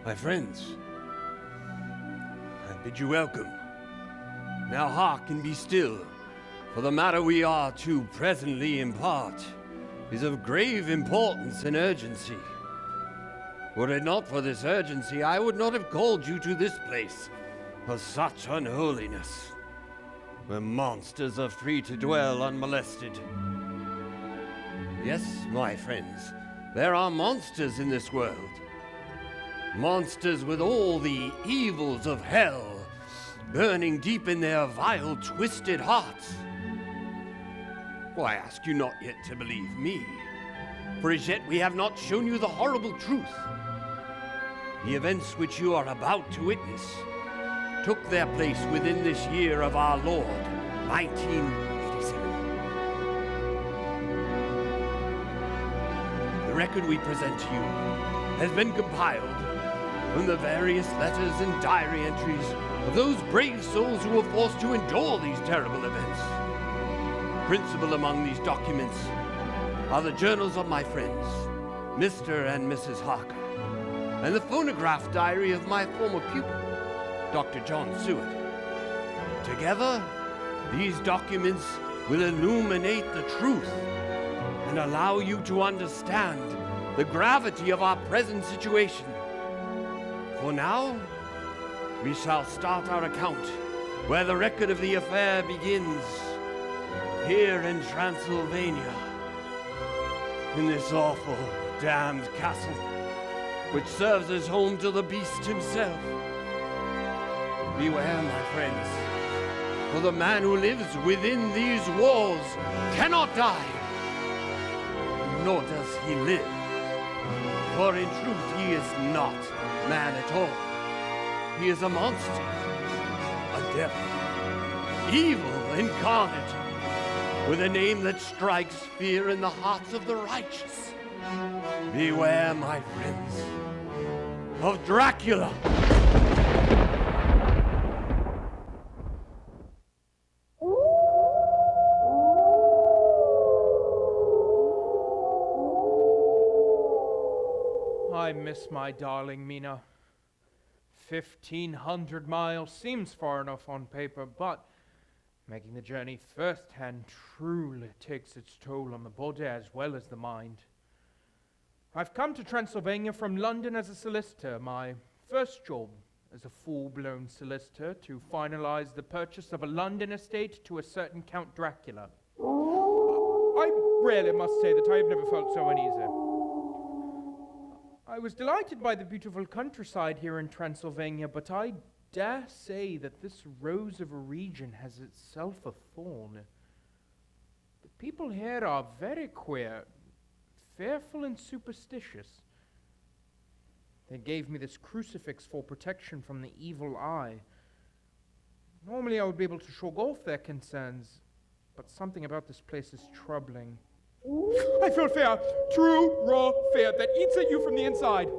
My friends, I bid you welcome. Now hark and be still, for the matter we are to presently impart is of grave importance and urgency. Were it not for this urgency, I would not have called you to this place of such unholiness, where monsters are free to dwell unmolested. Yes, my friends, there are monsters in this world. Monsters with all the evils of hell burning deep in their vile, twisted hearts. For I ask you not yet to believe me, for as yet we have not shown you the horrible truth. The events which you are about to witness took their place within this year of our Lord, 1987. The record we present to you has been compiled from the various letters and diary entries of those brave souls who were forced to endure these terrible events. Principal among these documents are the journals of my friends, Mr. and Mrs. Harker, and the phonograph diary of my former pupil, Dr. John Seward. Together, these documents will illuminate the truth and allow you to understand the gravity of our present situation. For now, we shall start our account where the record of the affair begins, here in Transylvania, in this awful, damned castle, which serves as home to the beast himself. Beware, my friends, for the man who lives within these walls cannot die, nor does he live. For in truth, he is not man at all. He is a monster, a devil, evil incarnate, with a name that strikes fear in the hearts of the righteous. Beware, my friends, of Dracula. I miss my darling Mina. 1,500 miles seems far enough on paper, but making the journey firsthand truly takes its toll on the body as well as the mind. I've come to Transylvania from London as a solicitor, my first job as a full-blown solicitor to finalize the purchase of a London estate to a certain Count Dracula. I really must say that I have never felt so uneasy. I was delighted by the beautiful countryside here in Transylvania, but I dare say that this rose of a region has itself a thorn. The people here are very queer, fearful and superstitious. They gave me this crucifix for protection from the evil eye. Normally I would be able to shrug off their concerns, but something about this place is troubling. I feel fear, true, raw fear that eats at you from the inside.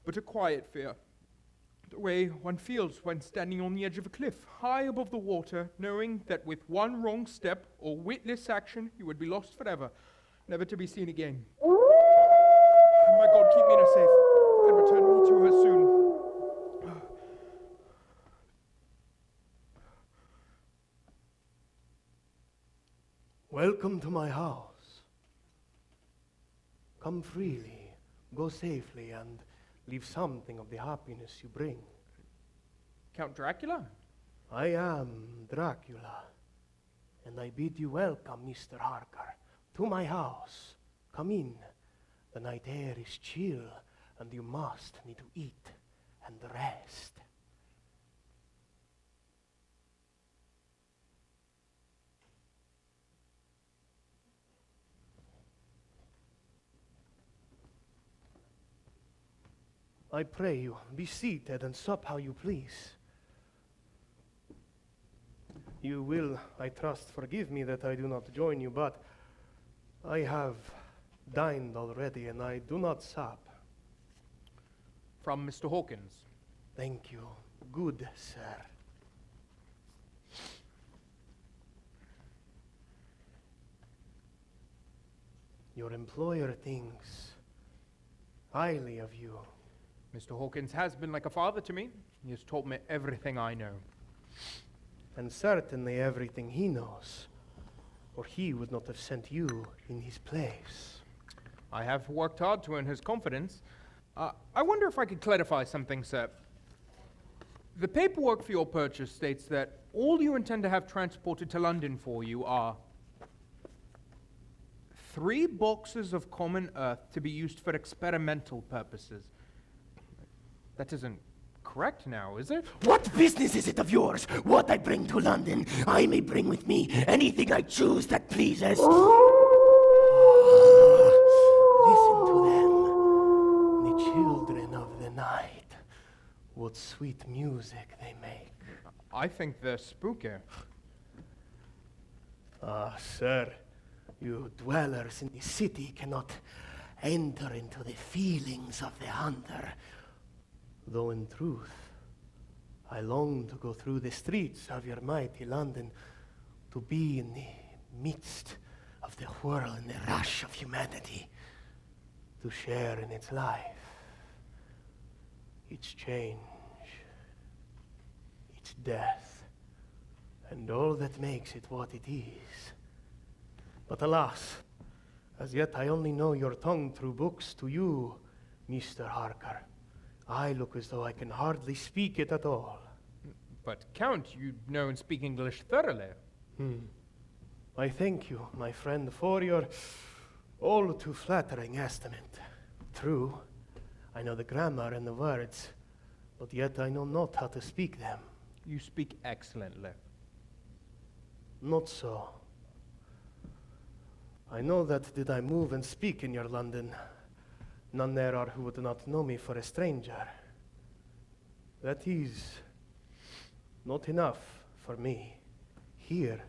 But a quiet fear, the way one feels when standing on the edge of a cliff, high above the water, knowing that with one wrong step or witless action, you would be lost forever, never to be seen again. My God, keep Mina safe, and return me to her soon. Welcome to my house. Come freely, go safely, and leave something of the happiness you bring. Count Dracula? I am Dracula, and I bid you welcome, Mr. Harker, to my house. Come in. The night air is chill, and you must need to eat and rest. I pray you, be seated and sup how you please. You will, I trust, forgive me that I do not join you, but I have dined already and I do not sup. From Mr. Hawkins. Thank you, good sir. Your employer thinks highly of you. Mr. Hawkins has been like a father to me. He has taught me everything I know. And certainly everything he knows, or he would not have sent you in his place. I have worked hard to earn his confidence. I wonder if I could clarify something, sir. The paperwork for your purchase states that all you intend to have transported to London for you are 3 boxes of common earth to be used for experimental purposes. That isn't correct now, is it? What business is it of yours? What I bring to London, I may bring with me anything I choose that pleases. Listen to them, the children of the night. What sweet music they make. I think they're spooky. Sir, you dwellers in the city cannot enter into the feelings of the hunter. Though in truth, I long to go through the streets of your mighty London, to be in the midst of the whirl and the rush of humanity, to share in its life, its change, its death, and all that makes it what it is. But alas, as yet I only know your tongue through books. To you, Mr. Harker, I look as though I can hardly speak it at all. But Count, you know and speak English thoroughly. I thank you, my friend, for your all too flattering estimate. True, I know the grammar and the words, but yet I know not how to speak them. You speak excellently. Not so. I know that did I move and speak in your London, none there are who would not know me for a stranger. That is not enough for me. Here,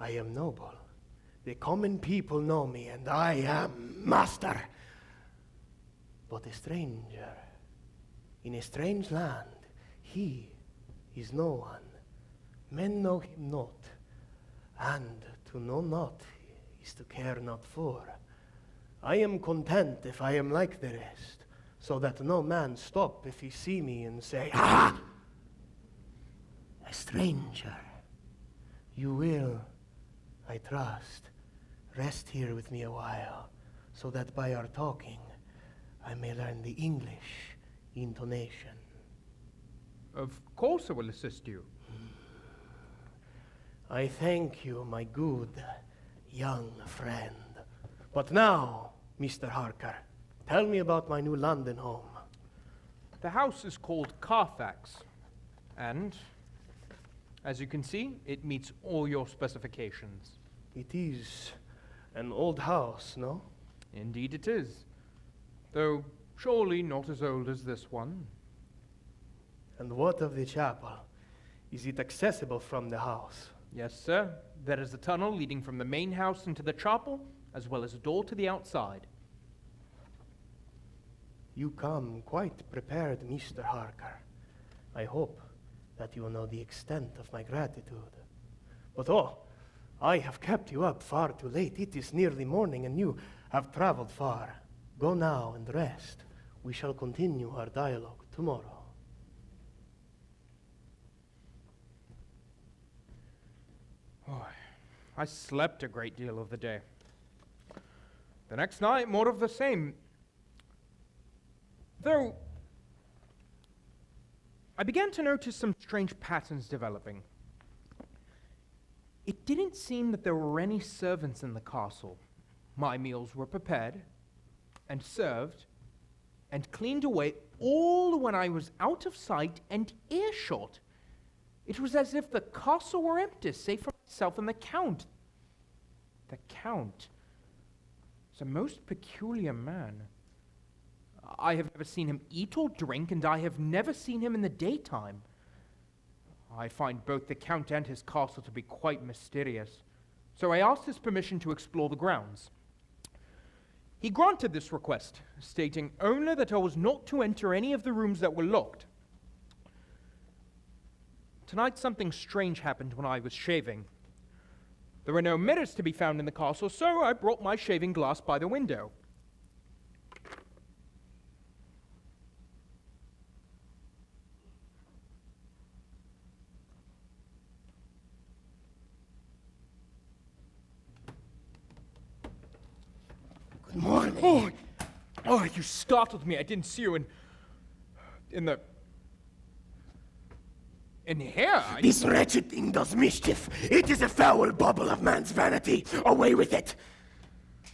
I am noble. The common people know me, and I am master. But a stranger, in a strange land, he is no one. Men know him not, and to know not is to care not for. I am content if I am like the rest, so that no man stop if he see me and say, "Ah! A stranger." You will, I trust, rest here with me a while, so that by our talking, I may learn the English intonation. Of course I will assist you. I thank you, my good young friend. But now, Mr. Harker, tell me about my new London home. The house is called Carfax, and as you can see, it meets all your specifications. It is an old house, no? Indeed it is, though surely not as old as this one. And what of the chapel? Is it accessible from the house? Yes, sir. There is a tunnel leading from the main house into the chapel, as well as a door to the outside. You come quite prepared, Mr. Harker. I hope that you will know the extent of my gratitude. But I have kept you up far too late. It is nearly morning and you have traveled far. Go now and rest. We shall continue our dialogue tomorrow. I slept a great deal of the day. The next night, more of the same. Though, I began to notice some strange patterns developing. It didn't seem that there were any servants in the castle. My meals were prepared, and served, and cleaned away all when I was out of sight and earshot. It was as if the castle were empty, save for myself and the Count. The Count is a most peculiar man. I have never seen him eat or drink, and I have never seen him in the daytime. I find both the Count and his castle to be quite mysterious, so I asked his permission to explore the grounds. He granted this request, stating only that I was not to enter any of the rooms that were locked. Tonight something strange happened when I was shaving. There were no mirrors to be found in the castle, so I brought my shaving glass by the window. money. Oh, you startled me. I didn't see you in here. This wretched thing does mischief. It is a foul bubble of man's vanity. Away with it.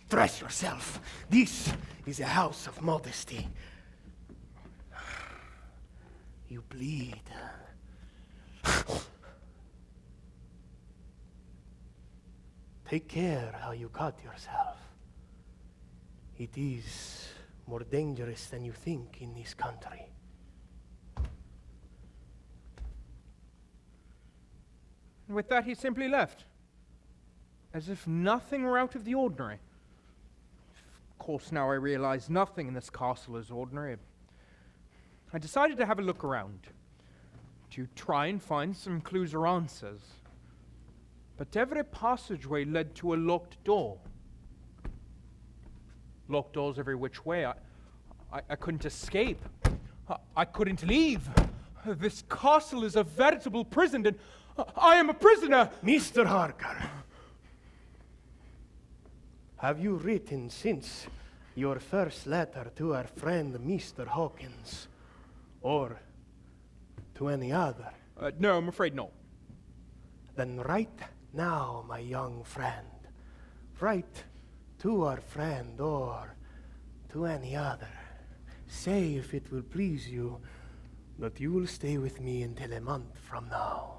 Dress yourself. This is a house of modesty. You bleed. Take care how you cut yourself. It is more dangerous than you think in this country. And with that, he simply left, as if nothing were out of the ordinary. Of course, now I realize nothing in this castle is ordinary. I decided to have a look around, to try and find some clues or answers. But every passageway led to a locked door. Locked doors every which way. I couldn't escape. I couldn't leave. This castle is a veritable prison, and I am a prisoner! Mr. Harker, have you written since your first letter to our friend Mr. Hawkins? Or to any other? No, I'm afraid not. Then write now, my young friend. Write to our friend or to any other. Say, if it will please you, that you will stay with me until a month from now.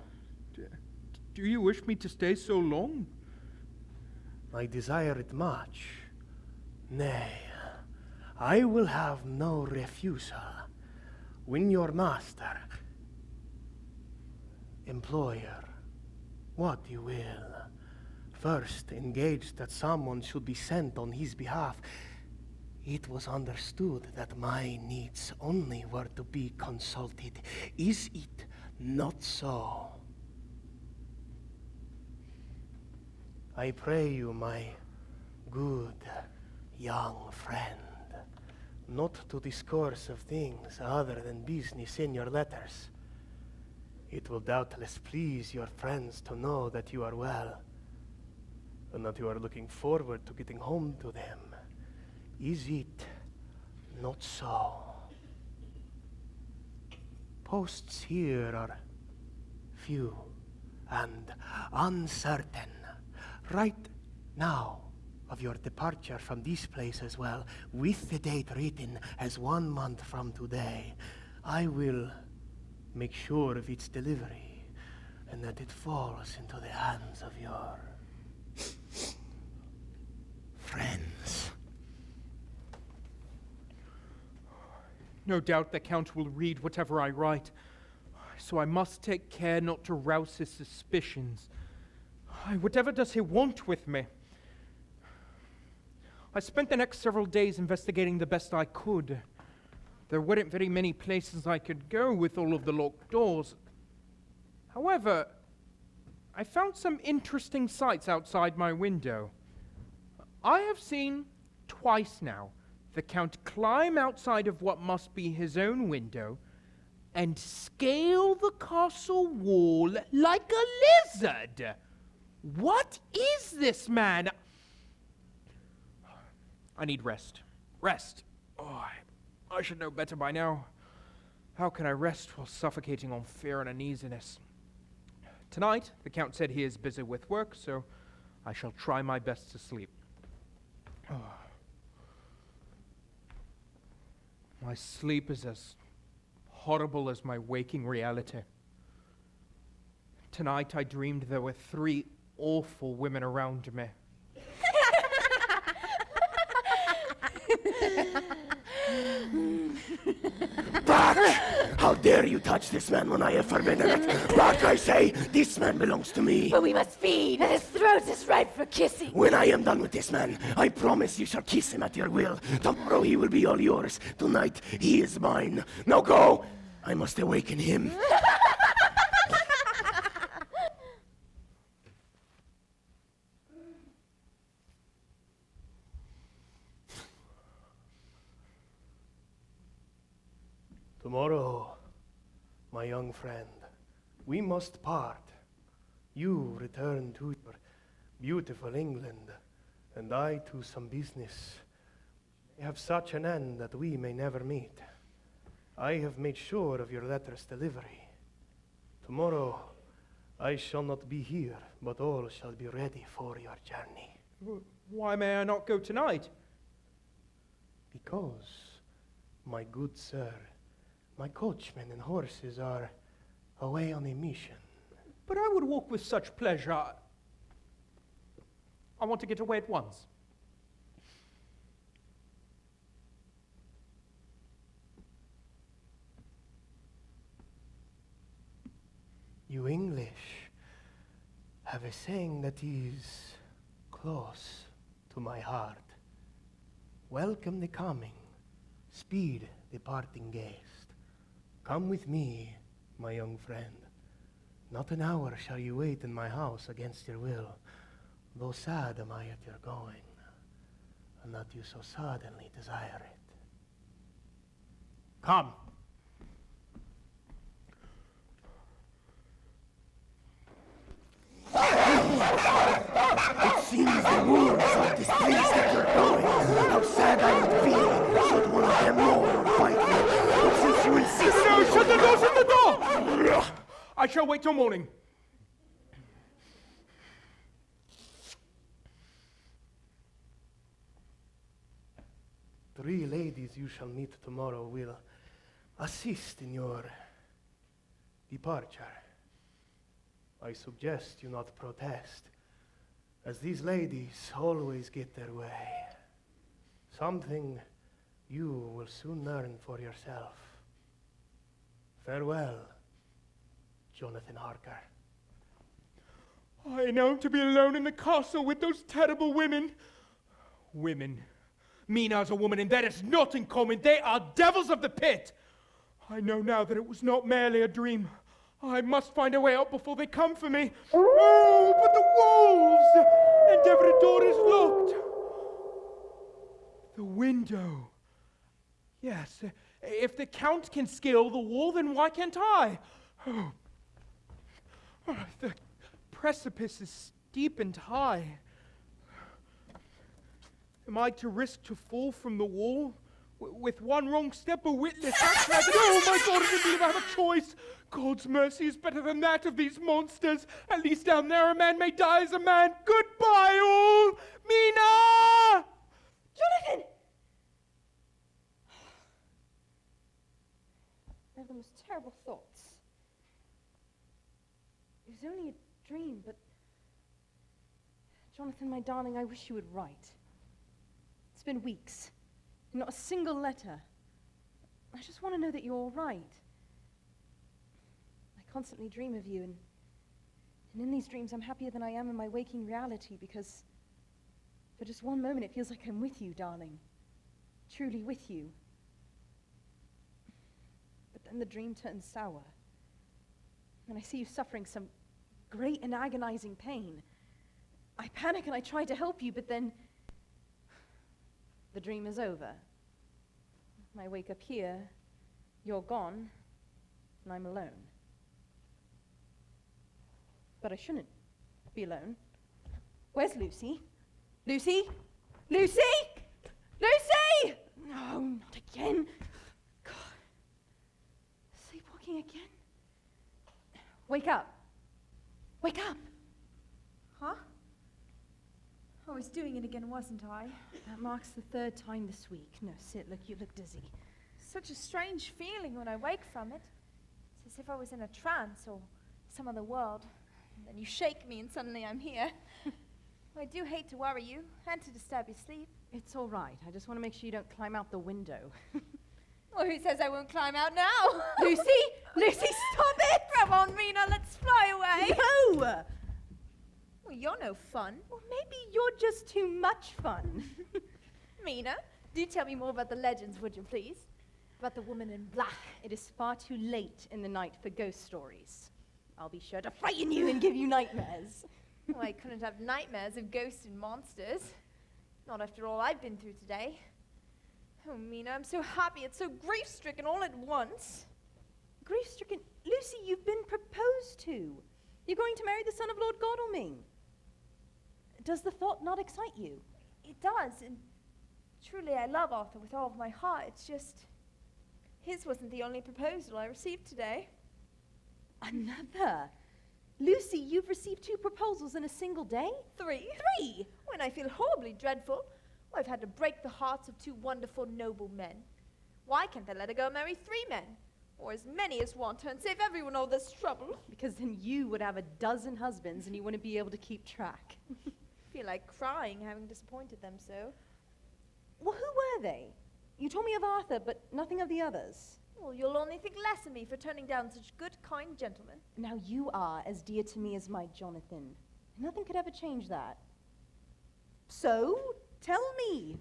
Do you wish me to stay so long? I desire it much. Nay, I will have no refusal. When your master, employer, what you will, first engaged that someone should be sent on his behalf, it was understood that my needs only were to be consulted. Is it not so? I pray you, my good young friend, not to discourse of things other than business in your letters. It will doubtless please your friends to know that you are well, and that you are looking forward to getting home to them. Is it not so? Posts here are few and uncertain. Write now of your departure from this place as well, with the date written as 1 month from today. I will make sure of its delivery, and that it falls into the hands of your friends. No doubt the Count will read whatever I write, so I must take care not to rouse his suspicions. Whatever does he want with me? I spent the next several days investigating the best I could. There weren't very many places I could go with all of the locked doors. However, I found some interesting sights outside my window. I have seen twice now the Count climb outside of what must be his own window and scale the castle wall like a lizard. What is this man? I need rest. Rest. Oh, I should know better by now. How can I rest while suffocating on fear and uneasiness? Tonight, the Count said he is busy with work, so I shall try my best to sleep. Oh. My sleep is as horrible as my waking reality. Tonight I dreamed there were 3 awful women around me. Back! How dare you touch this man when I have forbidden it? Back, I say! This man belongs to me. But we must feed, and his throat is ripe for kissing. When I am done with this man, I promise you shall kiss him at your will. Tomorrow he will be all yours. Tonight he is mine. Now go! I must awaken him. Tomorrow, my young friend, we must part. You return to your beautiful England, and I to some business have such an end that we may never meet. I have made sure of your letter's delivery. Tomorrow, I shall not be here, but all shall be ready for your journey. Why may I not go tonight? Because, my good sir, my coachmen and horses are away on a mission. But I would walk with such pleasure. I want to get away at once. You English have a saying that is close to my heart. Welcome the coming, speed the parting guest. Come with me, my young friend. Not an hour shall you wait in my house against your will, though sad am I at your going, and that you so suddenly desire it. Come. It seems the wolves are displeased at your going. How sad I would be should one of them roar or bite me. But since you insist... No, shut the door, shut the door! I shall wait till morning. Three ladies you shall meet tomorrow will assist in your departure. I suggest you not protest, as these ladies always get their way. Something you will soon learn for yourself. Farewell, Jonathan Harker. I know to be alone in the castle with those terrible women. Women. Mina's a woman, and that is not in common. They are devils of the pit. I know now that it was not merely a dream. I must find a way out before they come for me. Oh, but the wolves! And every door is locked. The window. Yes, if the Count can scale the wall, then why can't I? Oh. The precipice is steep and high. Am I to risk to fall from the wall? With one wrong step, a witless act. Oh my God, I didn't believe I have a choice. God's mercy is better than that of these monsters. At least down there a man may die as a man. Goodbye, all! MINA! Jonathan! I have the most terrible thoughts. It was only a dream, but... Jonathan, my darling, I wish you would write. It's been weeks. Not a single letter. I just want to know that you're all right. I constantly dream of you, and in these dreams I'm happier than I am in my waking reality, because for just one moment it feels like I'm with you, darling. Truly with you. But then the dream turns sour, and I see you suffering some great and agonizing pain. I panic and I try to help you, but then the dream is over. I wake up here, you're gone, and I'm alone. But I shouldn't be alone. Where's Lucy? Lucy? Lucy? Lucy! No, not again. God. Sleepwalking again? Wake up. Wake up. Huh? I was doing it again, wasn't I? That marks the third time this week. No, sit, look, you look dizzy. Such a strange feeling when I wake from it. It's as if I was in a trance or some other world. And then you shake me and suddenly I'm here. I do hate to worry you and to disturb your sleep. It's all right. I just want to make sure you don't climb out the window. Well, who says I won't climb out now? Lucy! Lucy, stop it! Come on, MINA, let's fly away. No! Well, you're no fun. Well, maybe you're just too much fun. MINA, do tell me more about the legends, would you please? About the woman in black. It is far too late in the night for ghost stories. I'll be sure to frighten you and give you nightmares. Well, I couldn't have nightmares of ghosts and monsters. Not after all I've been through today. Oh, MINA, I'm so happy. It's so grief-stricken all at once. Grief-stricken? Lucy, you've been proposed to. You're going to marry the son of Lord Godalming. Does the thought not excite you? It does, and Truly, I love Arthur with all of my heart. It's just, his wasn't the only proposal I received today. Another? Lucy, you've received 2 proposals in a single day? 3. 3! When I feel horribly dreadful, I've had to break the hearts of 2 wonderful, noble men. Why can't they let her go marry 3 men? Or as many as want her and save everyone all this trouble? Because then you would have a dozen husbands and you wouldn't be able to keep track. Feel like crying having disappointed them so. Well, who were they? You told me of Arthur, but nothing of the others. Well, you'll only think less of me for turning down such good, kind gentlemen. Now you are as dear to me as my Jonathan. Nothing could ever change that. So, tell me.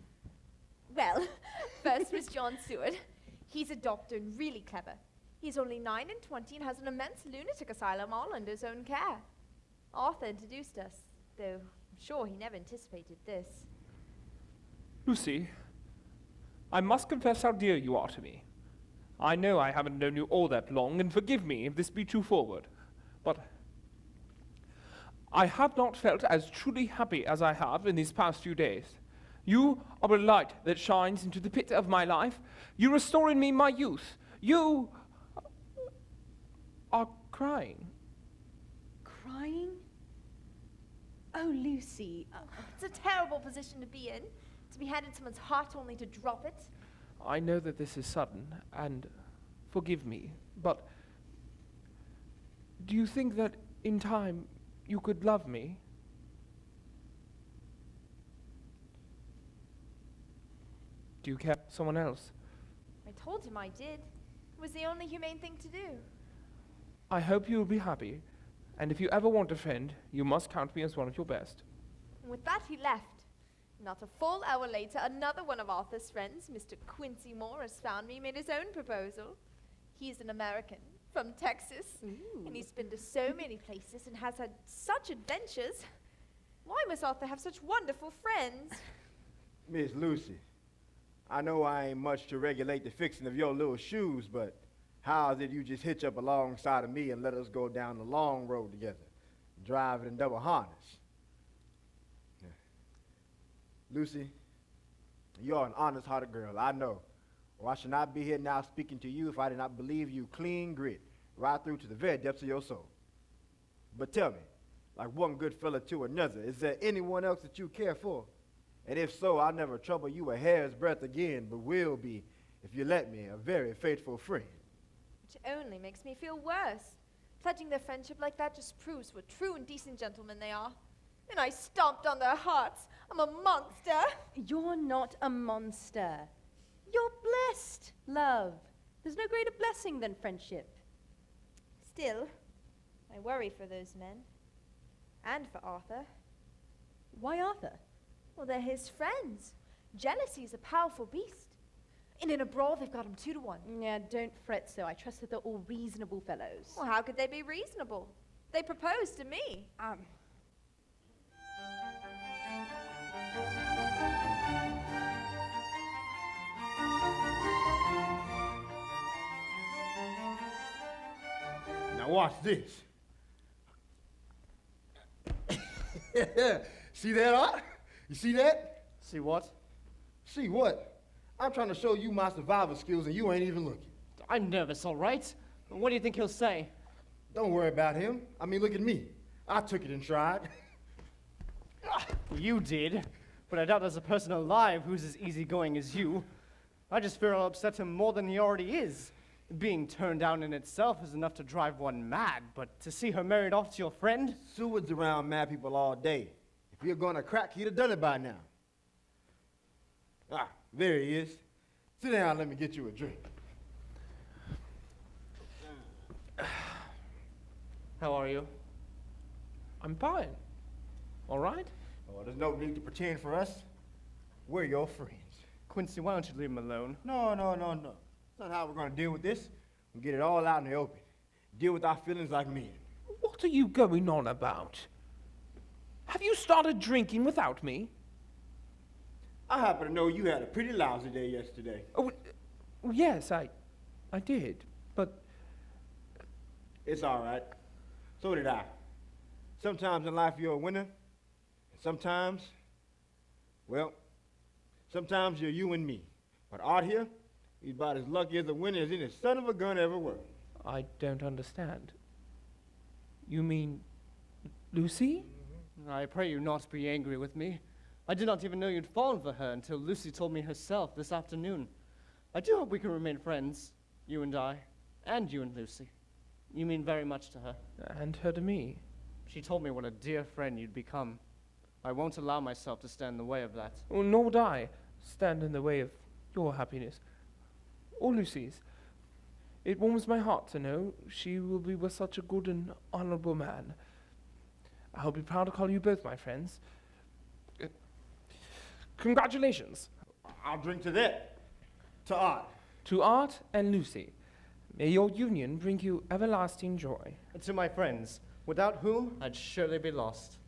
Well, first was John Seward. He's a doctor and really clever. He's only 9 and 20 and has an immense lunatic asylum all under his own care. Arthur introduced us, though I'm sure he never anticipated this. Lucy, I must confess how dear you are to me. I know I haven't known you all that long, and forgive me if this be too forward, but I have not felt as truly happy as I have in these past few days. You are a light that shines into the pit of my life. You restore in me my youth. You are crying. Crying? Oh, Lucy. It's a terrible position to be in, to be handed someone's heart only to drop it. I know that this is sudden, and forgive me, but do you think that in time you could love me? Do you care for someone else? I told him I did. It was the only humane thing to do. I hope you will be happy, and if you ever want a friend, you must count me as one of your best. And with that he left. Not a full hour later, another one of Arthur's friends, Mr. Quincy Morris, found me, made his own proposal. He's an American from Texas, and he's been to so many places and has had such adventures. Why must Arthur have such wonderful friends? Miss Lucy, I know I ain't much to regulate the fixing of your little shoes, but how is it you just hitch up alongside of me and let us go down the long road together, driving in double harness? Lucy, you're an honest-hearted girl, I know. Or I should not be here now speaking to you if I did not believe you clean grit, right through to the very depths of your soul. But tell me, like one good fella to another, is there anyone else that you care for? And if so, I'll never trouble you a hair's breadth again, but will be, if you let me, a very faithful friend. Which only makes me feel worse. Pledging their friendship like that just proves what true and decent gentlemen they are. And I stomped on their hearts. I'm a monster. You're not a monster. You're blessed, love. There's no greater blessing than friendship. Still, I worry for those men. And for Arthur. Why Arthur? Well, they're his friends. Jealousy is a powerful beast. And in a brawl, they've got him 2 to 1. Yeah, don't fret so. I trust that they're all reasonable fellows. Well, how could they be reasonable? They proposed to me. Now watch this. See that, Art? You see that? See what? See what? I'm trying to show you my survival skills and you ain't even looking. I'm nervous, all right? What do you think he'll say? Don't worry about him. I mean, look at me. I took it and tried. You did, but I doubt there's a person alive who's as easygoing as you. I just fear I'll upset him more than he already is. Being turned down in itself is enough to drive one mad, but to see her married off to your friend? Seward's around mad people all day. If you're gonna crack, he'd have done it by now. Ah, there he is. Sit down, let me get you a drink. How are you? I'm fine. All right? Oh, there's no need to pretend for us. We're your friends. Quincy, why don't you leave him alone? No. That's not how we're gonna deal with this. We'll get it all out in the open. Deal with our feelings like men. What are you going on about? Have you started drinking without me? I happen to know you had a pretty lousy day yesterday. Oh, yes, I did, but... It's all right. So did I. Sometimes in life you're a winner, and sometimes Sometimes you're you and me. But out here, he's about as lucky as a winner as any son of a gun ever were. I don't understand. You mean Lucy? I pray you not be angry with me. I did not even know you'd fallen for her until Lucy told me herself this afternoon. I do hope we can remain friends, you and I, and you and Lucy. You mean very much to her. And her to me. She told me what a dear friend you'd become. I won't allow myself to stand in the way of that. Oh, nor would I stand in the way of your happiness. Or Lucy's. It warms my heart to know she will be with such a good and honorable man. I'll be proud to call you both my friends. Congratulations. I'll drink to that. To Art. To Art and Lucy. May your union bring you everlasting joy. And to my friends, without whom I'd surely be lost.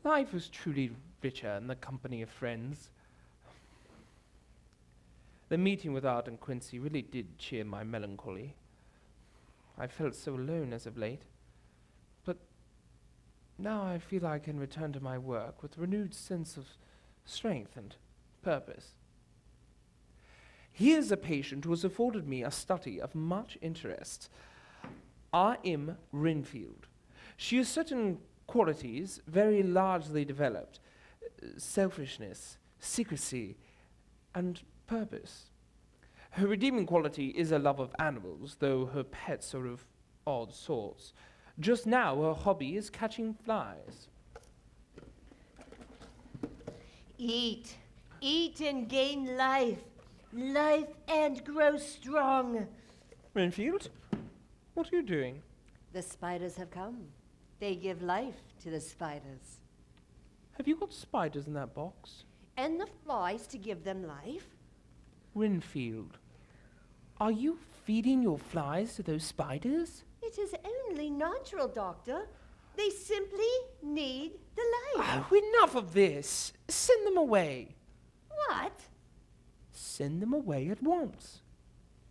Life was truly richer in the company of friends. The meeting with Art and Quincy really did cheer my melancholy. I felt so alone as of late. But now I feel I can return to my work with a renewed sense of strength and purpose. Here's a patient who has afforded me a study of much interest. R.M. RENFIELD. She has certain qualities very largely developed. Selfishness, secrecy, and purpose. Her redeeming quality is a love of animals, though her pets are of odd sorts. Just now, her hobby is catching flies. Eat. Eat and gain life. Life and grow strong. Renfield, what are you doing? The spiders have come. They give life to the spiders. Have you got spiders in that box? And the flies to give them life. Renfield, are you feeding your flies to those spiders? It is only natural, Doctor. They simply need the life. Oh, enough of this. Send them away. What? Send them away at once.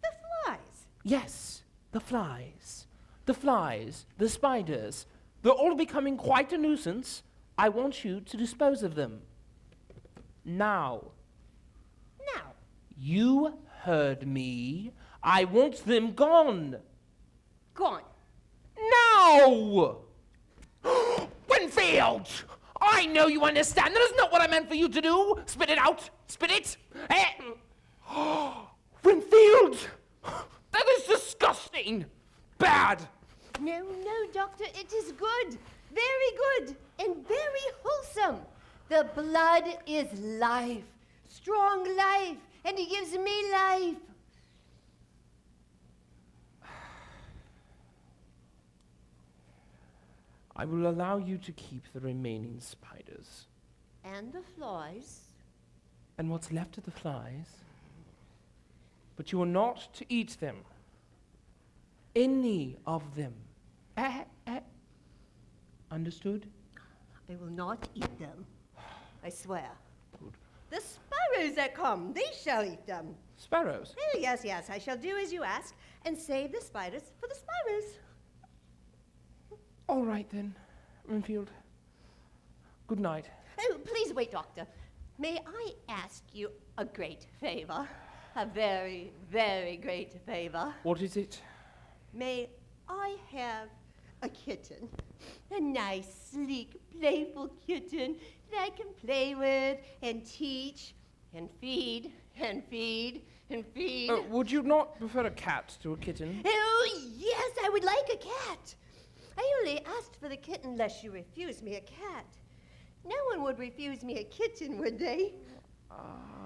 The flies? Yes, the flies. The flies, the spiders. They're all becoming quite a nuisance. I want you to dispose of them. Now. Now. You heard me. I want them gone. Gone. Now! Winfield! I know you understand. That is not what I meant for you to do. Spit it out. Spit it. Winfield! That is disgusting. Bad. No, Doctor, it is good. Very good and very wholesome. The blood is life. Strong life. And it gives me life. I will allow you to keep the remaining spiders. And the flies. And what's left of the flies. But you are not to eat them. Any of them. Understood? I will not eat them. I swear. Good. The sparrows that come, they shall eat them. Sparrows? Oh, yes, I shall do as you ask and save the spiders for the sparrows. All right then, Renfield. Good night. Oh, please wait, Doctor. May I ask you a great favor? A very, very great favor. What is it? May I have a kitten? A nice, sleek, playful kitten that I can play with and teach and feed and feed and feed. Would you not prefer a cat to a kitten? Oh, yes, I would like a cat. I only asked for the kitten lest you refuse me a cat. No one would refuse me a kitten, would they?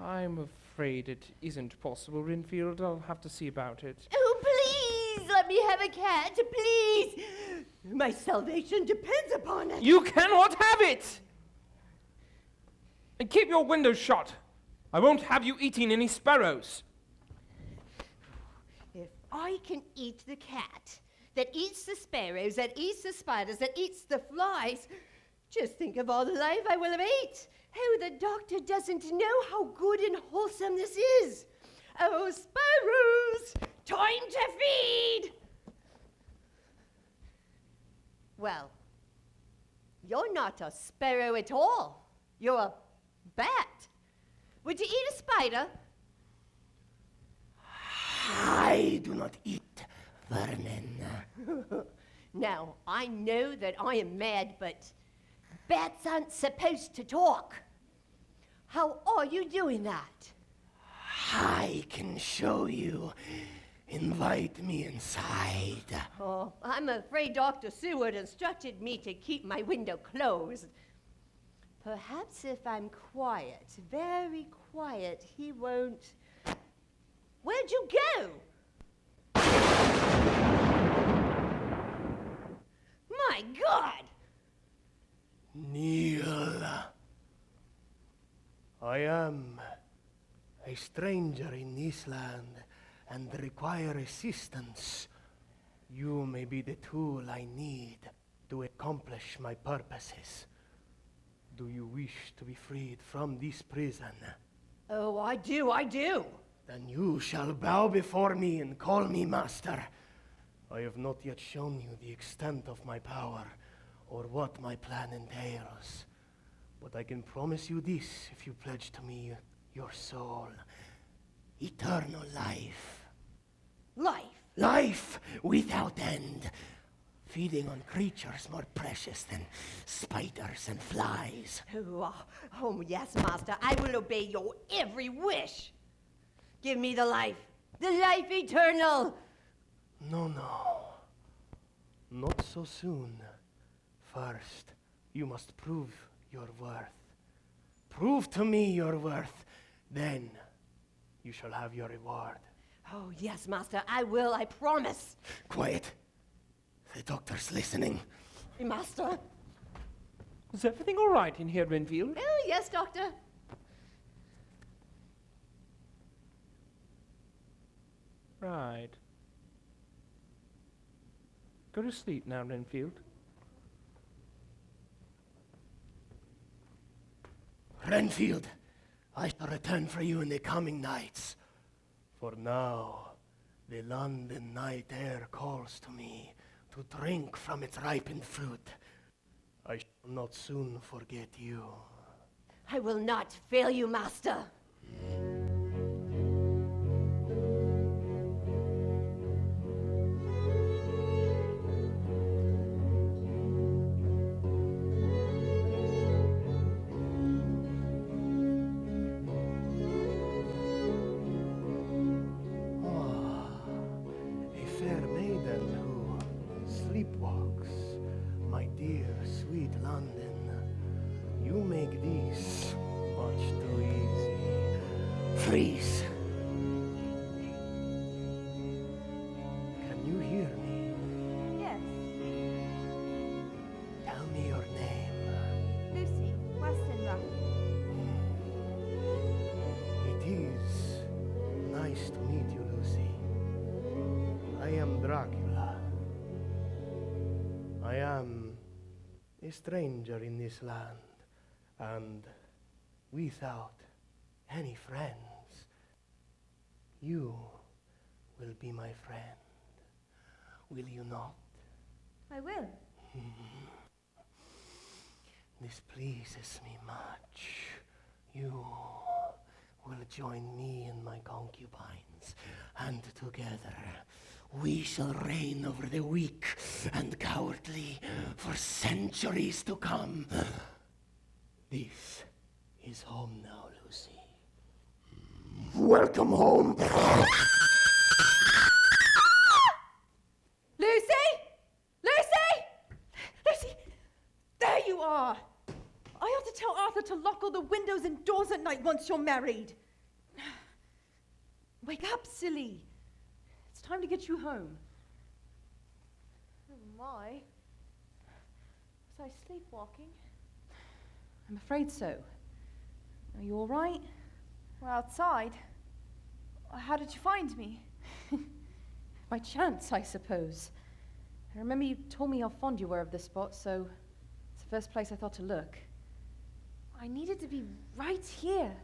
I'm afraid it isn't possible, Renfield. I'll have to see about it. Oh, please, let me have a cat, please. My salvation depends upon it. You cannot have it! And keep your windows shut. I won't have you eating any sparrows. If I can eat the cat that eats the sparrows, that eats the spiders, that eats the flies, just think of all the life I will have ate. Oh, the doctor doesn't know how good and wholesome this is. Oh, sparrows, time to feed! Well, you're not a sparrow at all. You're a bat. Would you eat a spider? I do not eat vermin. Now, I know that I am mad, but bats aren't supposed to talk. How are you doing that? I can show you. Invite me inside. Oh, I'm afraid Dr. Seward instructed me to keep my window closed. Perhaps if I'm quiet, very quiet, he won't... Where'd you go? My God! Kneel. I am a stranger in this land and require assistance. You may be the tool I need to accomplish my purposes. Do you wish to be freed from this prison? Oh, I do. Then you shall bow before me and call me master. I have not yet shown you the extent of my power or what my plan entails. But I can promise you this if you pledge to me your soul. Eternal life. Life? Life without end. Feeding on creatures more precious than spiders and flies. Oh, yes, master. I will obey your every wish. Give me the life eternal. No. Not so soon. First, you must prove your worth. Prove to me your worth. Then, you shall have your reward. Oh, yes, master. I will, I promise. Quiet. The doctor's listening. Master? Is everything all right in here, Renfield? Oh, yes, doctor. Right. Go to sleep now, Renfield. Renfield, I shall return for you in the coming nights. For now, the London night air calls to me to drink from its ripened fruit. I shall not soon forget you. I will not fail you, master. Freeze. Can you hear me? Yes. Tell me your name. Lucy, Western Rock. It is nice to meet you, Lucy. I am Dracula. I am a stranger in this land, and without any friends. You will be my friend. Will you not? I will. This pleases me much. You will join me and my concubines, and together we shall reign over the weak and cowardly for centuries to come. This is home now, Lucy. Welcome home. Lucy! Lucy! Lucy! There you are! I ought to tell Arthur to lock all the windows and doors at night once you're married. Wake up, silly. It's time to get you home. Oh my. Was I sleepwalking? I'm afraid so. Are you all right? We're outside. How did you find me? By chance, I suppose. I remember you told me how fond you were of this spot, so it's the first place I thought to look. I needed to be right here.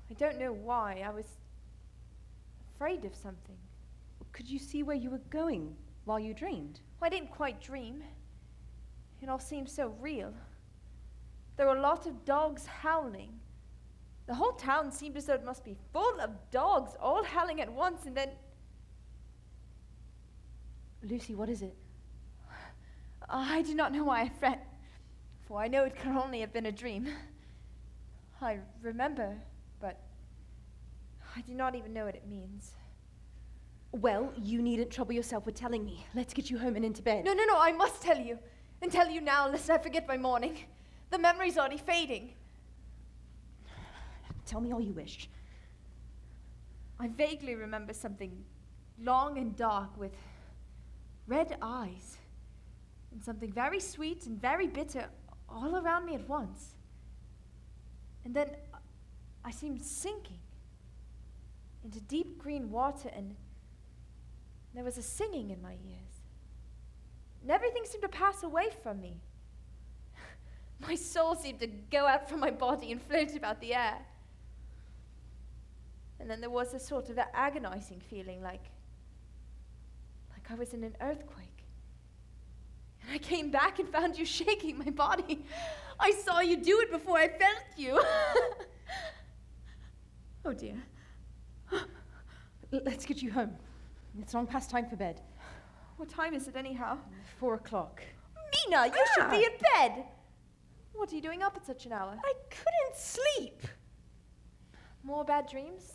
I don't know why. I was afraid of something. Could you see where you were going while you dreamed? Well, I didn't quite dream. It all seems so real. There were a lot of dogs howling. The whole town seemed as though it must be full of dogs, all howling at once, and then... Lucy, what is it? I do not know why I fret, for I know it can only have been a dream. I remember, but I do not even know what it means. Well, you needn't trouble yourself with telling me. Let's get you home and into bed. No, I must tell you. And tell you now, lest I forget by morning. The memory's already fading. Tell me all you wish. I vaguely remember something long and dark with red eyes. And something very sweet and very bitter all around me at once. And then I seemed sinking into deep green water, and there was a singing in my ears. And everything seemed to pass away from me. My soul seemed to go out from my body and float about the air. And then there was a sort of agonizing feeling, like I was in an earthquake. And I came back and found you shaking my body. I saw you do it before I felt you. Oh dear. Let's get you home. It's long past time for bed. What time is it anyhow? 4 o'clock. Mina, you should be in bed. What are you doing up at such an hour? I couldn't sleep. More bad dreams?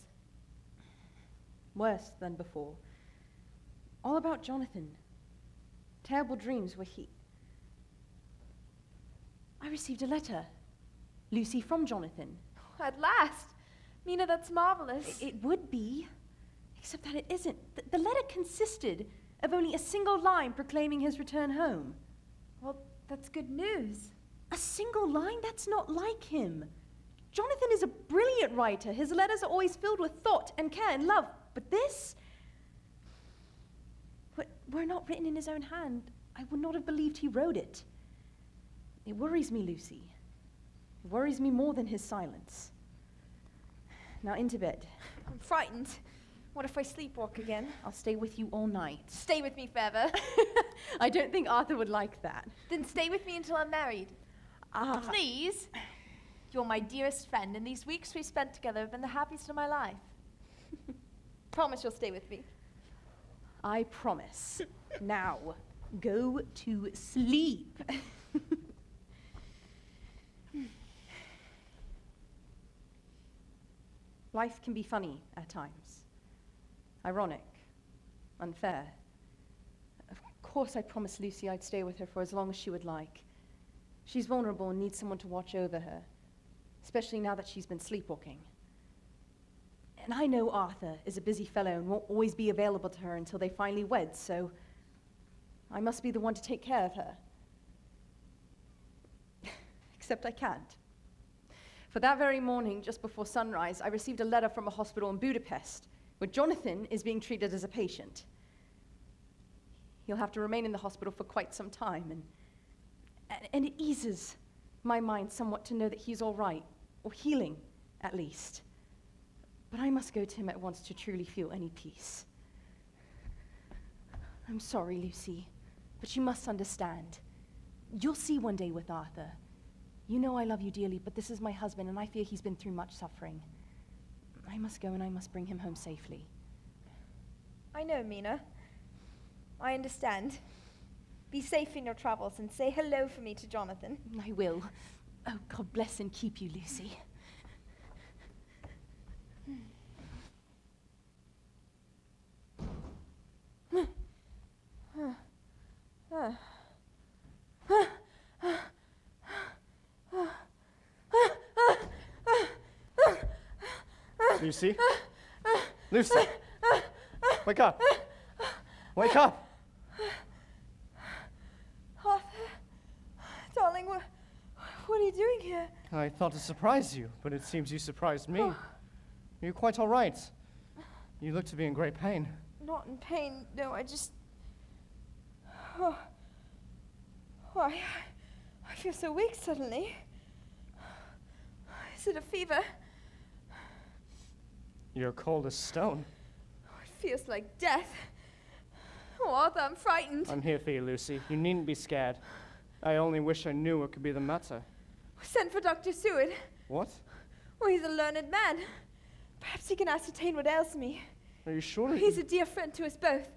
Worse than before. All about Jonathan. Terrible dreams where I received a letter, Lucy, from Jonathan. At last. Mina, that's marvelous. It would be, except that it isn't. The letter consisted of only a single line proclaiming his return home. Well, that's good news. A single line? That's not like him. Jonathan is a brilliant writer. His letters are always filled with thought and care and love. But this? Were not written in his own hand, I would not have believed he wrote it. It worries me, Lucy. It worries me more than his silence. Now into bed. I'm frightened. What if I sleepwalk again? I'll stay with you all night. Stay with me forever. I don't think Arthur would like that. Then stay with me until I'm married. Please. You're my dearest friend, and these weeks we've spent together have been the happiest of my life. Promise you'll stay with me. I promise. Now, go to sleep. Life can be funny at times. Ironic. Unfair. Of course I promised Lucy I'd stay with her for as long as she would like. She's vulnerable and needs someone to watch over her, especially now that she's been sleepwalking. And I know Arthur is a busy fellow and won't always be available to her until they finally wed, so I must be the one to take care of her. Except I can't. For that very morning, just before sunrise, I received a letter from a hospital in Budapest, where Jonathan is being treated as a patient. He'll have to remain in the hospital for quite some time, and it eases my mind somewhat to know that he's all right, or healing, at least. But I must go to him at once to truly feel any peace. I'm sorry, Lucy, but you must understand. You'll see one day with Arthur. You know I love you dearly, but this is my husband, and I fear he's been through much suffering. I must go, and I must bring him home safely. I know, Mina. I understand. Be safe in your travels, and say hello for me to Jonathan. I will. Oh, God bless and keep you, Lucy. Lucy? Lucy! Wake up! Wake up! Arthur, darling, what are you doing here? I thought to surprise you, but it seems you surprised me. You're quite all right. You look to be in great pain. Not in pain, no, I just... I feel so weak suddenly. Is it a fever? You're cold as stone. It feels like death. Oh, Arthur, I'm frightened. I'm here for you, Lucy. You needn't be scared. I only wish I knew what could be the matter. Send for Dr. Seward. What? Oh, he's a learned man. Perhaps he can ascertain what ails me. Are you sure? He's a dear friend to us both.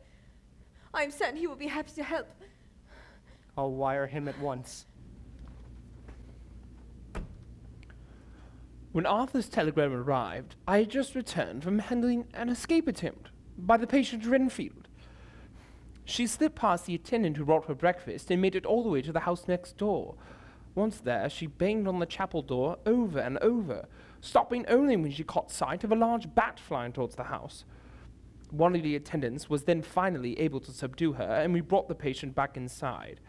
I am certain he will be happy to help. I'll wire him at once. When Arthur's telegram arrived, I had just returned from handling an escape attempt by the patient RENFIELD. She slipped past the attendant who brought her breakfast and made it all the way to the house next door. Once there, she banged on the chapel door over and over, stopping only when she caught sight of a large bat flying towards the house. One of the attendants was then finally able to subdue her, and we brought the patient back inside.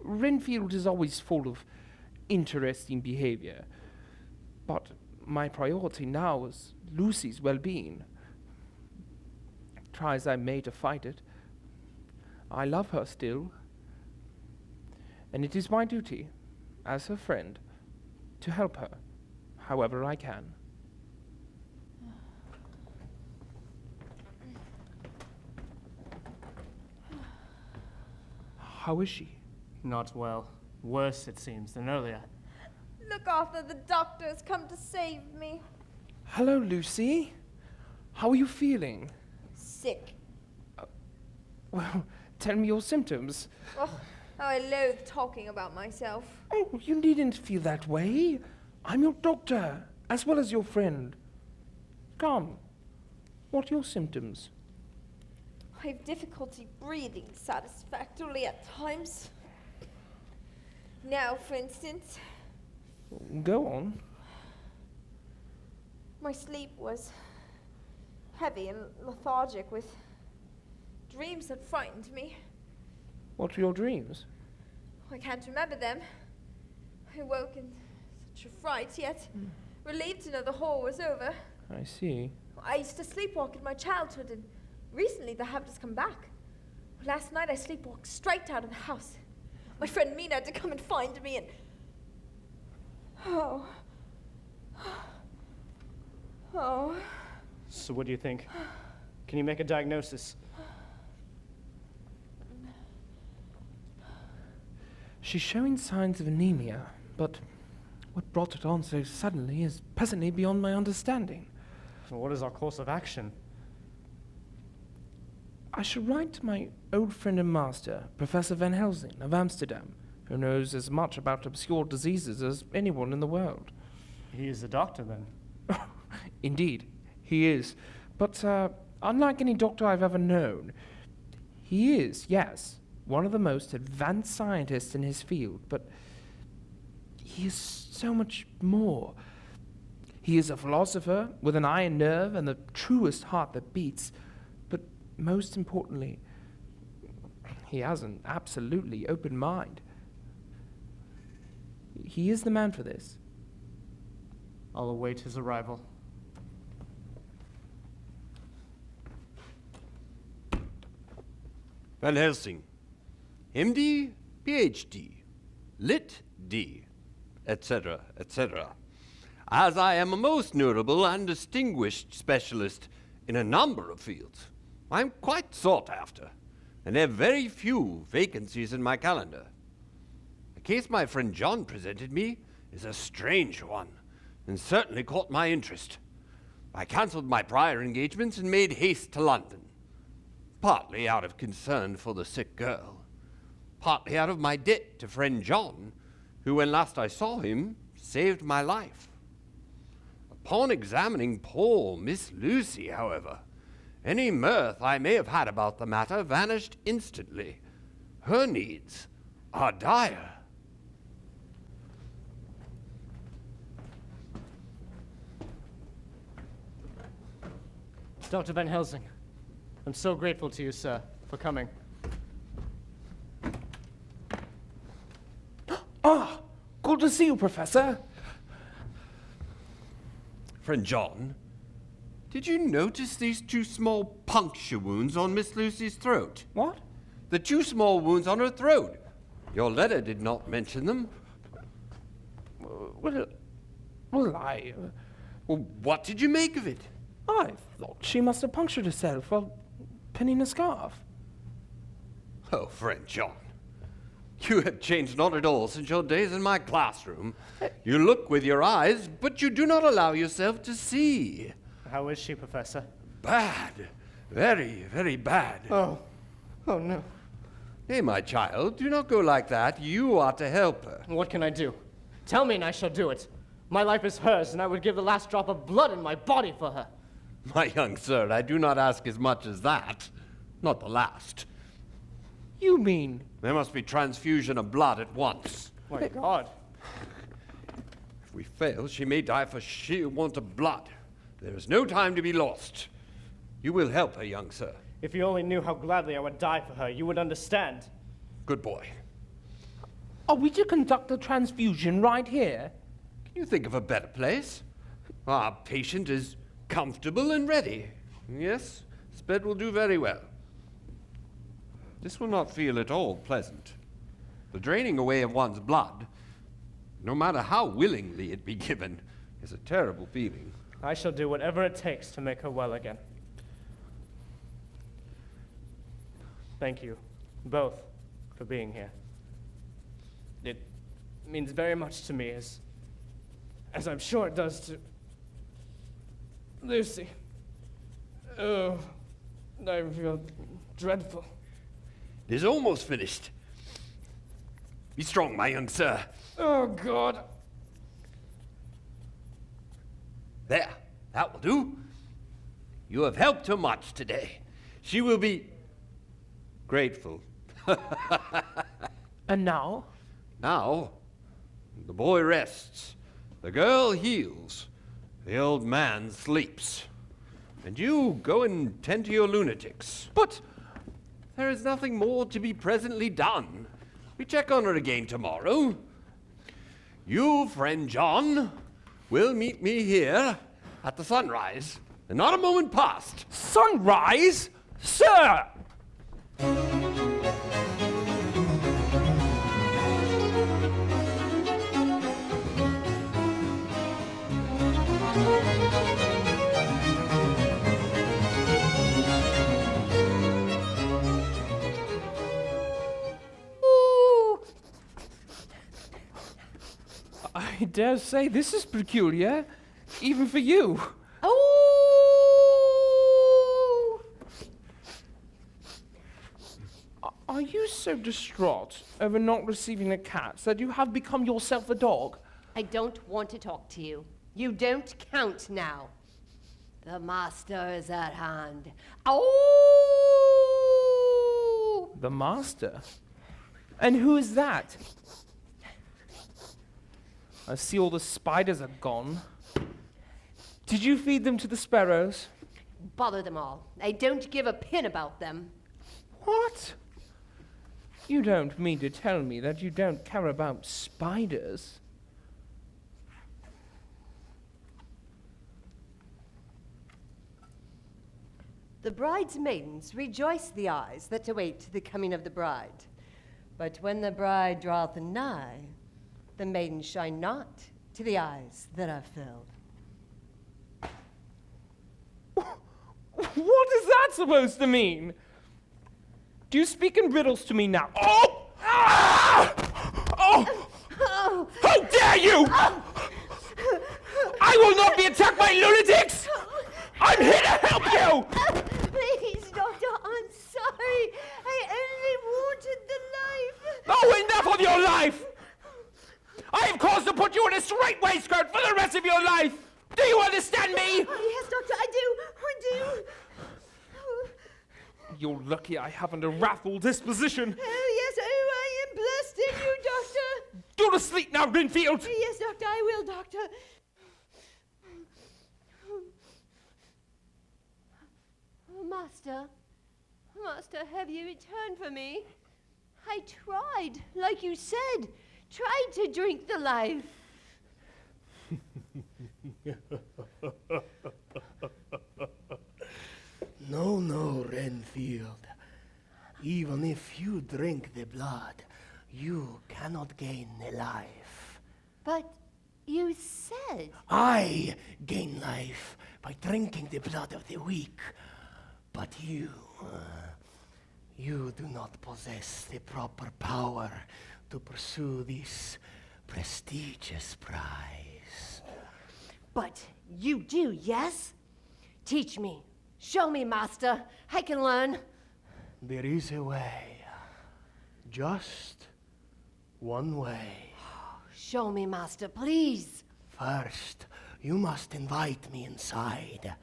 RENFIELD is always full of interesting behavior, but my priority now was Lucy's well-being. Try as I may to fight it, I love her still, and it is my duty, as her friend, to help her however I can. How is she? Not well. Worse, it seems, than earlier. Look, Arthur, the doctor has come to save me. Hello, Lucy. How are you feeling? Sick. Well, tell me your symptoms. Oh, how I loathe talking about myself. Oh, you needn't feel that way. I'm your doctor, as well as your friend. Come, what are your symptoms? I have difficulty breathing satisfactorily at times. Now, for instance, Go on. my sleep was heavy and lethargic with dreams that frightened me. What are your dreams? I can't remember them. I woke in such a fright, yet relieved to know the horror was over. I see. I used to sleepwalk in my childhood, and recently the habit has come back. Last night I sleepwalked straight out of the house. My friend MINA had to come and find me, and oh. So what do you think? Can you make a diagnosis? She's showing signs of anemia, but what brought it on so suddenly is presently beyond my understanding. Well, what is our course of action? I shall write to my old friend and master, Professor Van Helsing of Amsterdam, who knows as much about obscure diseases as anyone in the world. He is a doctor, then. Indeed, he is. But unlike any doctor I've ever known, he is, yes, one of the most advanced scientists in his field, but he is so much more. He is a philosopher with an iron nerve and the truest heart that beats, but most importantly, he has an absolutely open mind. He is the man for this. I'll await his arrival. Van Helsing, MD, PhD, Lit D, etc., etc. As I am a most notable and distinguished specialist in a number of fields, I am quite sought after, and have very few vacancies in my calendar. The case my friend John presented me is a strange one, and certainly caught my interest. I cancelled my prior engagements and made haste to London, partly out of concern for the sick girl, partly out of my debt to friend John, who, when last I saw him, saved my life. Upon examining poor Miss Lucy, however, any mirth I may have had about the matter vanished instantly. Her needs are dire. Dr. Van Helsing, I'm so grateful to you, sir, for coming. Ah, good to see you, Professor. Friend John, did you notice these two small puncture wounds on Miss Lucy's throat? What? The two small wounds on her throat. Your letter did not mention them. Well, Well, what did you make of it? I thought she must have punctured herself while pinning a scarf. Oh, friend John, You have changed not at all since your days in my classroom. You look with your eyes, but you do not allow yourself to see. How is she, Professor? Bad. Very, very bad. Oh no. Nay, my child, do not go like that. You are to help her. What can I do? Tell me and I shall do it. My life is hers, and I would give the last drop of blood in my body for her. My young sir, I do not ask as much as that. Not the last. You mean? There must be transfusion of blood at once. My God. If we fail, she may die for sheer want of blood. There is no time to be lost. You will help her, young sir. If you only knew how gladly I would die for her, you would understand. Good boy. Are we to conduct the transfusion right here? Can you think of a better place? Our patient is comfortable and ready. Yes, this bed will do very well. This will not feel at all pleasant. The draining away of one's blood, no matter how willingly it be given, is a terrible feeling. I shall do whatever it takes to make her well again. Thank you, both, for being here. It means very much to me, as I'm sure it does to Lucy. Oh, I feel dreadful. It is almost finished. Be strong, my young sir. Oh, God. There, that will do. You have helped her much today. She will be grateful. And now? Now, the boy rests, the girl heals, the old man sleeps, and you go and tend to your lunatics. But there is nothing more to be presently done. We check on her again tomorrow. You, friend John, will meet me here at the sunrise, and not a moment past. Sunrise? Sir! I dare say this is peculiar, even for you. Oh! Are you so distraught over not receiving the cats that you have become yourself a dog? I don't want to talk to you. You don't count now. The master is at hand. Oh! The master? And who is that? I see all the spiders are gone. Did you feed them to the sparrows? Bother them all. I don't give a pin about them. What? You don't mean to tell me that you don't care about spiders? The bride's maidens rejoice the eyes that await the coming of the bride. But when the bride draweth nigh, the maidens shine not to the eyes that are filled. What is that supposed to mean? Do you speak in riddles to me now? Oh! Ah! Oh! Oh! How dare you! I will not be attacked by lunatics! I'm here to help you! Please, Doctor, I'm sorry. I only wanted the life. Oh, enough of your life! I have cause to put you in a straight waistcoat for the rest of your life! Do you understand me? Oh, yes, Doctor, I do. You're lucky I haven't a wrathful disposition. Oh, yes, I am blessed in you, Doctor. Go to sleep now, Renfield! Yes, Doctor, I will, Doctor. Oh, Master, have you returned for me? I tried, like you said, tried to drink the life. No, Renfield. Even if you drink the blood, you cannot gain the life. But you said... I gain life by drinking the blood of the weak. But you You do not possess the proper power to pursue this prestigious prize. But you do, yes? Teach me. Show me, master. I can learn. There is a way. Just one way. Show me, master, please. First, you must invite me inside.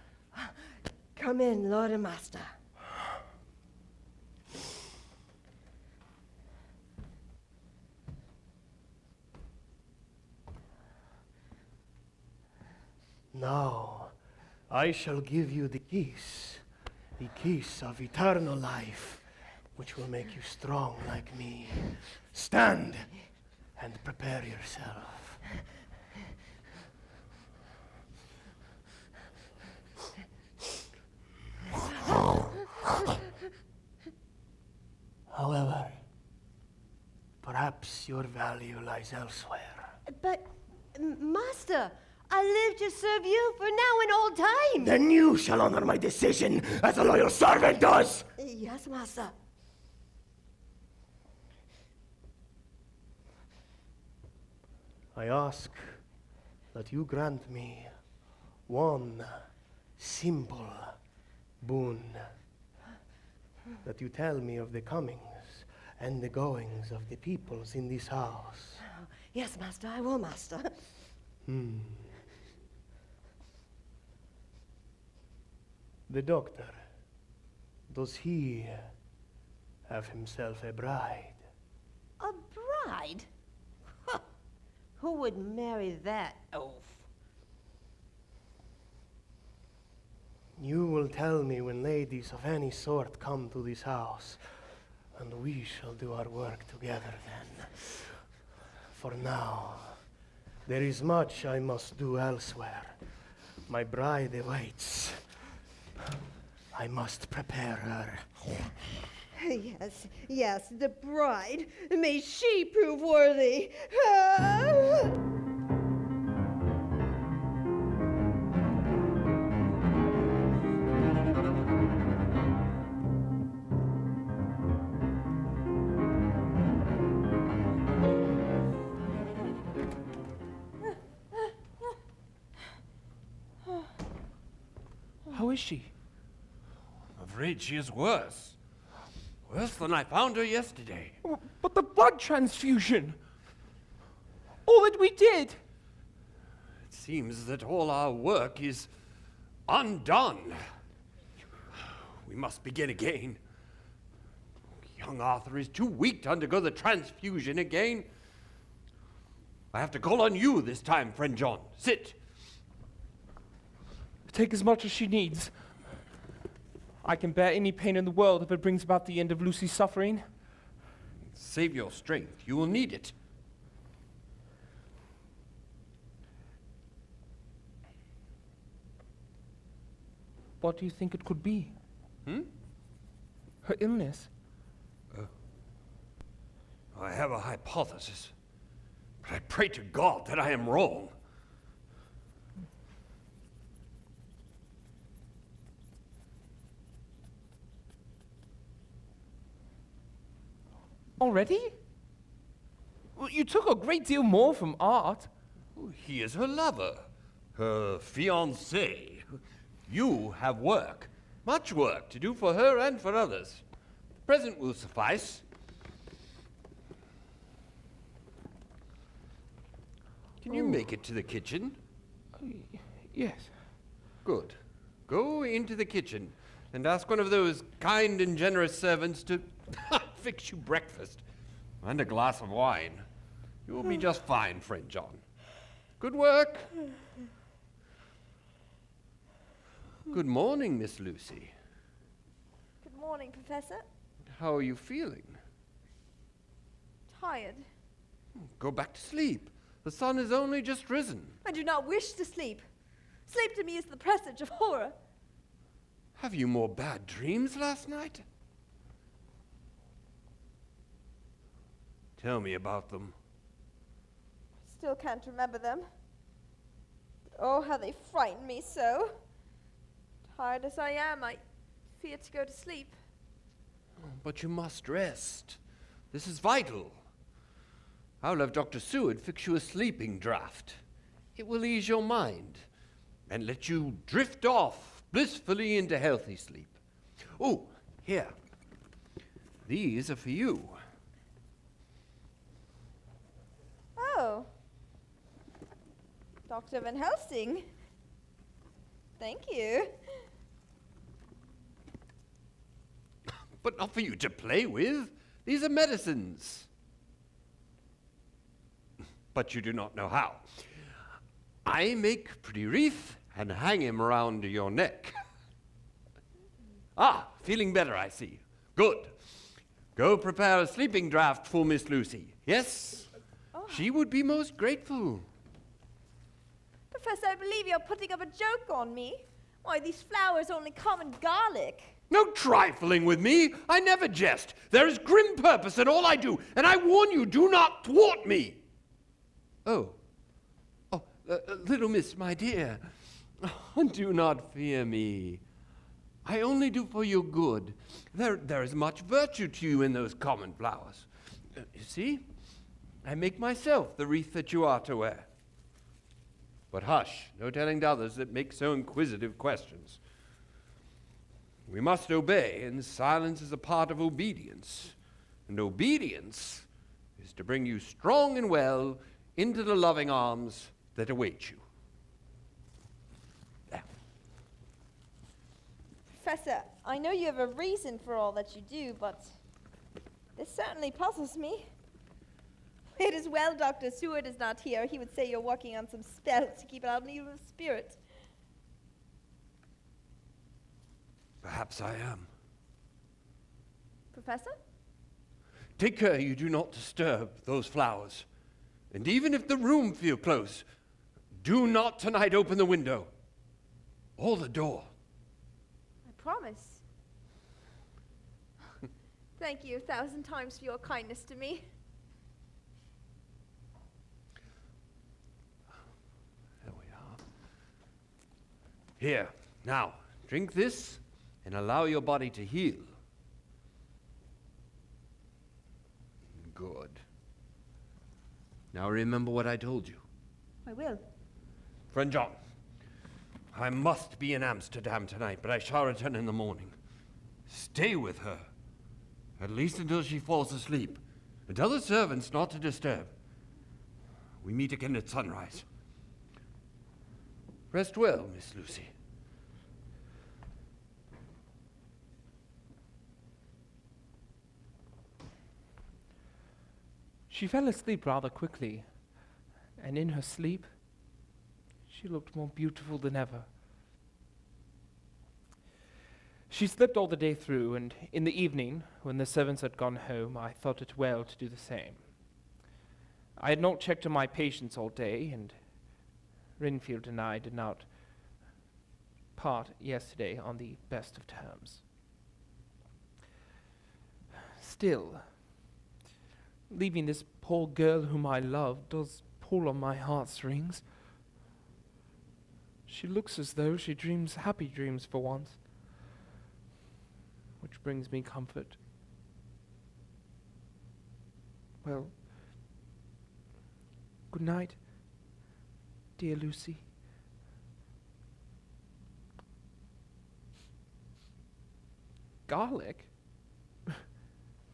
Come in, Lord and Master. Now, I shall give you the keys of eternal life, which will make you strong like me. Stand and prepare yourself. However, perhaps your value lies elsewhere. But, Master, I live to serve you for now and all time. Then you shall honor my decision as a loyal servant does. Yes, Master. I ask that you grant me one simple boon. That you tell me of the comings and the goings of the peoples in this house. Yes, Master, I will, Master. The doctor, does he have himself a bride? A bride? Huh. Who would marry that oaf? You will tell me when ladies of any sort come to this house, and we shall do our work together then. For now, there is much I must do elsewhere. My bride awaits. I must prepare her. Yes, yes, the bride. May she prove worthy. How is she? I'm afraid she is worse. Worse than I found her yesterday. But the blood transfusion! All that we did! It seems that all our work is undone. We must begin again. Young Arthur is too weak to undergo the transfusion again. I have to call on you this time, friend John. Sit. Take as much as she needs. I can bear any pain in the world if it brings about the end of Lucy's suffering. Save your strength. You will need it. What do you think it could be? Her illness. I have a hypothesis, but I pray to God that I am wrong. Already? Well, you took a great deal more from Art. He is her lover, her fiancé. You have work, much work to do for her and for others. The present will suffice. Can you make it to the kitchen? Yes. Good. Go into the kitchen and ask one of those kind and generous servants to fix you breakfast and a glass of wine. You will be just fine, friend John. Good work. Good morning, Miss Lucy. Good morning, Professor. How are you feeling? Tired. Go back to sleep. The sun has only just risen. I do not wish to sleep. Sleep to me is the presage of horror. Have you more bad dreams last night? Tell me about them. Still can't remember them. But oh, how they frighten me so. Tired as I am, I fear to go to sleep. But you must rest. This is vital. I'll have Dr. SEWARD fix you a sleeping draught. It will ease your mind and let you drift off blissfully into healthy sleep. Oh, here. These are for you. Oh. Dr. Van Helsing. Thank you. But not for you to play with. These are medicines. But you do not know how. I make pretty wreath and hang him around your neck. Ah, feeling better, I see. Good. Go prepare a sleeping draught for Miss Lucy. Yes? Oh. She would be most grateful. Professor, I believe you're putting up a joke on me. Why, these flowers only common garlic. No trifling with me. I never jest. There is grim purpose in all I do, and I warn you, do not thwart me. Oh. Little miss, my dear. Oh, do not fear me. I only do for your good. There is much virtue to you in those common flowers. You see, I make myself the wreath that you are to wear. But hush, no telling to others that make so inquisitive questions. We must obey, and silence is a part of obedience. And obedience is to bring you strong and well into the loving arms that await you. There. Professor, I know you have a reason for all that you do, but this certainly puzzles me. It is well Dr. SEWARD is not here. He would say you're working on some spell to keep out an evil spirit. Perhaps I am. Professor? Take care you do not disturb those flowers. And even if the room feel close, do not tonight open the window or the door. I promise. Thank you 1,000 times for your kindness to me. There we are. Here, now, drink this and allow your body to heal. Good. Now remember what I told you. I will. Friend John, I must be in Amsterdam tonight, but I shall return in the morning. Stay with her, at least until she falls asleep, and tell the servants not to disturb. We meet again at sunrise. Rest well, Miss Lucy. She fell asleep rather quickly, and in her sleep, she looked more beautiful than ever. She slept all the day through, and in the evening, when the servants had gone home, I thought it well to do the same. I had not checked on my patients all day, and RENFIELD and I did not part yesterday on the best of terms. Still, leaving this poor girl whom I love does pull on my heartstrings. She looks as though she dreams happy dreams for once, which brings me comfort. Well, good night, dear Lucy. Garlic?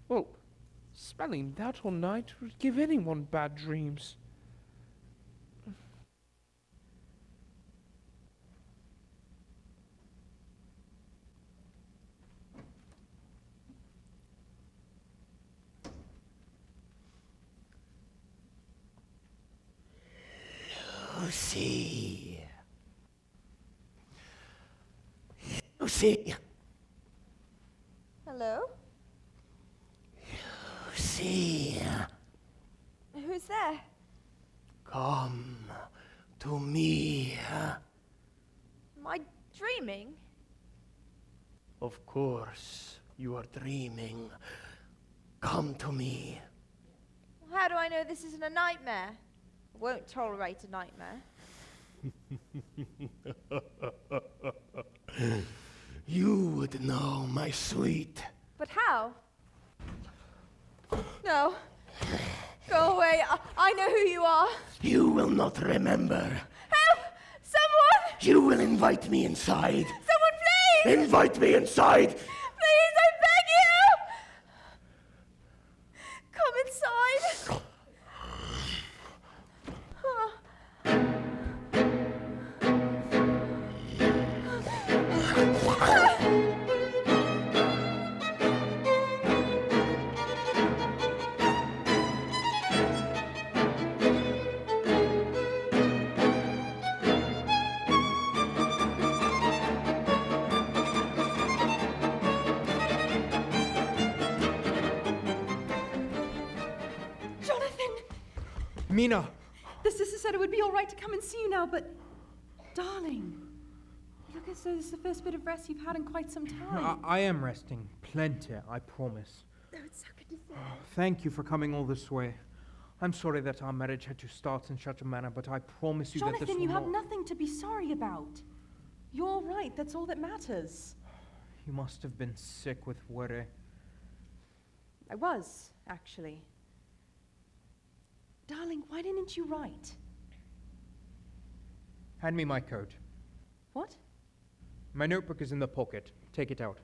Well, smelling that all night would give anyone bad dreams. Lucy. Lucy. Hello? Lucy. Who's there? Come to me. Am I dreaming? Of course, you are dreaming. Come to me. How do I know this isn't a nightmare? I won't tolerate a nightmare. You would know, my sweet. But how? No. Go away. I know who you are. You will not remember. Help! Someone! You will invite me inside. Someone, please! Invite me inside. Please, I beg you! Come inside. Mina! The sister said it would be all right to come and see you now, but... Darling, you look as though this is the first bit of rest you've had in quite some time. I am resting. Plenty, I promise. Oh, it's so good to see you. Thank you for coming all this way. I'm sorry that our marriage had to start in such a manner, but I promise you that this Jonathan, will you have not... nothing to be sorry about. You're all right, that's all that matters. You must have been sick with worry. I was, actually. Darling, why didn't you write? Hand me my coat. What? My notebook is in the pocket. Take it out.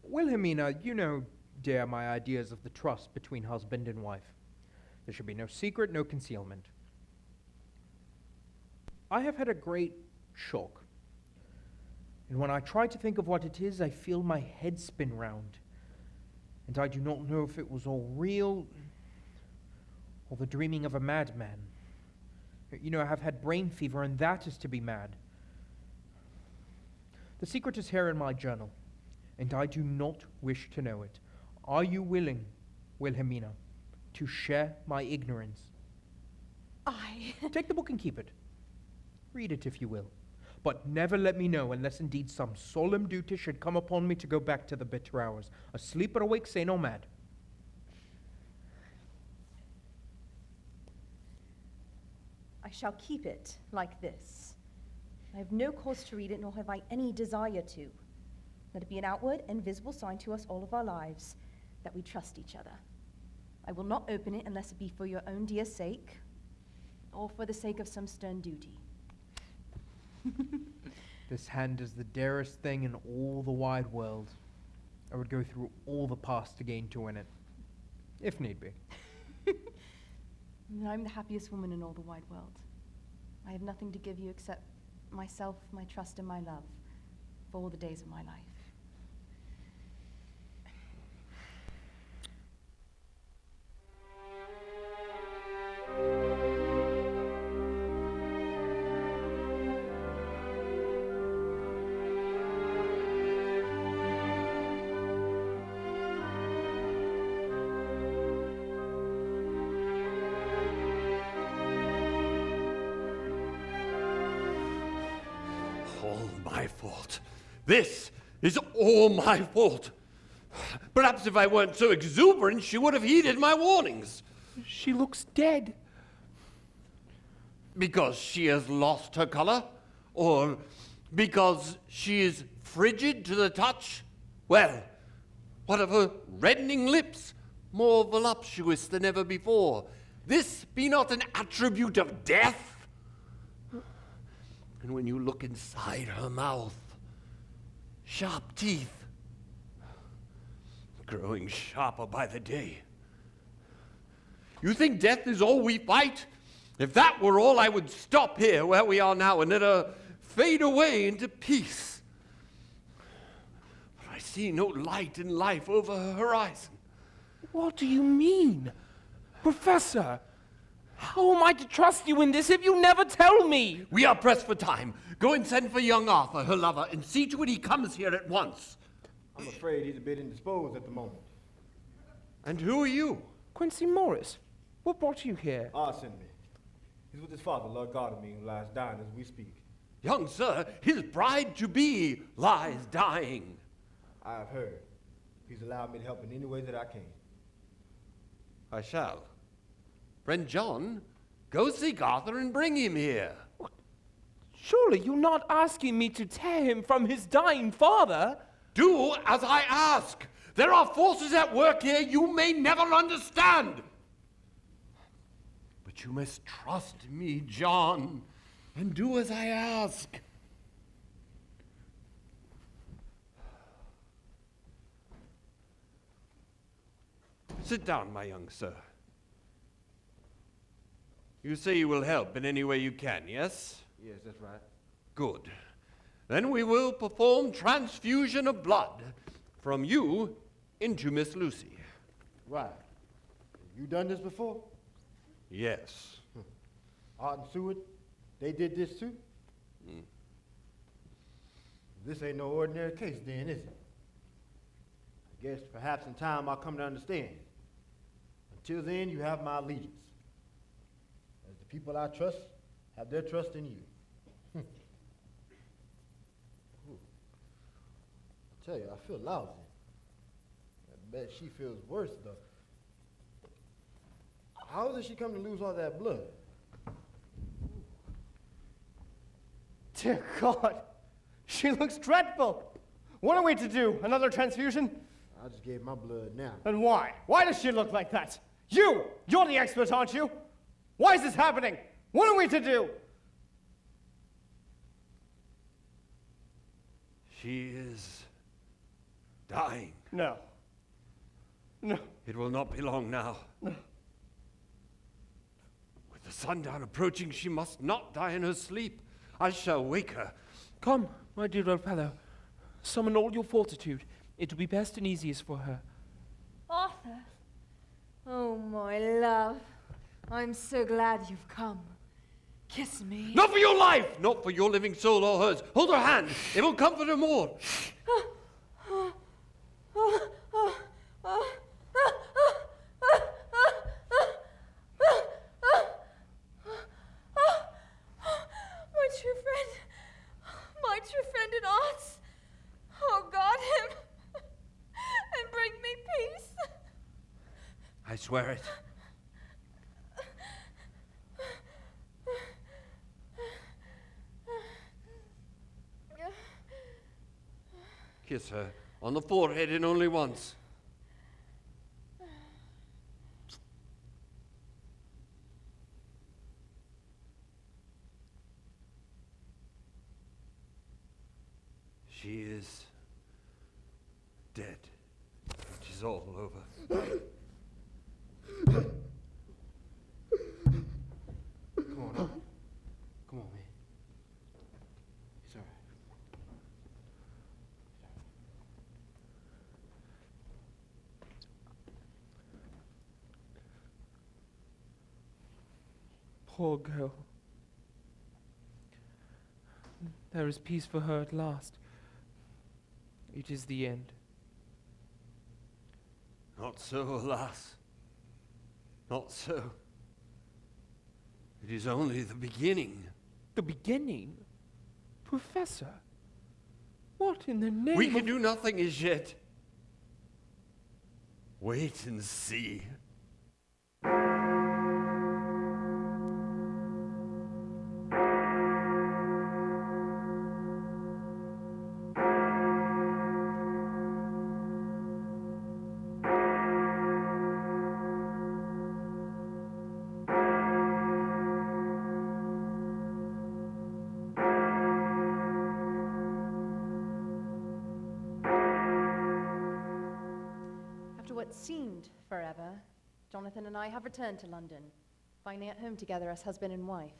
Wilhelmina, you know, dear, my ideas of the trust between husband and wife. There should be no secret, no concealment. I have had a great shock. And when I try to think of what it is, I feel my head spin round. And I do not know if it was all real or the dreaming of a madman. You know, I have had brain fever, and that is to be mad. The secret is here in my journal, and I do not wish to know it. Are you willing, Wilhelmina, to share my ignorance? Take the book and keep it. Read it if you will. But never let me know unless indeed some solemn duty should come upon me to go back to the bitter hours. Asleep or awake, sane or mad. I shall keep it like this. I have no cause to read it, nor have I any desire to. Let it be an outward and visible sign to us all of our lives that we trust each other. I will not open it unless it be for your own dear sake, or for the sake of some stern duty. This hand is the dearest thing in all the wide world. I would go through all the past to gain to win it, if need be. I'm the happiest woman in all the wide world. I have nothing to give you except myself, my trust, and my love for all the days of my life. My fault. This is all my fault. Perhaps if I weren't so exuberant, she would have heeded my warnings. She looks dead. Because she has lost her color? Or because she is frigid to the touch? Well, what of her reddening lips, more voluptuous than ever before? This be not an attribute of death? And when you look inside her mouth, sharp teeth, growing sharper by the day. You think death is all we fight? If that were all, I would stop here where we are now and let her fade away into peace. But I see no light in life over her horizon. What do you mean? Professor, how am I to trust you in this if you never tell me? We are pressed for time. Go and send for young Arthur, her lover, and see to it he comes here at once. I'm afraid he's a bit indisposed at the moment. And who are you? Quincy Morris, what brought you here? Ah, send me. He's with his father, Lord Godalming, who lies dying as we speak. Young sir, his bride-to-be lies dying. I have heard. He's allowed me to help in any way that I can. I shall. Friend John, go seek Arthur and bring him here. Surely you're not asking me to tear him from his dying father? Do as I ask. There are forces at work here you may never understand. But you must trust me, John, and do as I ask. Sit down, my young sir. You say you will help in any way you can, yes? Yes, that's right. Good. Then we will perform transfusion of blood from you into Miss Lucy. Right. You done this before? Yes. Art and Seward, they did this too? This ain't no ordinary case then, is it? I guess perhaps in time I'll come to understand. Until then, you have my allegiance. As the people I trust have their trust in you. Ooh. I tell you, I feel lousy. I bet she feels worse though. How did she come to lose all that blood? Dear God, she looks dreadful. What are we to do? Another transfusion? I just gave my blood now. And why? Why does she look like that? You're the expert, aren't you? Why is this happening? What are we to do? She is dying. No. No. It will not be long now. No. With the sundown approaching, she must not die in her sleep. I shall wake her. Come, my dear old fellow. Summon all your fortitude. It will be best and easiest for her. Arthur. Oh, my love. I'm so glad you've come. Kiss me. Not for your life! Not for your living soul or hers. Hold her hand. It will comfort her more. My true friend in arts. Oh, guard him and bring me peace. I swear it. Kiss her on the forehead and only once. She is dead. It is all over. Come on, huh? Come on, man. It's all right. Poor girl. There is peace for her at last. It is the end. Not so, alas. Not so. It is only the beginning. The beginning? Professor? What in the name We of... can do nothing as yet. Wait and see. After what seemed forever, Jonathan and I have returned to London, finally at home together as husband and wife.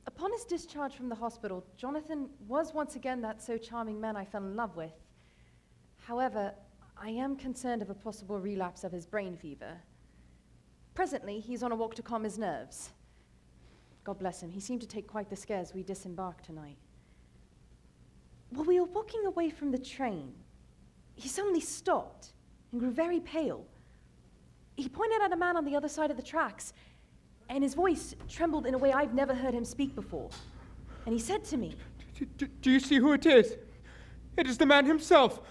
Upon his discharge from the hospital, Jonathan was once again that so charming man I fell in love with. However, I am concerned of a possible relapse of his brain fever. Presently, he's on a walk to calm his nerves. God bless him, he seemed to take quite the scare as we disembarked tonight. While we were walking away from the train, he suddenly stopped and grew very pale. He pointed at a man on the other side of the tracks, and his voice trembled in a way I've never heard him speak before. And he said to me, Do you see who it is? It is the man himself.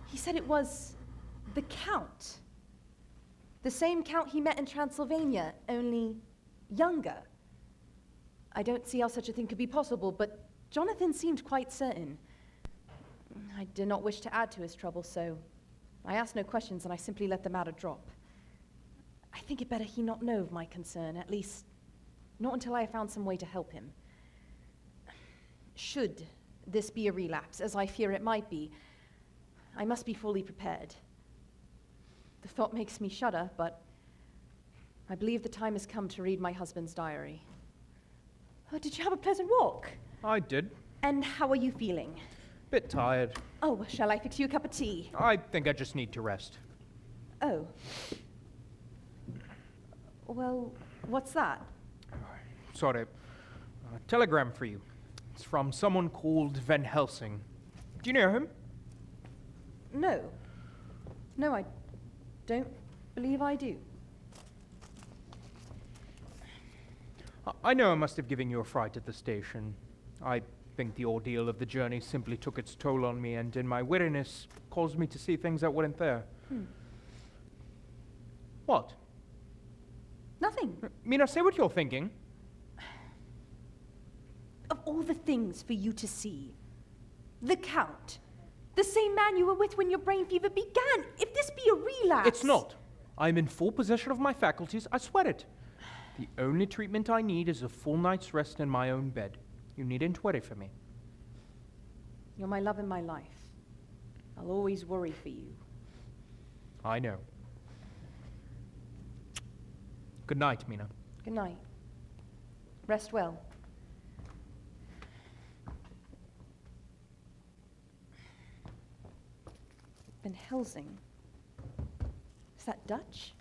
he said it was the Count. The same Count he met in Transylvania, only younger. I don't see how such a thing could be possible, but Jonathan seemed quite certain. I did not wish to add to his trouble, so I asked no questions and I simply let the matter drop. I think it better he not know of my concern, at least not until I have found some way to help him. Should this be a relapse, as I fear it might be, I must be fully prepared. The thought makes me shudder, but I believe the time has come to read my husband's diary. Oh, did you have a pleasant walk? I did. And how are you feeling? Bit tired. Oh, shall I fix you a cup of tea? I think I just need to rest. Oh. Well, what's that? Sorry. A telegram for you. It's from someone called Van Helsing. Do you know him? No. No, I don't believe I do. I know I must have given you a fright at the station. I think the ordeal of the journey simply took its toll on me, and in my weariness caused me to see things that weren't there. What? Nothing. Mina, say what you're thinking. Of all the things for you to see, the Count, the same man you were with when your brain fever began. If this be a relapse... It's not. I'm in full possession of my faculties, I swear it. The only treatment I need is a full night's rest in my own bed. You needn't worry for me. You're my love and my life. I'll always worry for you. I know. Good night, Mina. Good night. Rest well. Van Helsing. Is that Dutch?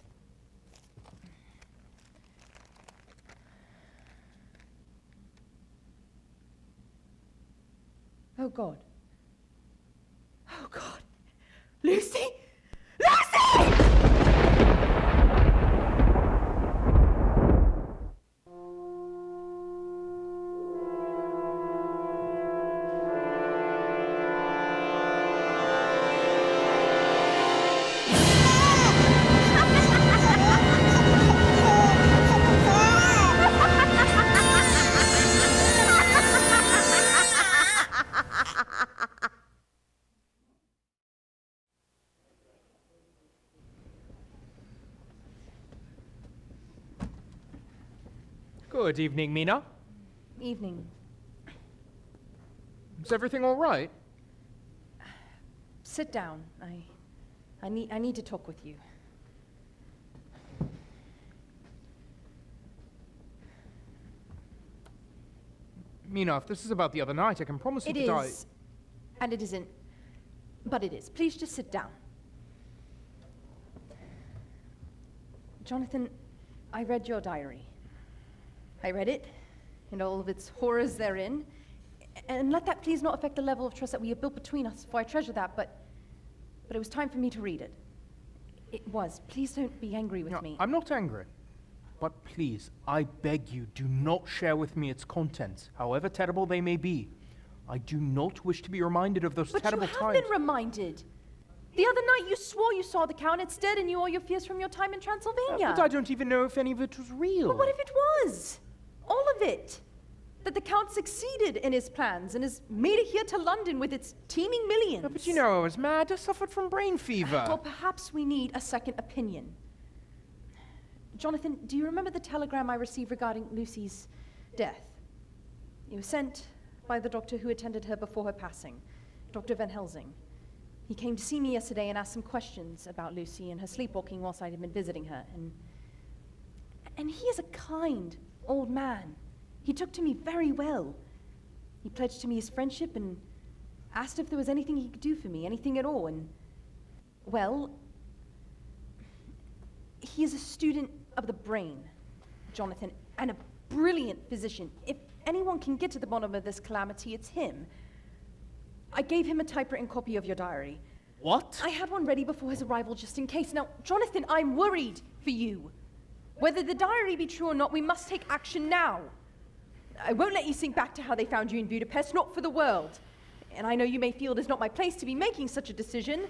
Oh, God. Oh, God. Lucy! Lucy! Good evening, Mina. Evening. Is everything all right? Sit down. I need to talk with you. Mina, if this is about the other night, I can promise you It that is, and it isn't, but it is. Please just sit down. Jonathan, I read your diary. I read it, and all of its horrors therein, and let that please not affect the level of trust that we have built between us, for I treasure that, but it was time for me to read it. It was. Please don't be angry with me. I'm not angry. But please, I beg you, do not share with me its contents, however terrible they may be. I do not wish to be reminded of those terrible times. But you have been reminded. The other night you swore you saw the Count instead and knew all your fears from your time in Transylvania. But I don't even know if any of it was real. But what if it was? All of it. That the Count succeeded in his plans and has made it here to London with its teeming millions. No, but you know I was mad. I suffered from brain fever. Well, perhaps we need a second opinion. Jonathan, do you remember the telegram I received regarding Lucy's death? It was sent by the doctor who attended her before her passing, Dr. Van Helsing. He came to see me yesterday and asked some questions about Lucy and her sleepwalking whilst I had been visiting her. And he is a kind old man. He took to me very well. He pledged to me his friendship and asked if there was anything he could do for me, anything at all. And, well, he is a student of the brain, Jonathan, and a brilliant physician. If anyone can get to the bottom of this calamity, it's him. I gave him a typewritten copy of your diary. What? I had one ready before his arrival just in case. Now, Jonathan, I'm worried for you. Whether the diary be true or not, we must take action now. I won't let you sink back to how they found you in Budapest, not for the world. And I know you may feel it is not my place to be making such a decision,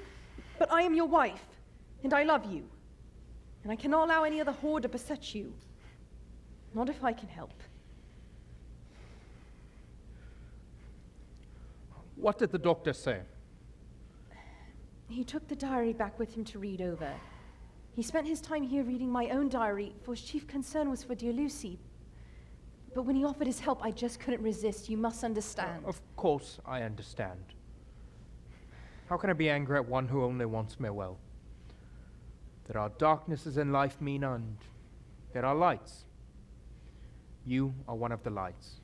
but I am your wife, and I love you. And I cannot allow any other horror to beset you. Not if I can help. What did the doctor say? He took the diary back with him to read over. He spent his time here reading my own diary, for his chief concern was for dear Lucy. But when he offered his help, I just couldn't resist. You must understand. Of course I understand. How can I be angry at one who only wants me well? There are darknesses in life, Mina, and there are lights. You are one of the lights.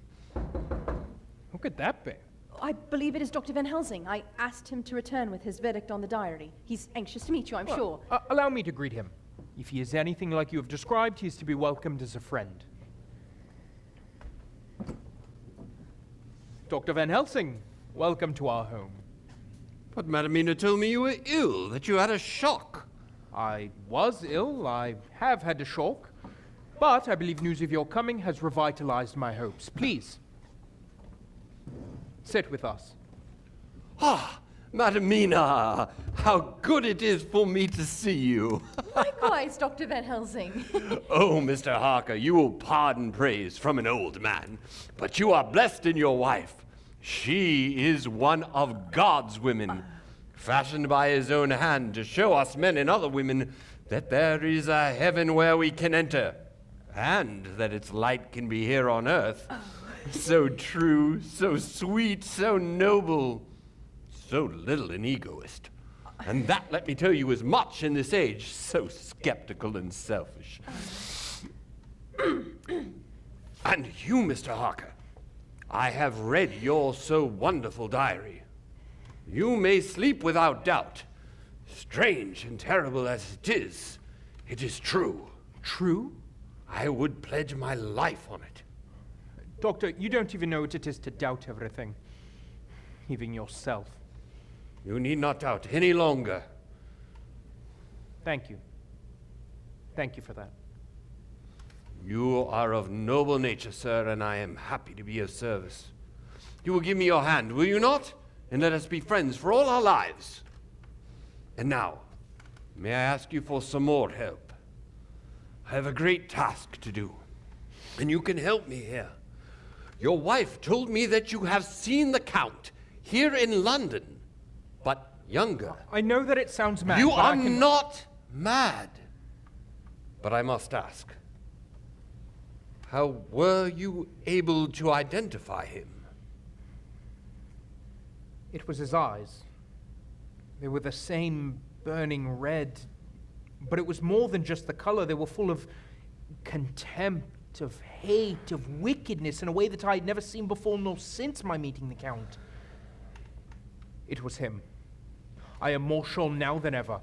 Who could that be? I believe it is Dr. Van Helsing. I asked him to return with his verdict on the diary. He's anxious to meet you, I'm sure. Allow me to greet him. If he is anything like you have described, he is to be welcomed as a friend. Dr. Van Helsing, welcome to our home. But Madam Mina told me you were ill, that you had a shock. I was ill, I have had a shock, but I believe news of your coming has revitalized my hopes. Please, sit with us. Ah, Madam Mina, how good it is for me to see you. Likewise, Dr. Van Helsing. Oh, Mr. Harker, you will pardon praise from an old man, but you are blessed in your wife. She is one of God's women, fashioned by his own hand to show us men and other women that there is a heaven where we can enter, and that its light can be here on earth. So true, so sweet, so noble, so little an egoist. And that, let me tell you, is much in this age, so skeptical and selfish. And you, Mr. Harker, I have read your so wonderful diary. You may sleep without doubt. Strange and terrible as it is true. True? I would pledge my life on it. Doctor, you don't even know what it is to doubt everything, even yourself. You need not doubt any longer. Thank you. Thank you for that. You are of noble nature, sir, and I am happy to be of service. You will give me your hand, will you not? And let us be friends for all our lives. And now, may I ask you for some more help? I have a great task to do, and you can help me here. Your wife told me that you have seen the Count here in London, but younger. I know that it sounds mad. You but are not mad. But I must ask, how were you able to identify him? It was his eyes. They were the same burning red, but it was more than just the color. They were full of contempt, of hate, of wickedness in a way that I had never seen before nor since my meeting the Count. It was him. I am more sure now than ever.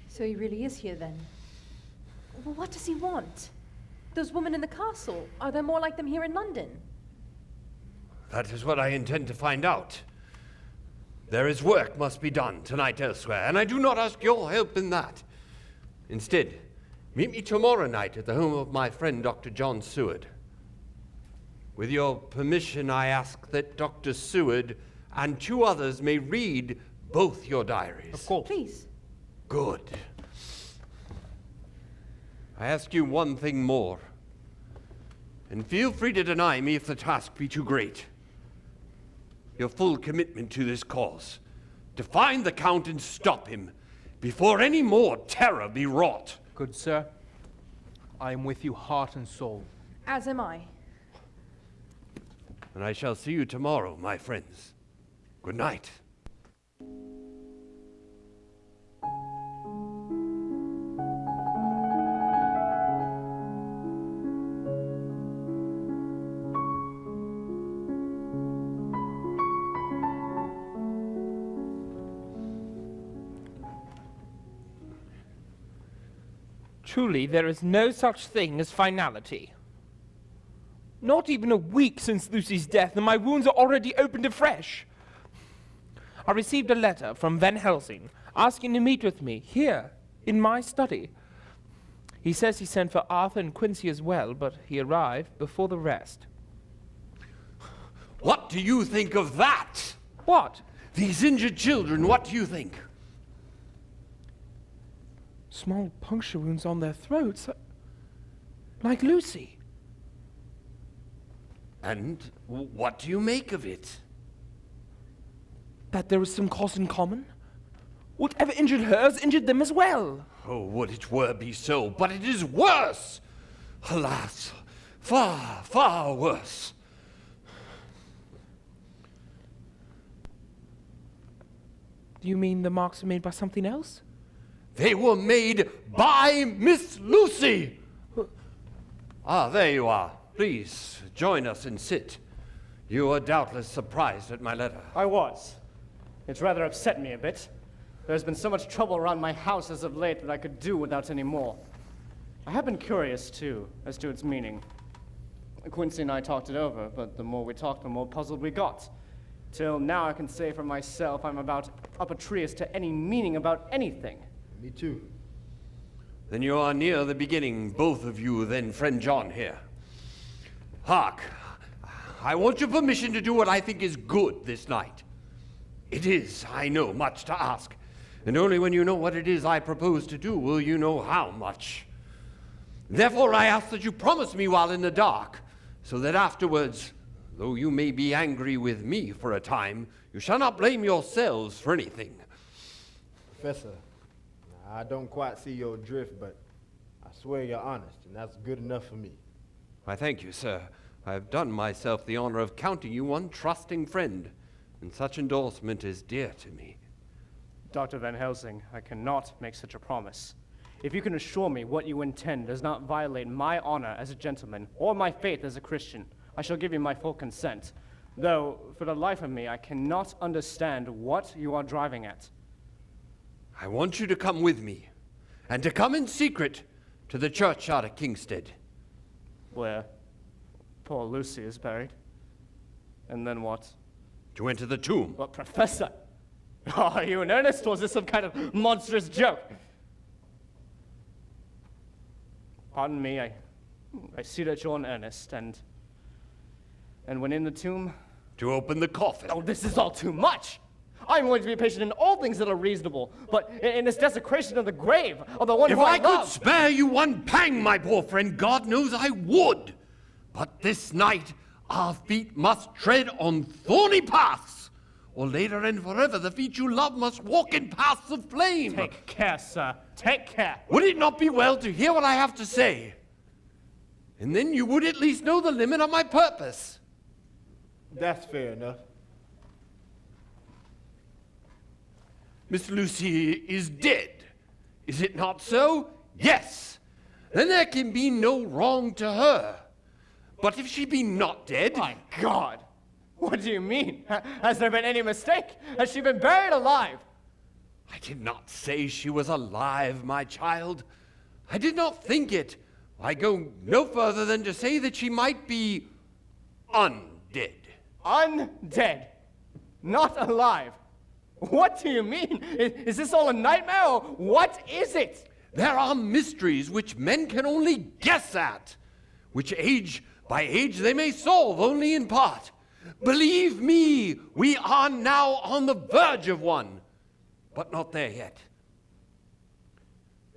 So he really is here then? Well, what does he want? Those women in the castle, are there more like them here in London? That is what I intend to find out. There is work must be done tonight elsewhere, and I do not ask your help in that. Instead, meet me tomorrow night at the home of my friend Dr. John Seward. With your permission, I ask that Dr. Seward and 2 others may read both your diaries. Of course. Please. Good. I ask you one thing more, and feel free to deny me if the task be too great. Your full commitment to this cause, to find the Count and stop him before any more terror be wrought. Good sir, I am with you heart and soul. As am I. And I shall see you tomorrow, my friends. Good night. Truly, there is no such thing as finality. Not even a week since Lucy's death, and my wounds are already opened afresh. I received a letter from Van Helsing asking to meet with me here in my study. He says he sent for Arthur and Quincy as well, but he arrived before the rest. What do you think of that? What? These injured children, what do you think? Small puncture wounds on their throats, like Lucy. And what do you make of it? that there is some cause in common? Whatever injured her has injured them as well. Oh, would it were be so, but it is worse! Alas, far, far worse. Do you mean the marks were made by something else? They were made by Miss Lucy! Ah, there you are. Please, join us and sit. You are doubtless surprised at my letter. I was. It's rather upset me a bit. There's been so much trouble around my house as of late that I could do without any more. I have been curious, too, as to its meaning. Quincy and I talked it over, but the more we talked, the more puzzled we got. Till now I can say for myself I'm about up a tree as to any meaning about anything. Me too. Then you are near the beginning, both of you, then friend John here. Hark, I want your permission to do what I think is good this night. It is, I know, much to ask, and only when you know what it is I propose to do will you know how much. Therefore I ask that you promise me while in the dark, so that afterwards, though you may be angry with me for a time, you shall not blame yourselves for anything. Professor, I don't quite see your drift, but I swear you're honest, and that's good enough for me. I thank you, sir. I have done myself the honor of counting you one trusting friend, and such endorsement is dear to me. Dr. Van Helsing, I cannot make such a promise. If you can assure me what you intend does not violate my honor as a gentleman or my faith as a Christian, I shall give you my full consent. Though, for the life of me, I cannot understand what you are driving at. I want you to come with me, and to come in secret to the churchyard at Kingstead. Where poor Lucy is buried. And then what? To enter the tomb. But Professor, are you in earnest, or is this some kind of monstrous joke? Pardon me, I see that you're in earnest, and when in the tomb? To open the coffin. Oh, this is all too much! I'm willing to be patient in all things that are reasonable, but in this desecration of the grave of the one if who I I love... could spare you one pang, my poor friend, God knows I would. But this night, our feet must tread on thorny paths, or later and forever the feet you love must walk in paths of flame. Take care, sir. Take care. Would it not be well to hear what I have to say? And then you would at least know the limit of my purpose. That's fair enough. Miss Lucy is dead. Is it not so? Yes. Then there can be no wrong to her. But if she be not dead... My God! What do you mean? Has there been any mistake? Has she been buried alive? I did not say she was alive, my child. I did not think it. I go no further than to say that she might be undead. Undead? Not alive? What do you mean? Is this all a nightmare, or what is it? There are mysteries which men can only guess at, which age by age they may solve only in part. Believe me, we are now on the verge of one, but not there yet.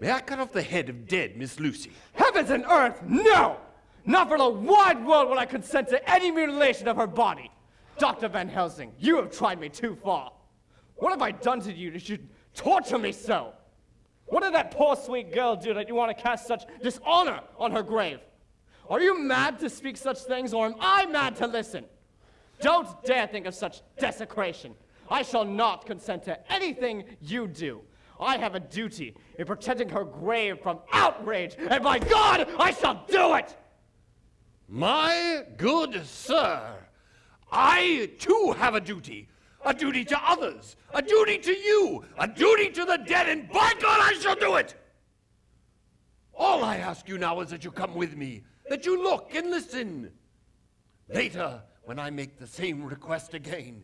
May I cut off the head of dead Miss Lucy? Heavens and earth, no! Not for the wide world will I consent to any mutilation of her body. Dr. Van Helsing, you have tried me too far. What have I done to you that you should torture me so? What did that poor sweet girl do that you want to cast such dishonor on her grave? Are you mad to speak such things, or am I mad to listen? Don't dare think of such desecration. I shall not consent to anything you do. I have a duty in protecting her grave from outrage, and by God, I shall do it! My good sir, I too have a duty to others, a duty to you, a duty to the dead, and by God, I shall do it! All I ask you now is that you come with me, that you look and listen. Later, when I make the same request again,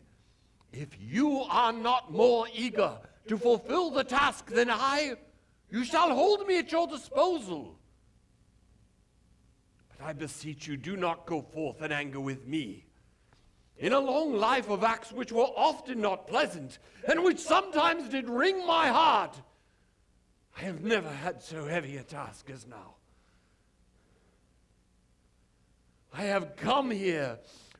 if you are not more eager to fulfill the task than I, you shall hold me at your disposal. But I beseech you, do not go forth in anger with me. In a long life of acts which were often not pleasant, and which sometimes did wring my heart, I have never had so heavy a task as now. I have come here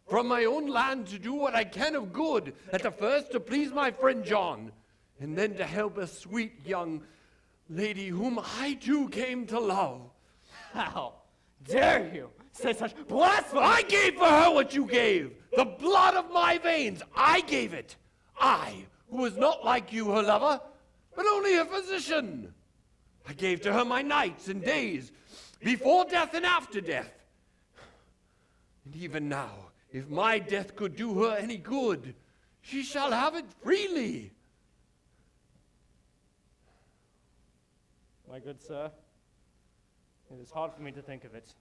from my own land to do what I can of good, at the first to please my friend John, and then to help a sweet young lady whom I too came to love. How dare you say such blasphemy? I gave for her what you gave, the blood of my veins. I gave it. I, who was not like you, her lover, but only a physician. I gave to her my nights and days, before death and after death. And even now, if my death could do her any good, she shall have it freely. My good sir, it is hard for me to think of it,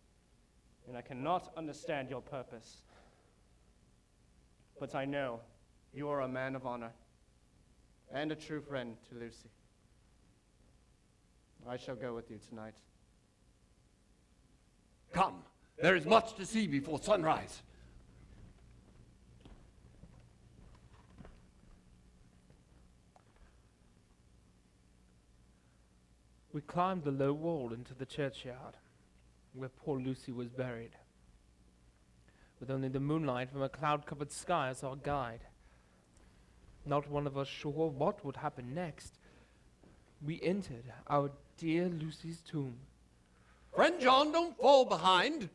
and I cannot understand your purpose. But I know you are a man of honor and a true friend to Lucy. I shall go with you tonight. Come, there is much to see before sunrise. We climbed the low wall into the churchyard, where poor Lucy was buried, with only the moonlight from a cloud-covered sky as our guide. Not one of us sure what would happen next. We entered our dear Lucy's tomb. Friend John, don't fall behind.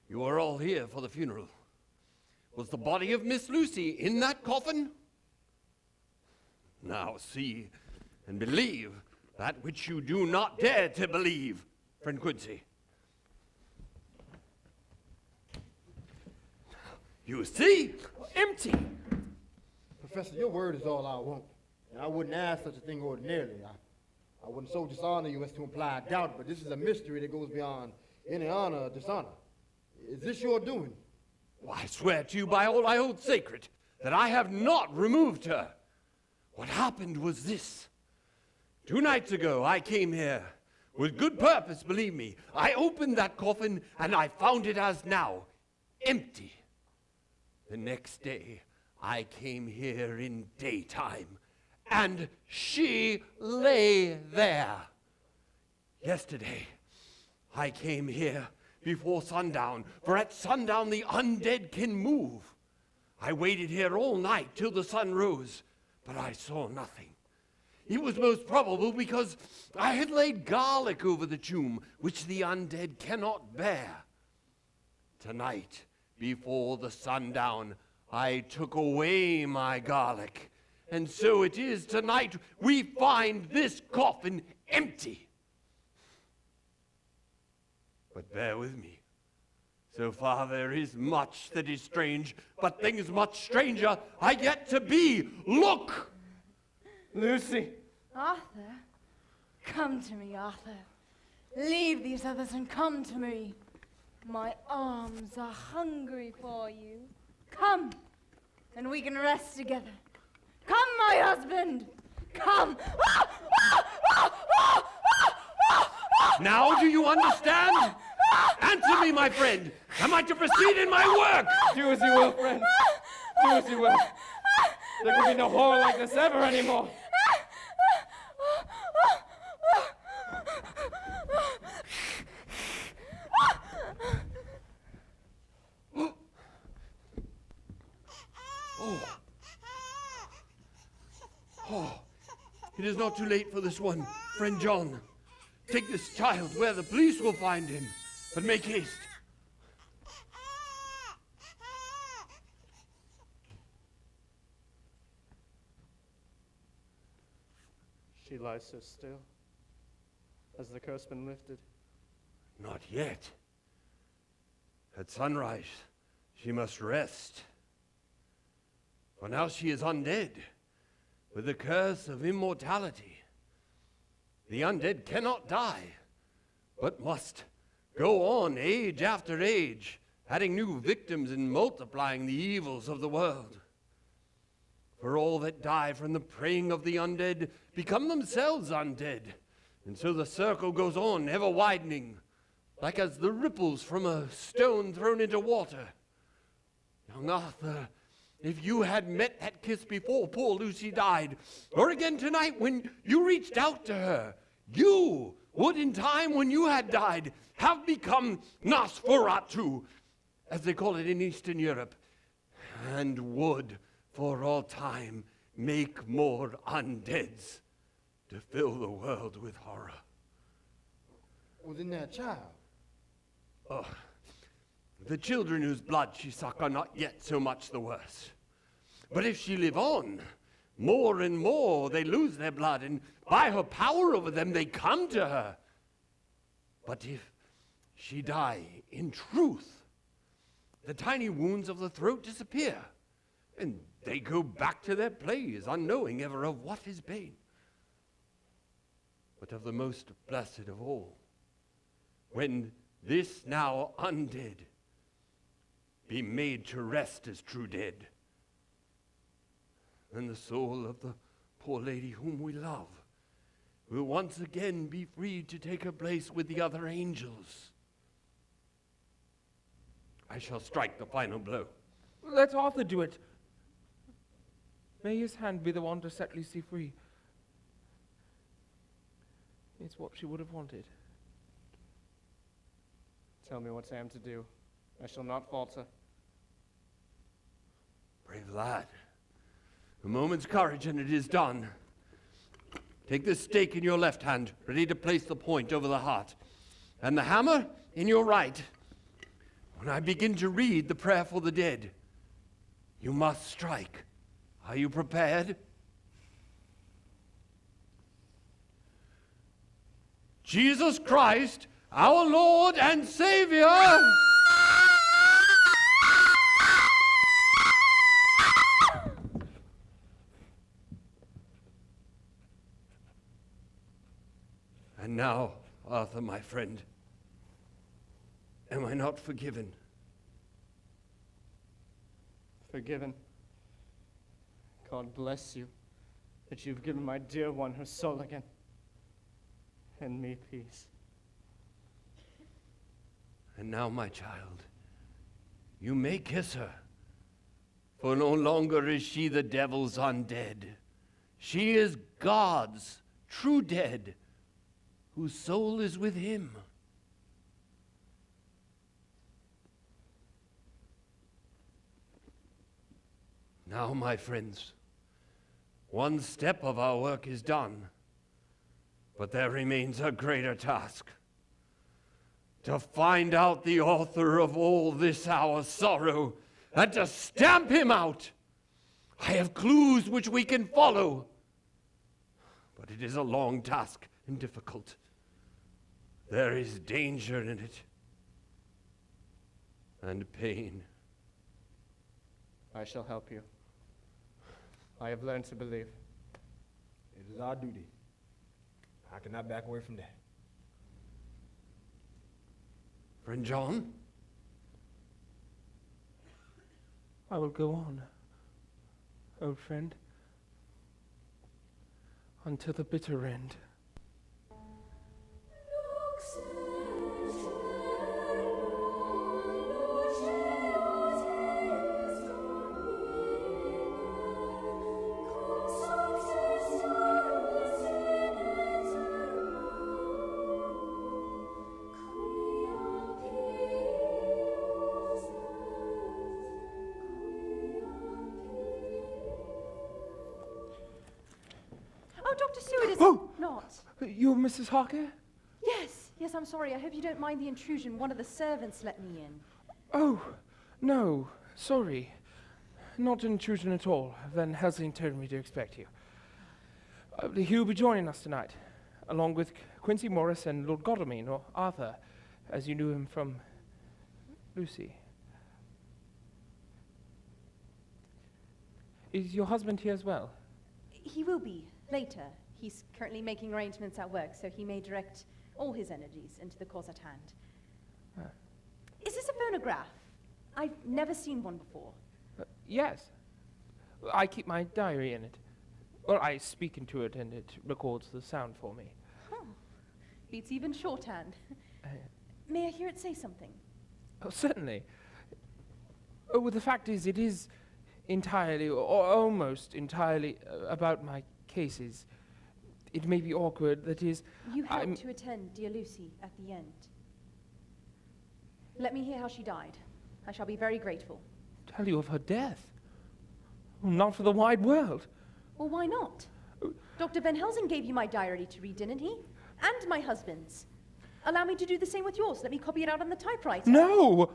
You are all here for the funeral. Was the body of Miss Lucy in that coffin? Now see and believe that which you do not dare to believe, friend Quincy. You see? Empty! Professor, your word is all I want. And I wouldn't ask such a thing ordinarily. I wouldn't so dishonor you as to imply doubt, but this is a mystery that goes beyond any honor or dishonor. Is this your doing? Well, I swear to you by all I hold sacred that I have not removed her. What happened was this. 2 nights ago, I came here. With good purpose, believe me. I opened that coffin, and I found it as now, empty. The next day, I came here in daytime, and she lay there. Yesterday, I came here before sundown, for at sundown the undead can move. I waited here all night till the sun rose, but I saw nothing. It was most probable because I had laid garlic over the tomb, which the undead cannot bear. Tonight, before the sundown, I took away my garlic, and so it is tonight we find this coffin empty. But bear with me. So far there is much that is strange, but things much stranger are yet to be. Look! Lucy! Arthur, come to me, Arthur. Leave these others and come to me. My arms are hungry for you. Come, and we can rest together. Come, my husband! Come! Now do you understand? Answer me, my friend. Am I to proceed in my work? Do as you will, friend. Do as you will. There can be no horror like this ever anymore. Oh, it is not too late for this one, friend John. Take this child where the police will find him, but make haste. She lies so still. Has the curse been lifted? Not yet. At sunrise, she must rest. For now she is undead, with the curse of immortality. The undead cannot die, but must go on age after age, adding new victims and multiplying the evils of the world. For all that die from the preying of the undead become themselves undead, and so the circle goes on, ever widening, like as the ripples from a stone thrown into water. Young Arthur, if you had met that kiss before poor Lucy died, or again tonight when you reached out to her, you would in time when you had died have become Nosferatu, as they call it in Eastern Europe, and would for all time make more undeads to fill the world with horror. Within that child. Oh, the children whose blood she suck are not yet so much the worse. But if she live on, more and more they lose their blood, and by her power over them they come to her. But if she die in truth, the tiny wounds of the throat disappear, and they go back to their plays, unknowing ever of what is bane. But of the most blessed of all, when this now undead be made to rest as true dead, then the soul of the poor lady whom we love will once again be freed to take her place with the other angels. I shall strike the final blow. Let Arthur do it. May his hand be the one to set Lucy free. It's what she would have wanted. Tell me what I am to do. I shall not falter. Brave lad. A moment's courage and it is done. Take this stake in your left hand, ready to place the point over the heart, and the hammer in your right. When I begin to read the prayer for the dead, you must strike. Are you prepared? Jesus Christ, our Lord and Savior. And now, Arthur, my friend, am I not forgiven? Forgiven. God bless you, that you've given my dear one her soul again, and me peace. And now, my child, you may kiss her, for no longer is she the devil's undead. She is God's true dead, whose soul is with him. Now, my friends, one step of our work is done, but there remains a greater task. To find out the author of all this our sorrow, and to stamp him out. I have clues which we can follow, but it is a long task and difficult. There is danger in it, and pain. I shall help you. I have learned to believe. It is our duty. I cannot back away from that. Friend John? I will go on, old friend, until the bitter end. Not. You're Mrs. Harker? Yes, I'm sorry. I hope you don't mind the intrusion. One of the servants let me in. Oh, no, sorry. Not an intrusion at all. Then Helsing told me to expect you. He will be joining us tonight, along with Quincy Morris and Lord Godalming, or Arthur, as you knew him from Lucy. Is your husband here as well? He will be later. He's currently making arrangements at work, so he may direct all his energies into the cause at hand. Is this a phonograph? I've never seen one before. Yes. I keep my diary in it. Well, I speak into it and it records the sound for me. Oh, beats even shorthand. May I hear it say something? Oh, certainly. Oh, well, the fact is, it is entirely, or almost entirely, about my cases. It may be awkward, that is... You helped to attend dear Lucy at the end. Let me hear how she died. I shall be very grateful. Tell you of her death? Not for the wide world. Well, why not? Dr. Van Helsing gave you my diary to read, didn't he? And my husband's. Allow me to do the same with yours. Let me copy it out on the typewriter. No!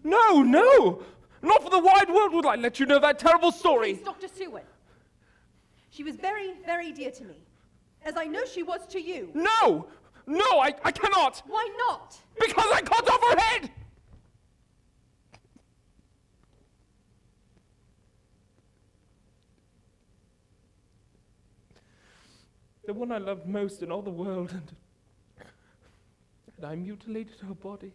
No! Not for the wide world would I let you know that terrible story! Please, Dr. Seward. She was very, very dear to me. As I know she was to you. No! No, I cannot! Why not? Because I cut off her head! The one I loved most in all the world, and I mutilated her body.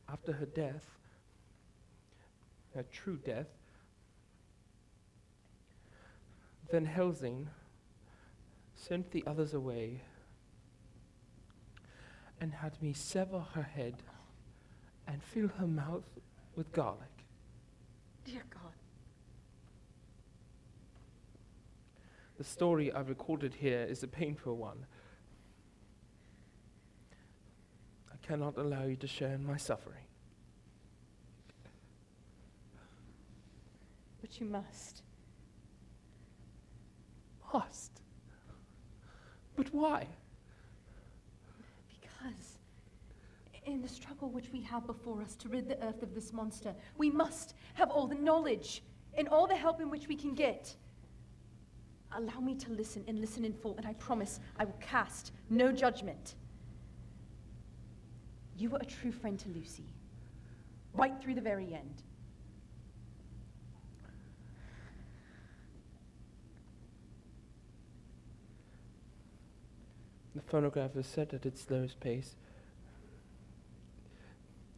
After her death, her true death, Van Helsing sent the others away and had me sever her head and fill her mouth with garlic. Dear God. The story I've recorded here is a painful one. I cannot allow you to share in my suffering. But you must. Must? But why? Because in the struggle which we have before us to rid the earth of this monster, we must have all the knowledge and all the help in which we can get. Allow me to listen and listen in full, and I promise I will cast no judgment. You were a true friend to Lucy, right through the very end. The phonograph is set at its slowest pace.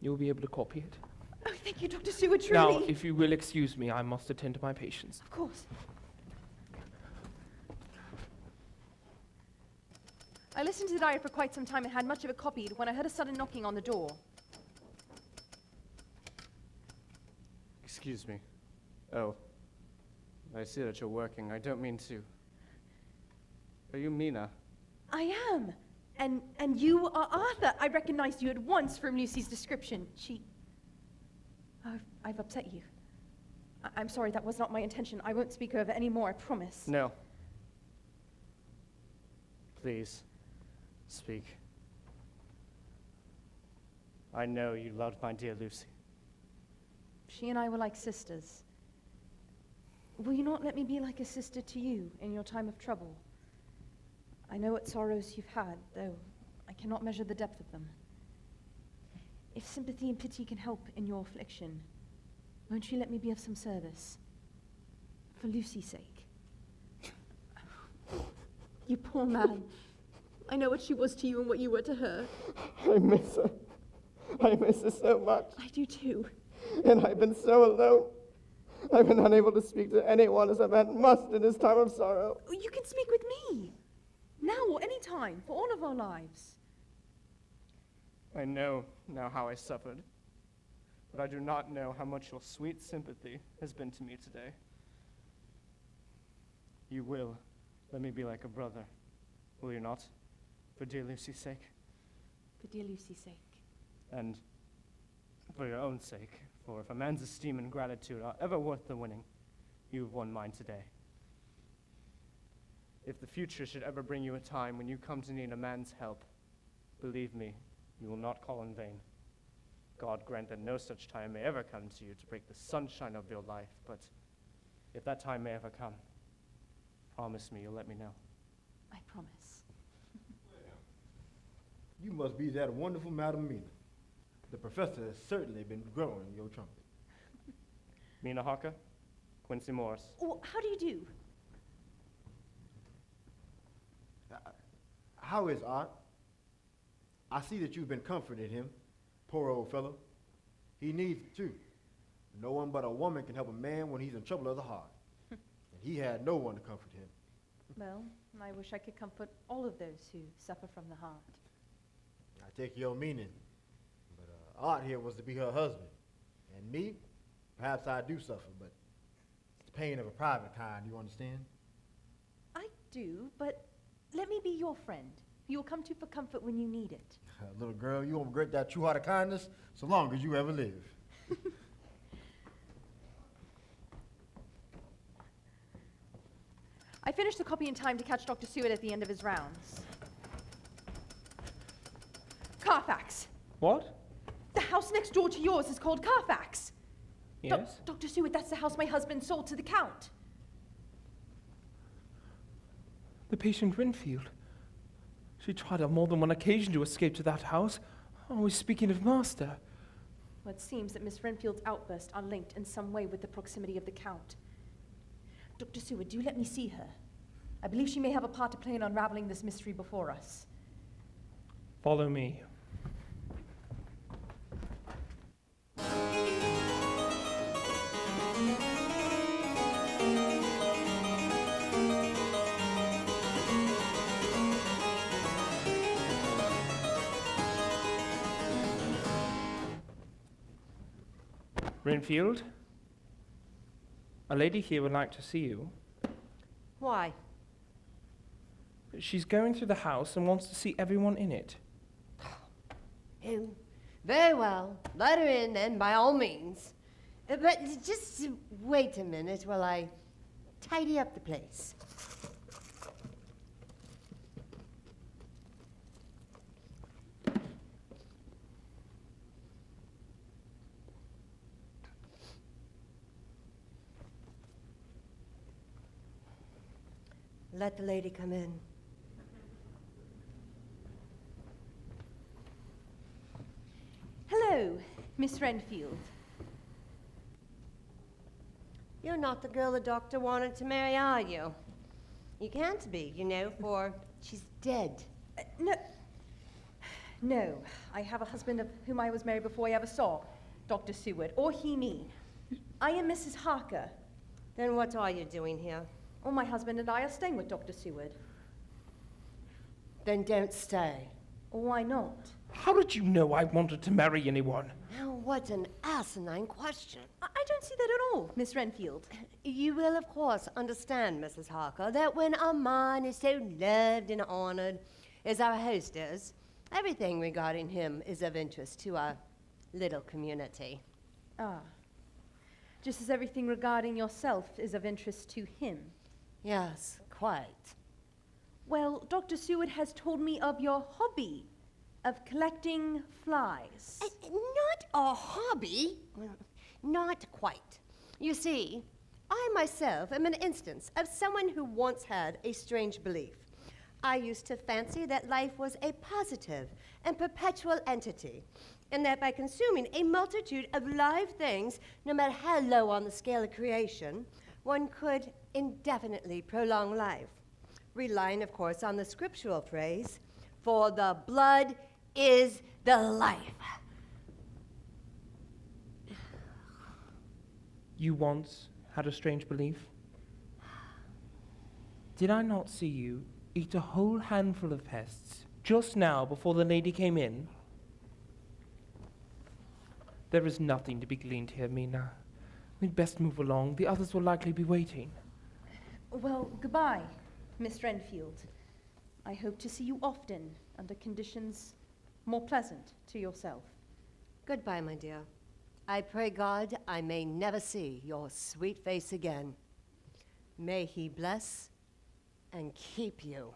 You'll be able to copy it. Oh, thank you, Dr. Seward, truly. Now, if you will excuse me, I must attend to my patients. Of course. I listened to the diary for quite some time and had much of it copied when I heard a sudden knocking on the door. Excuse me. Oh. I see that you're working. I don't mean to. Are you Mina? I am. And you are Arthur. I recognized you at once from Lucy's description. I've upset you. I'm sorry, that was not my intention. I won't speak over any more, I promise. No. Please. Speak. I know you loved my dear Lucy. She and I were like sisters. Will you not let me be like a sister to you in your time of trouble? I know what sorrows you've had, though I cannot measure the depth of them. If sympathy and pity can help in your affliction, won't you let me be of some service? For Lucy's sake. You poor man. I know what she was to you and what you were to her. I miss her. I miss her so much. I do too. And I've been so alone. I've been unable to speak to anyone as a man must in his time of sorrow. You can speak with me. Now or any time, for all of our lives. I know now how I suffered, but I do not know how much your sweet sympathy has been to me today. You will let me be like a brother, will you not? For dear Lucy's sake. For dear Lucy's sake. And for your own sake, for if a man's esteem and gratitude are ever worth the winning, you've won mine today. If the future should ever bring you a time when you come to need a man's help, believe me, you will not call in vain. God grant that no such time may ever come to you to break the sunshine of your life, but if that time may ever come, promise me you'll let me know. I promise. You must be that wonderful Madam Mina. The professor has certainly been growing your trumpet. Mina HARKER, QUINCEY Morris. Oh, how do you do? How is Art? I see that you've been comforting him, poor old fellow. He needs it too. No one but a woman can help a man when he's in trouble of the heart. And he had no one to comfort him. Well, I wish I could comfort all of those who suffer from the heart. I take your meaning. But Art here was to be her husband. And me, perhaps I do suffer, but it's the pain of a private kind, you understand? I do, but let me be your friend. You'll come to for comfort when you need it. Little girl, you won't regret that true heart of kindness so long as you ever live. I finished the copy in time to catch Dr. Seward at the end of his rounds. Carfax. What? The house next door to yours is called Carfax. Yes? Dr. Seward, that's the house my husband sold to the Count. The patient Renfield. She tried on more than one occasion to escape to that house, always speaking of master. Well, it seems that Miss Renfield's outbursts are linked in some way with the proximity of the Count. Dr. Seward, do let me see her. I believe she may have a part to play in unraveling this mystery before us. Follow me. Renfield, a lady here would like to see you. Why? She's going through the house and wants to see everyone in it. Oh, very well. Let her in then, by all means. But just wait a minute while I tidy up the place. Let the lady come in. Hello, Miss Renfield. You're not the girl the doctor wanted to marry, are you? You can't be, you know, for she's dead. No, I have a husband of whom I was married before I ever saw Dr. Seward, or he me. I am Mrs. Harker. Then what are you doing here? Well, my husband and I are staying with Dr. Seward. Then don't stay. Why not? How did you know I wanted to marry anyone? Now, what an asinine question. I don't see that at all, Miss Renfield. You will, of course, understand, Mrs. Harker, that when a man is so loved and honored as our host is, everything regarding him is of interest to our little community. Ah. Just as everything regarding yourself is of interest to him. Yes, quite. Well, Dr. Seward has told me of your hobby of collecting flies. Not a hobby. Well, not quite. You see, I myself am an instance of someone who once had a strange belief. I used to fancy that life was a positive and perpetual entity, and that by consuming a multitude of live things, no matter how low on the scale of creation, one could indefinitely prolong life, relying, of course, on the scriptural phrase, "For the blood is the life." You once had a strange belief? Did I not see you eat a whole handful of pests just now before the lady came in? There is nothing to be gleaned here, Mina. We'd best move along. The others will likely be waiting. Well, goodbye, Miss Renfield. I hope to see you often under conditions more pleasant to yourself. Goodbye, my dear. I pray God I may never see your sweet face again. May He bless and keep you.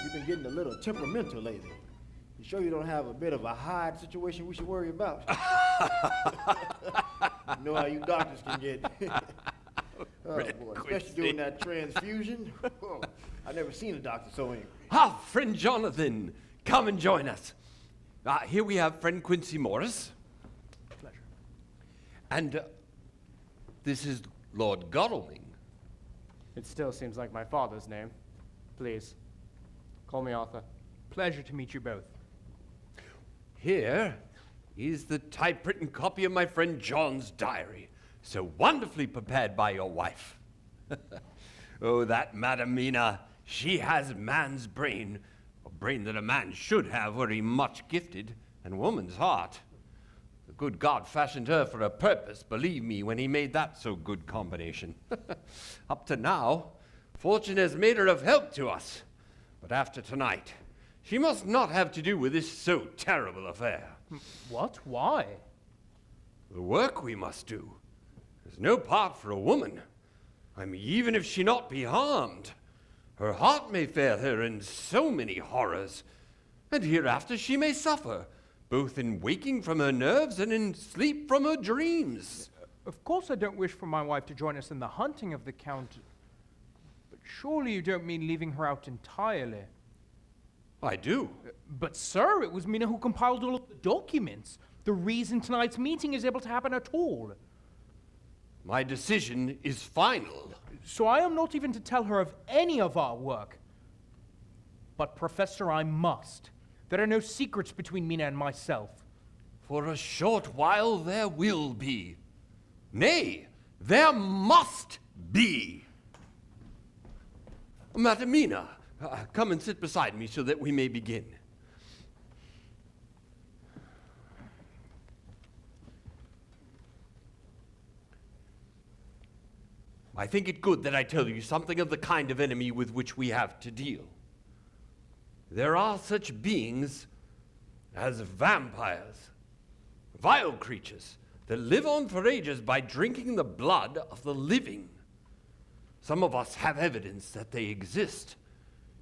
You've been getting a little temperamental lately. You sure you don't have a bit of a hide situation we should worry about? You know how you doctors can get. Oh, boy, especially doing that transfusion. I've never seen a doctor so angry. Ah, friend Jonathan, come and join us. Here we have friend Quincy Morris. Pleasure. And this is Lord Godalming. It still seems like my father's name. Please, call me Arthur. Pleasure to meet you both. Here is the typewritten copy of my friend John's diary, so wonderfully prepared by your wife. Oh, that Madam Mina, she has man's brain, a brain that a man should have were he much gifted, and woman's heart. The good God fashioned her for a purpose, believe me, when he made that so good combination. Up to now, fortune has made her of help to us, but after tonight, she must not have to do with this so terrible affair. What? Why? The work we must do. There's no part for a woman. I mean, even if she not be harmed, her heart may fail her in so many horrors, and hereafter she may suffer, both in waking from her nerves and in sleep from her dreams. Of course I don't wish for my wife to join us in the hunting of the Count, but surely you don't mean leaving her out entirely. I do. But sir, it was Mina who compiled all of the documents. The reason tonight's meeting is able to happen at all. My decision is final. So I am not even to tell her of any of our work. But Professor, I must. There are no secrets between Mina and myself. For a short while there will be. Nay, there must be. Madam Mina, come and sit beside me so that we may begin. I think it good that I tell you something of the kind of enemy with which we have to deal. There are such beings as vampires, vile creatures that live on for ages by drinking the blood of the living. Some of us have evidence that they exist.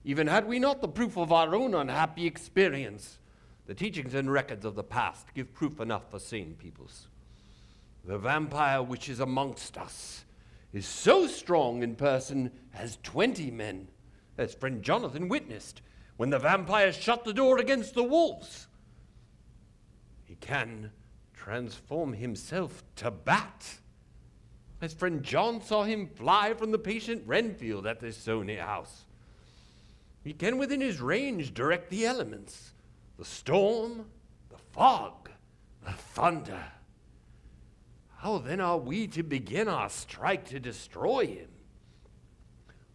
Even had we not the proof of our own unhappy experience, the teachings and records of the past give proof enough for sane peoples. The vampire which is amongst us is so strong in person as 20 men, as friend Jonathan witnessed when the vampire shut the door against the wolves. He can transform himself to bat, as friend John saw him fly from the patient Renfield at this so near house. He can within his range direct the elements, the storm, the fog, the thunder. How then are we to begin our strike to destroy him?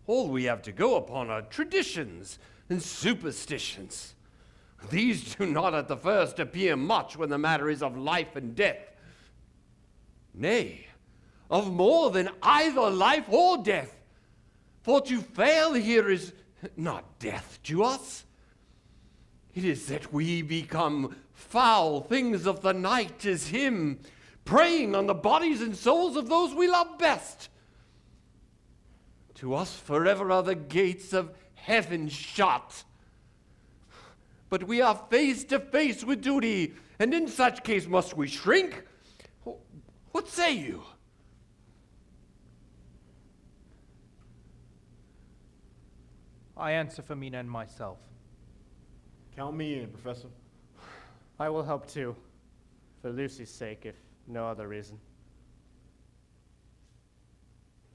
All we have to go upon are traditions and superstitions. These do not at the first appear much when the matter is of life and death. Nay, of more than either life or death. For to fail here is not death to us. It is that we become foul things of the night as him, preying on the bodies and souls of those we love best. To us forever are the gates of heaven shut. But we are face to face with duty, and in such case must we shrink? What say you? I answer for Mina and myself. Count me in, Professor. I will help too, for Lucy's sake, if no other reason.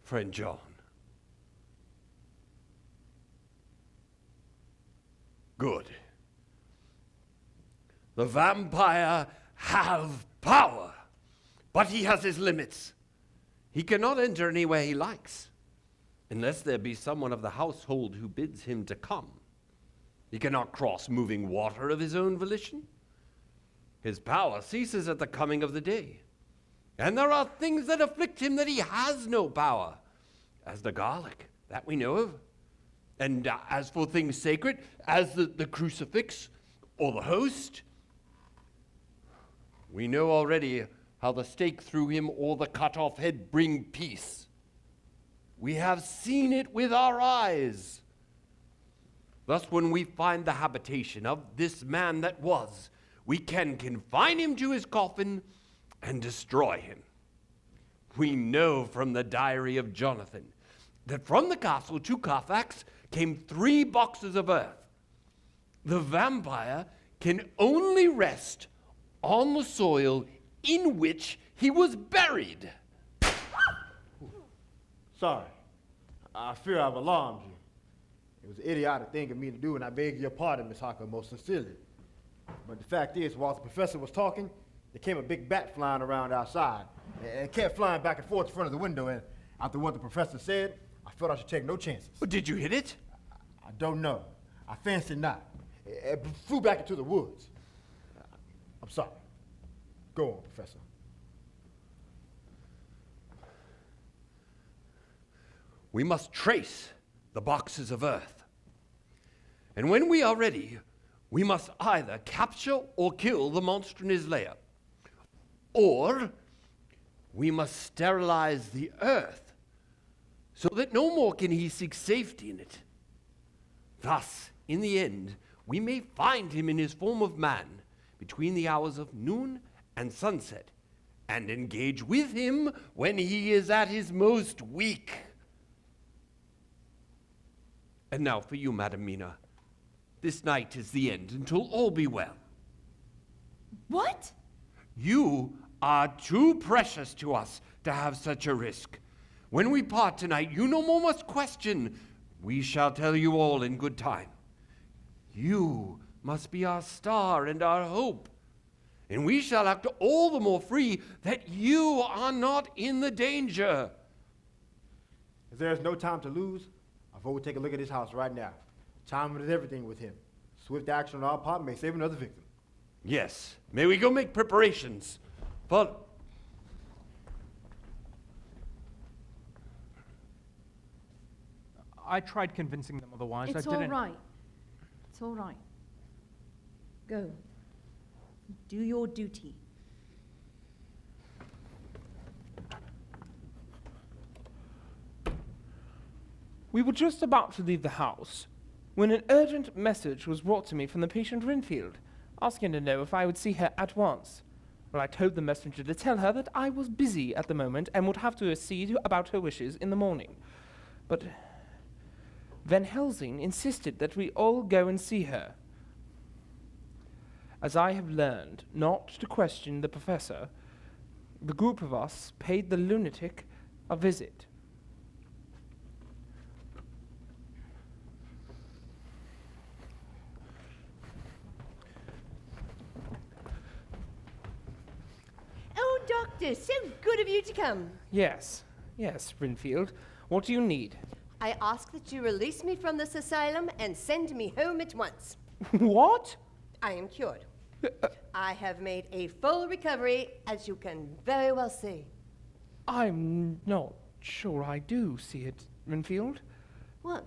Friend John. Good. The vampire have power, but he has his limits. He cannot enter anywhere he likes, unless there be someone of the household who bids him to come. He cannot cross moving water of his own volition. His power ceases at the coming of the day. And there are things that afflict him that he has no power, as the garlic, that we know of. And as for things sacred, as the crucifix or the host, we know already how the stake through him or the cut-off head bring peace. We have seen it with our eyes. Thus, when we find the habitation of this man that was, we can confine him to his coffin and destroy him. We know from the diary of Jonathan that from the castle to Carfax came 3 boxes of earth. The vampire can only rest on the soil in which he was buried. Sorry. I fear I've alarmed you. It was an idiotic thing of me to do, and I beg your pardon, Miss Harker, most sincerely. But the fact is, while the professor was talking, there came a big bat flying around outside. And it kept flying back and forth in front of the window, and after what the professor said, I felt I should take no chances. But did you hit it? I don't know. I fancy not. It flew back into the woods. I'm sorry. Go on, Professor. We must trace the boxes of earth. And when we are ready, we must either capture or kill the monster in his lair, or we must sterilize the earth so that no more can he seek safety in it. Thus, in the end, we may find him in his form of man between the hours of noon and sunset, and engage with him when he is at his most weak. And now for you, Madam Mina. This night is the end until all be well. What? You are too precious to us to have such a risk. When we part tonight, you no more must question. We shall tell you all in good time. You must be our star and our hope. And we shall act all the more free that you are not in the danger. As there is no time to lose, I vote we take a look at his house right now. Time is everything with him. Swift action on our part may save another victim. Yes, may we go make preparations. But I tried convincing them otherwise. It's I didn't. all right. It's all right. Go. Do your duty. We were just about to leave the house when an urgent message was brought to me from the patient RENFIELD, asking to know if I would see her at once. Well, I told the messenger to tell her that I was busy at the moment and would have to see about her wishes in the morning. But Van Helsing insisted that we all go and see her. As I have learned not to question the professor, the group of us paid the lunatic a visit. Oh, Doctor, so good of you to come. Yes, RENFIELD. What do you need? I ask that you release me from this asylum and send me home at once. What? I am cured. I have made a full recovery, as you can very well see. I'm not sure I do see it, RENFIELD. Well,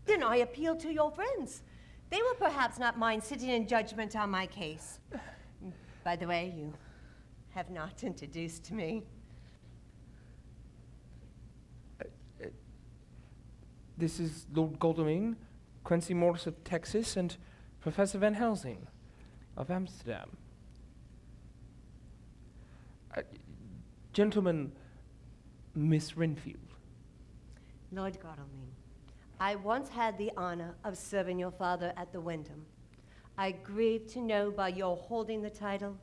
then I appeal to your friends. They will perhaps not mind sitting in judgment on my case. By the way, you have not introduced me. This is Lord Godalming, Quincy Morris of Texas, and Professor Van Helsing of Amsterdam. Gentlemen, Miss RENFIELD. Lord Godalming, I once had the honor of serving your father at the Wyndham. I grieve to know by your holding the title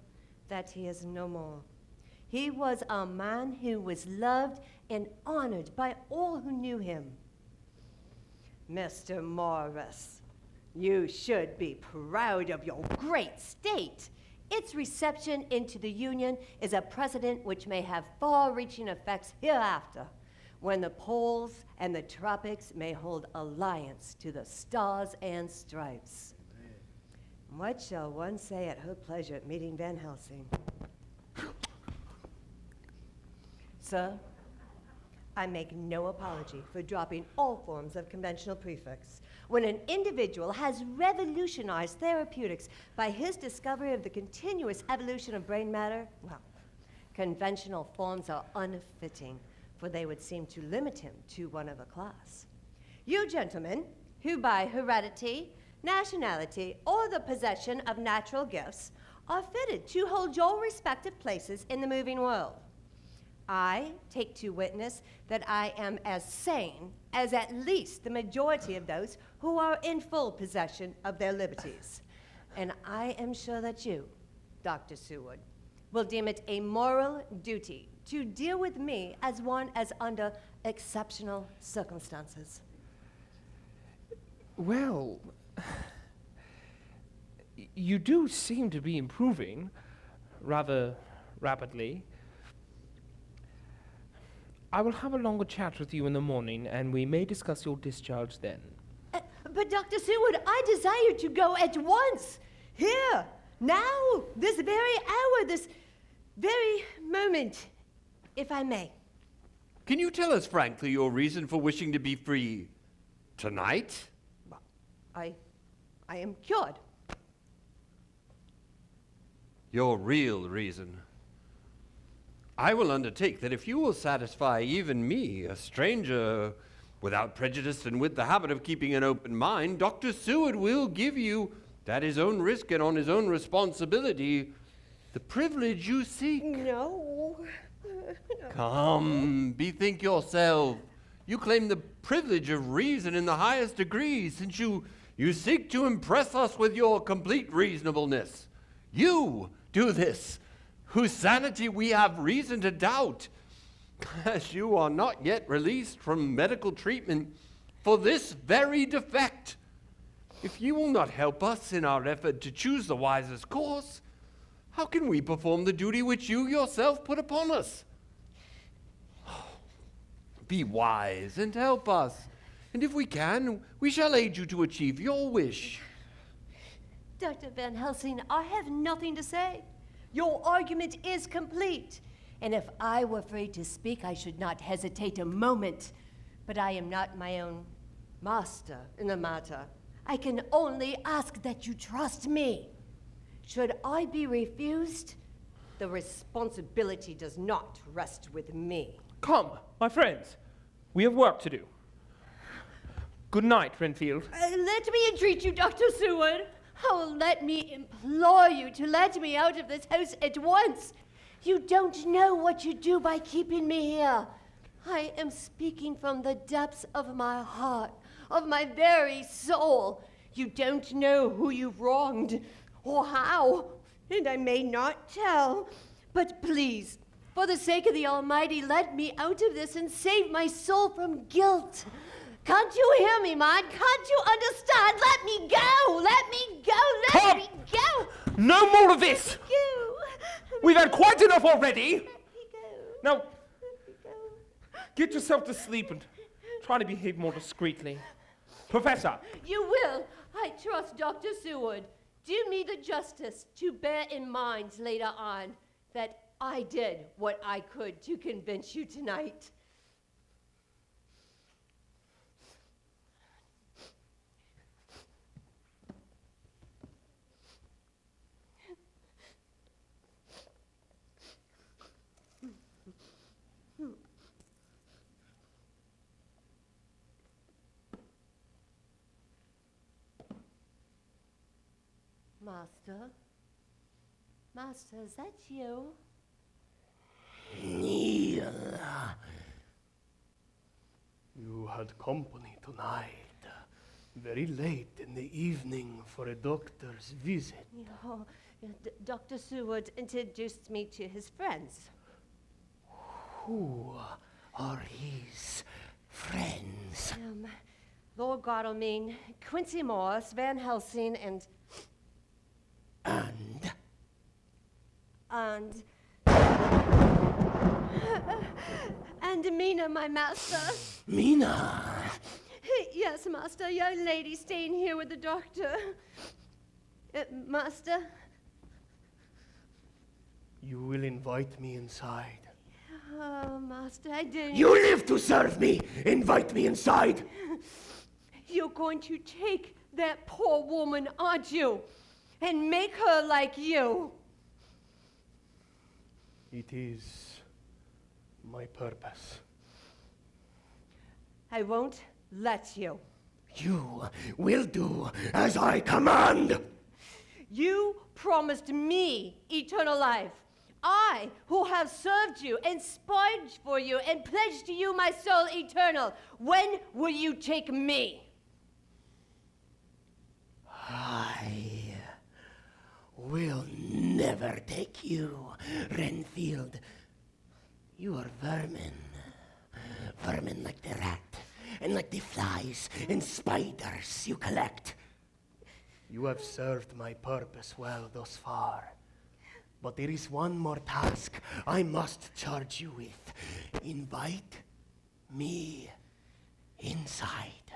that he is no more. He was a man who was loved and honored by all who knew him. Mr. Morris, you should be proud of your great state. Its reception into the Union is a precedent which may have far-reaching effects hereafter, when the poles and the tropics may hold alliance to the stars and stripes. What shall one say at her pleasure at meeting Van Helsing? Sir, I make no apology for dropping all forms of conventional prefix. When an individual has revolutionized therapeutics by his discovery of the continuous evolution of brain matter, well, conventional forms are unfitting, for they would seem to limit him to one of a class. You gentlemen, who by heredity, nationality, or the possession of natural gifts, are fitted to hold your respective places in the moving world. I take to witness that I am as sane as at least the majority of those who are in full possession of their liberties. And I am sure that you, Dr. Seward, will deem it a moral duty to deal with me as one as under exceptional circumstances. Well, you do seem to be improving rather rapidly. I will have a longer chat with you in the morning, and we may discuss your discharge then. But Dr. Seward, I desire to go at once. Here, now, this very hour, this very moment, if I may. Can you tell us frankly your reason for wishing to be free tonight? I am cured. Your real reason. I will undertake that if you will satisfy even me, a stranger, without prejudice and with the habit of keeping an open mind, Dr. Seward will give you, at his own risk and on his own responsibility, the privilege you seek. No. Come, bethink yourself. You claim the privilege of reason in the highest degree, since you seek to impress us with your complete reasonableness. You do this, whose sanity we have reason to doubt, as you are not yet released from medical treatment for this very defect. If you will not help us in our effort to choose the wisest course, how can we perform the duty which you yourself put upon us? Be wise and help us, and if we can, we shall aid you to achieve your wish. Dr. Van Helsing, I have nothing to say. Your argument is complete. And if I were free to speak, I should not hesitate a moment. But I am not my own master in the matter. I can only ask that you trust me. Should I be refused, the responsibility does not rest with me. Come, my friends. We have work to do. Good night, Renfield. Let me entreat you, Dr. Seward. Oh, let me implore you to let me out of this house at once. You don't know what you do by keeping me here. I am speaking from the depths of my heart, of my very soul. You don't know who you've wronged or how, and I may not tell. But please, for the sake of the Almighty, let me out of this and save my soul from guilt. Can't you hear me, man? Can't you understand? Let me go! Let me go! Let me go! No more of this! We've had quite enough already! Now, get yourself to sleep and try to behave more discreetly. Professor! You will. I trust Dr. Seward. Do me the justice to bear in mind later on that I did what I could to convince you tonight. Master? Master, is that you? Kneel. You had company tonight. Very late in the evening for a doctor's visit. Oh, Dr. Seward introduced me to his friends. Who are his friends? Lord Godalming, Quincy Morris, Van Helsing, and MINA, my master. MINA? Yes, master. A young lady staying here with the doctor. Master? You will invite me inside. Oh, master, I didn't. You live to serve me. Invite me inside. You're going to take that poor woman, aren't you? And make her like you. It is my purpose. I won't let you. You will do as I command. You promised me eternal life, I, who have served you and sponged for you and pledged to you my soul eternal, when will you take me? I will never take you, RENFIELD. You are vermin. Vermin like the rat, and like the flies and spiders you collect. You have served my purpose well thus far. But there is one more task I must charge you with. Invite me inside.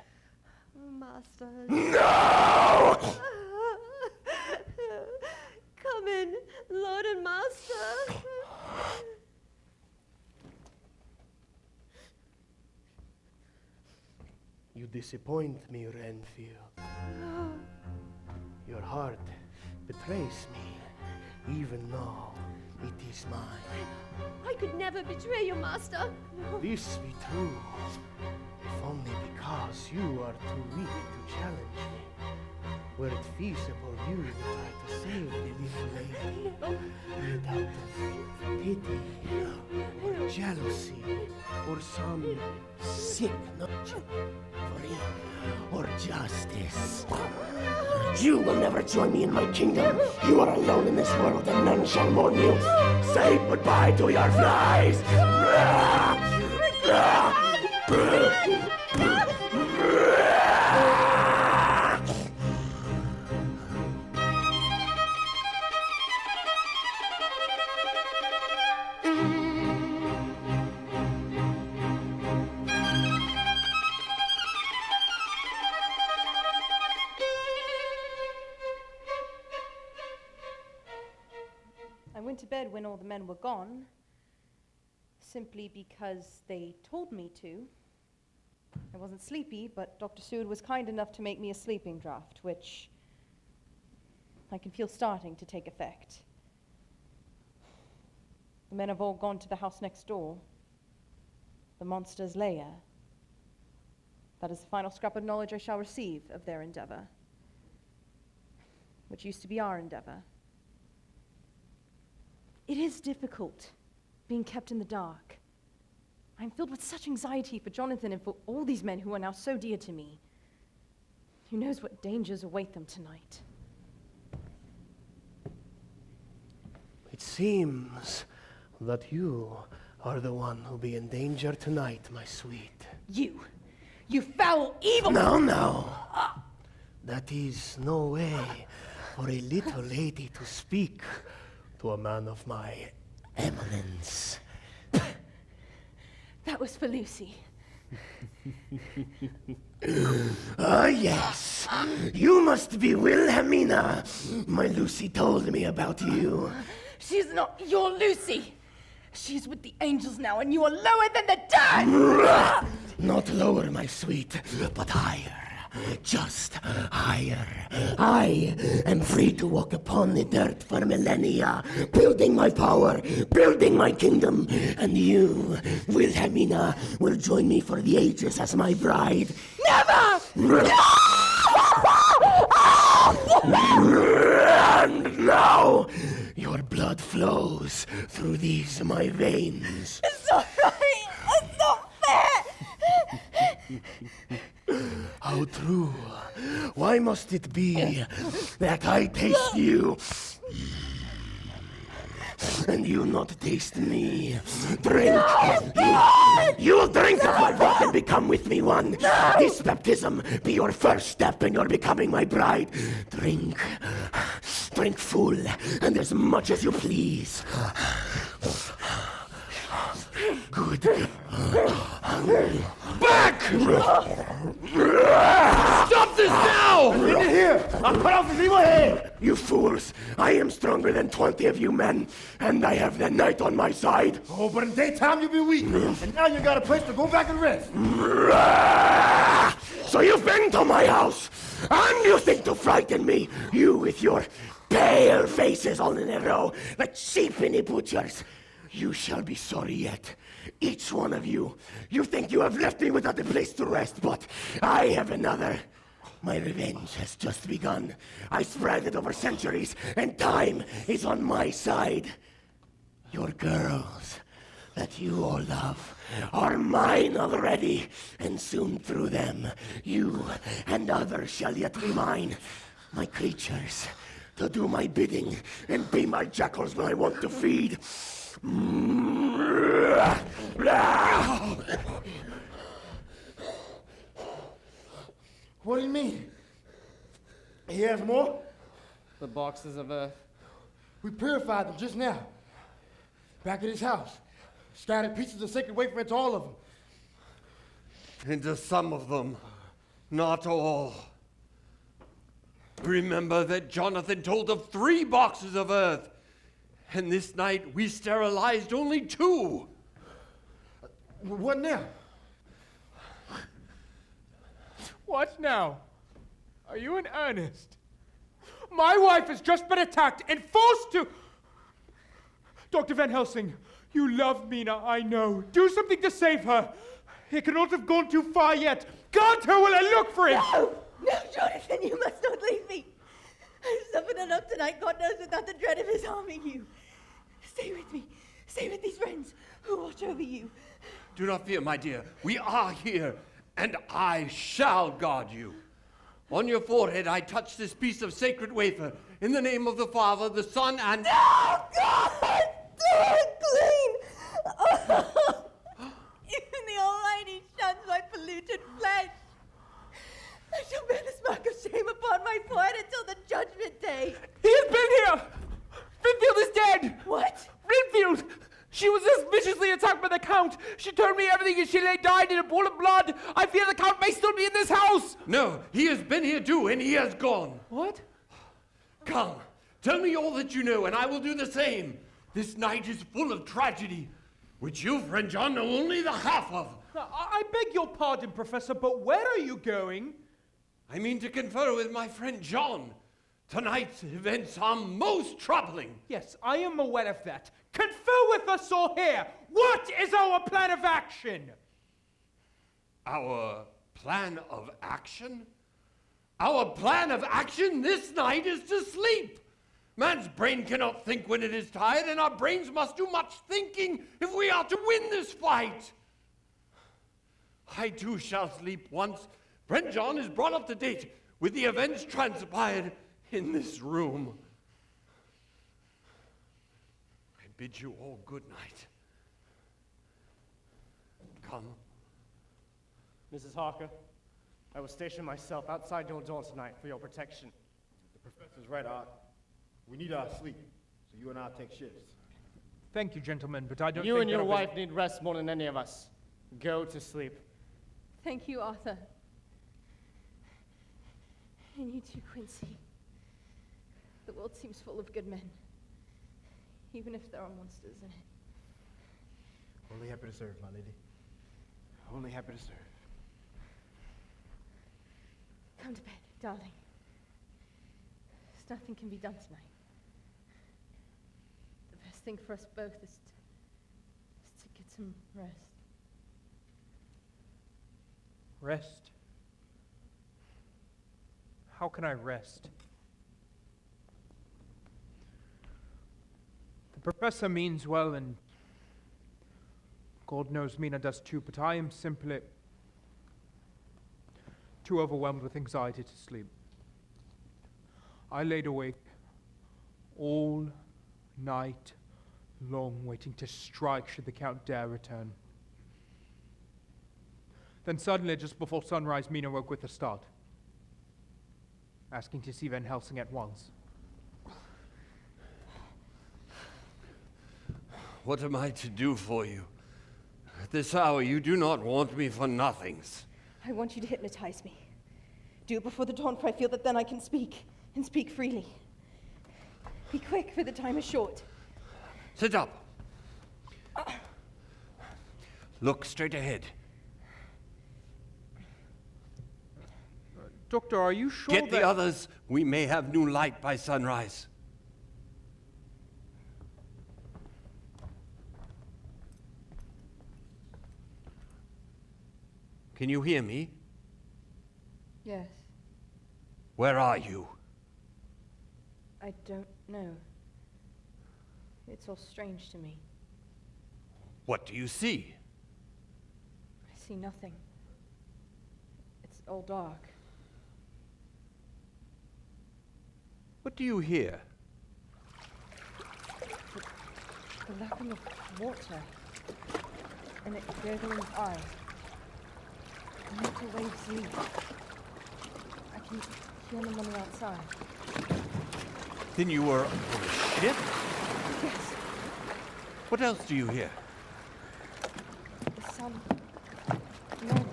Master. No! Come in, Lord and Master. You disappoint me, RENFIELD. Your heart betrays me, even though it is mine. I could never betray you, Master. This be true, if only because you are too weak to challenge me. Were it feasible, you would try to save the little lady without pity or jealousy or some Sick notion for him or justice. You will never join me in my kingdom. You are alone in this world and none shall mourn you. Say goodbye to your flies. I went to bed when all the men were gone, simply because they told me to. I wasn't sleepy, but Dr. Seward was kind enough to make me a sleeping draught, which I can feel starting to take effect. The men have all gone to the house next door, the monster's lair. That is the final scrap of knowledge I shall receive of their endeavor, which used to be our endeavor. It is difficult being kept in the dark. I'm filled with such anxiety for Jonathan and for all these men who are now so dear to me. Who knows what dangers await them tonight? It seems that you are the one who'll be in danger tonight, my sweet. You foul, evil... No. That is no way for a little lady to speak to a man of my eminence. That was for Lucy. Ah, yes. You must be Wilhelmina. My Lucy told me about you. She's not your Lucy. She's with the angels now, and you are lower than the dirt! Not lower, my sweet, but higher. Just higher. I am free to walk upon the dirt for millennia, building my power, building my kingdom, and you, Wilhelmina, will join me for the ages as my bride. Never! And now, your blood flows through these my veins. It's not right! It's not fair! How true. Why must it be that I taste you and you not taste me? Drink. You will drink of my blood and become with me one. This baptism be your first step in your becoming my bride. Drink. Drink full and as much as you please. Good. Back! Stop this now! Get here! I'll cut off his evil head! You fools! I am stronger than 20 of you men, and I have the night on my side. Oh, but in daytime you'll be weak. And now you got a place to go back and rest. So you've been to my house, and you think to frighten me, you with your pale faces all in a row, like sheep in the butchers. You shall be sorry yet, each one of you. You think you have left me without a place to rest, but I have another. My revenge has just begun. I spread it over centuries, and time is on my side. Your girls that you all love are mine already, and soon through them you and others shall yet be mine. My creatures, to do my bidding and be my jackals when I want to feed. What do you mean? He has more? The boxes of earth. We purified them just now. Back at his house. Scattered pieces of sacred wafer into all of them. Into some of them, not all. Remember that Jonathan told of 3 boxes of earth, and this night we sterilized only 2. What now? What now? Are you in earnest? My wife has just been attacked and forced to... Dr. Van Helsing, you love Mina, I know. Do something to save her. It cannot have gone too far yet. Guard her while I look for him. No! No, Jonathan, you must not leave me. I've suffered enough tonight, God knows, without the dread of his harming you. Stay with me. Stay with these friends who watch over you. Do not fear, my dear. We are here, and I shall guard you. On your forehead I touch this piece of sacred wafer in the name of the Father, the Son, and... No, God! Do it clean! Oh. Even the Almighty shuns my polluted flesh. I shall bear this mark of shame upon my forehead until the judgment day. He has been here! Renfield is dead! What? Renfield! She was suspiciously attacked by the Count. She told me everything and she lay dying in a pool of blood. I fear the Count may still be in this house. No, he has been here too, and he has gone. What? Come, tell me all that you know, and I will do the same. This night is full of tragedy, which you, friend John, know only the half of. I beg your pardon, Professor, but where are you going? I mean to confer with my friend John. Tonight's events are most troubling. Yes, I am aware of that. Confer with us all here. What is our plan of action? Our plan of action? Our plan of action this night is to sleep. Man's brain cannot think when it is tired, and our brains must do much thinking if we are to win this fight. I too shall sleep once friend John is brought up to date with the events transpired in this room. I bid you all good night. Come. Mrs. Harker, I will station myself outside your door tonight for your protection. The professor's right, Art. We need our sleep, so you and I take shifts. Thank you, gentlemen, but I don't You think and your that'll be- wife need rest more than any of us. Go to sleep. Thank you, Arthur. And you too, Quincy. The world seems full of good men, even if there are monsters in it. Only happy to serve, my lady. Only happy to serve. Come to bed, darling. Nothing can be done tonight. The best thing for us both is to get some rest. Rest? How can I rest? The professor means well, and God knows Mina does too, but I am simply too overwhelmed with anxiety to sleep. I laid awake all night long, waiting to strike should the Count dare return. Then suddenly, just before sunrise, Mina woke with a start, asking to see Van Helsing at once. What am I to do for you? At this hour, you do not want me for nothings. I want you to hypnotize me. Do it before the dawn, for I feel that then I can speak, and speak freely. Be quick, for the time is short. Sit up. Look straight ahead. Doctor, are you sure Get the others. We may have new light by sunrise. Can you hear me? Yes. Where are you? I don't know. It's all strange to me. What do you see? I see nothing. It's all dark. What do you hear? The lapping of water. And it gurgling eye. The metal waves leap. I can hear them on the outside. Then you were on a ship? Yes. What else do you hear? The sound of men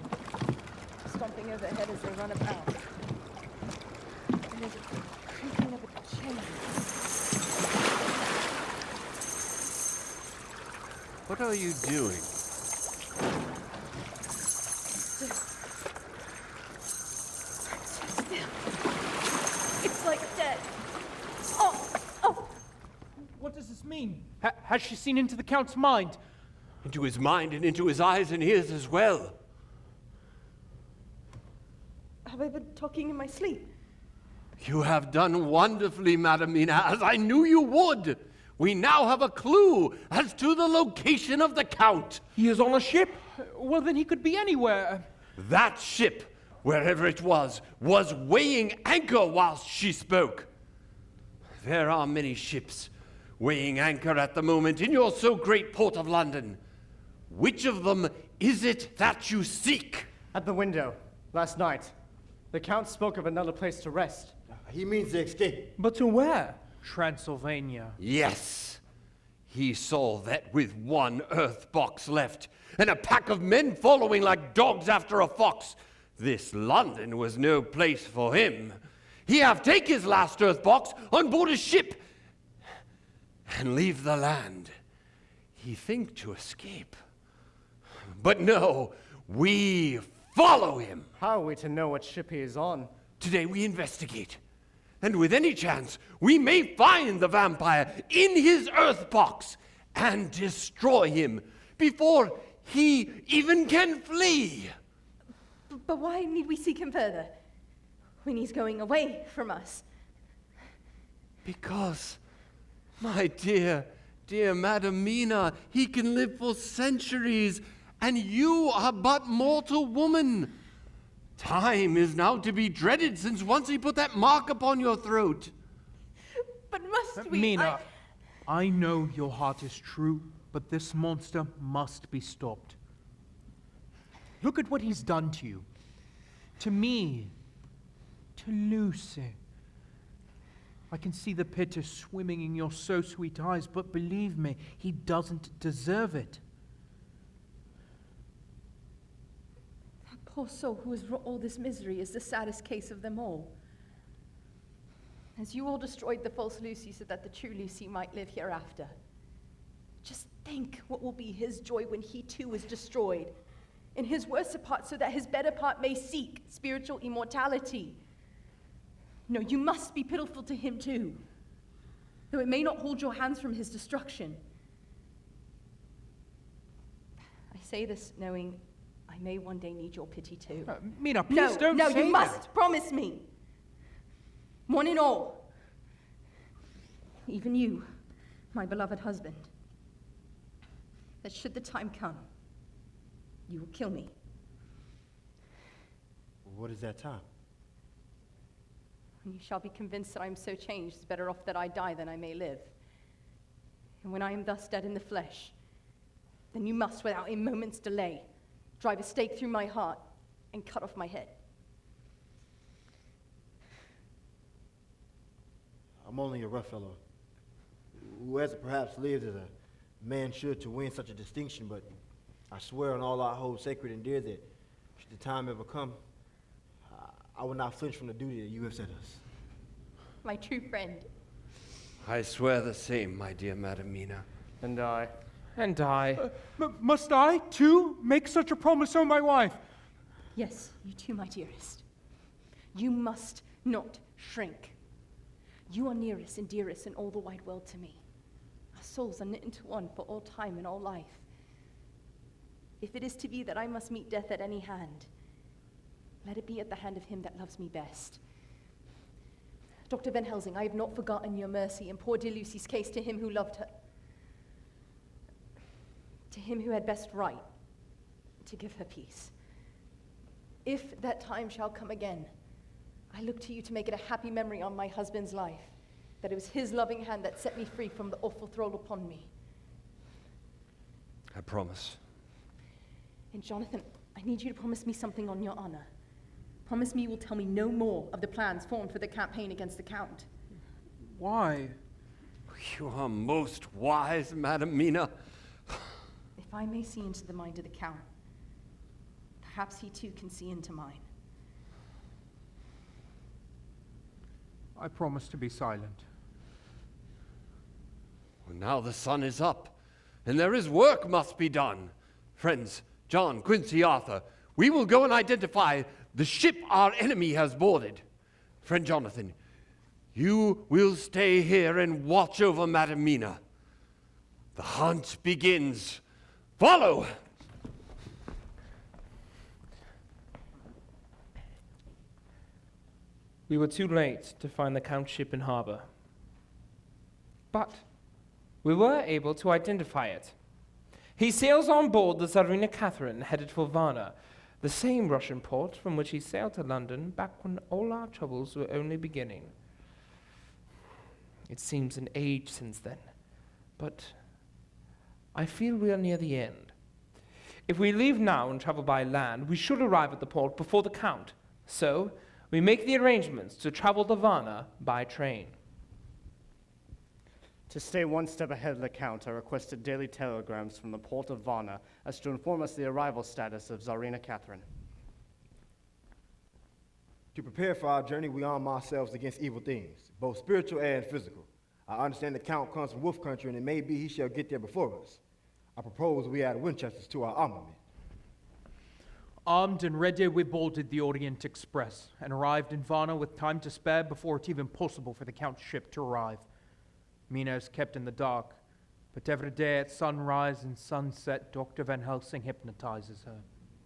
stomping overhead as they run about. And there's a creaking of a chain. What are you doing? It's like dead. Oh! What does this mean? Has she seen into the Count's mind? Into his mind and into his eyes and ears as well. Have I been talking in my sleep? You have done wonderfully, Madam Mina, as I knew you would. We now have a clue as to the location of the Count. He is on a ship? Well, then he could be anywhere. That ship, wherever it was weighing anchor whilst she spoke. There are many ships weighing anchor at the moment in your so great port of London. Which of them is it that you seek? At the window, last night. The Count spoke of another place to rest. He means to escape. But to where? Transylvania. Yes. He saw that with one earth box left, and a pack of men following like dogs after a fox, this London was no place for him. He have take his last earth box on board a ship and leave the land. He think to escape. But no, we follow him. How are we to know what ship he is on? Today we investigate. And with any chance, we may find the vampire in his earth box and destroy him before he even can flee. But why need we seek him further when he's going away from us? Because, my dear Madam Mina, he can live for centuries, and you are but mortal woman. Time is now to be dreaded, since once he put that mark upon your throat. But must we? Mina, I know your heart is true, but this monster must be stopped. Look at what he's done to you. To me. To Lucy. I can see the pity swimming in your so sweet eyes, but believe me, he doesn't deserve it. Poor soul who has wrought all this misery is the saddest case of them all. As you all destroyed the false Lucy so that the true Lucy might live hereafter. Just think what will be his joy when he too is destroyed, in his worser part so that his better part may seek spiritual immortality. No, you must be pitiful to him too, though it may not hold your hands from his destruction. I say this knowing I may one day need your pity too. Mina, please don't No, say you that. must promise me. One and all. Even you, my beloved husband. That should the time come, you will kill me. What is that time? And you shall be convinced that I am so changed, it's better off that I die than I may live. And when I am thus dead in the flesh, then you must, without a moment's delay, drive a stake through my heart and cut off my head. I'm only a rough fellow who hasn't perhaps lived as a man should to win such a distinction, but I swear on all I hold sacred and dear that should the time ever come, I will not flinch from the duty that you have set us. My true friend. I swear the same, my dear Madam Mina. And I. And I. Must I, too, make such a promise, oh my wife? Yes, you too, my dearest. You must not shrink. You are nearest and dearest in all the wide world to me. Our souls are knit into one for all time and all life. If it is to be that I must meet death at any hand, let it be at the hand of him that loves me best. Dr. Van Helsing, I have not forgotten your mercy and poor dear Lucy's case to him who loved her. to him who had best right to give her peace. If that time shall come again, I look to you to make it a happy memory on my husband's life, that it was his loving hand that set me free from the awful thrall upon me. I promise. And Jonathan, I need you to promise me something on your honor. Promise me you will tell me no more of the plans formed for the campaign against the Count. Why? You are most wise, Madam Mina. If I may see into the mind of the Count, perhaps he too can see into mine. I promise to be silent. Well, now the sun is up, and there is work must be done. Friends, John, Quincy, Arthur, we will go and identify the ship our enemy has boarded. Friend Jonathan, you will stay here and watch over Madam Mina. The hunt begins. Follow! We were too late to find the Count's ship in harbor. But we were able to identify it. He sails on board the Tsarina Catherine, headed for Varna, the same Russian port from which he sailed to London back when all our troubles were only beginning. It seems an age since then, but I feel we are near the end. If we leave now and travel by land, we should arrive at the port before the Count. So, we make the arrangements to travel to Varna by train. To stay one step ahead of the Count, I requested daily telegrams from the port of Varna as to inform us the arrival status of Tsarina Catherine. To prepare for our journey, we arm ourselves against evil things, both spiritual and physical. I understand the Count comes from Wolf Country, and it may be he shall get there before us. I propose we add Winchesters to our armament. Armed and ready, we boarded the Orient Express and arrived in Varna with time to spare before it's even possible for the Count's ship to arrive. Mina is kept in the dark, but every day at sunrise and sunset, Dr. Van Helsing hypnotizes her.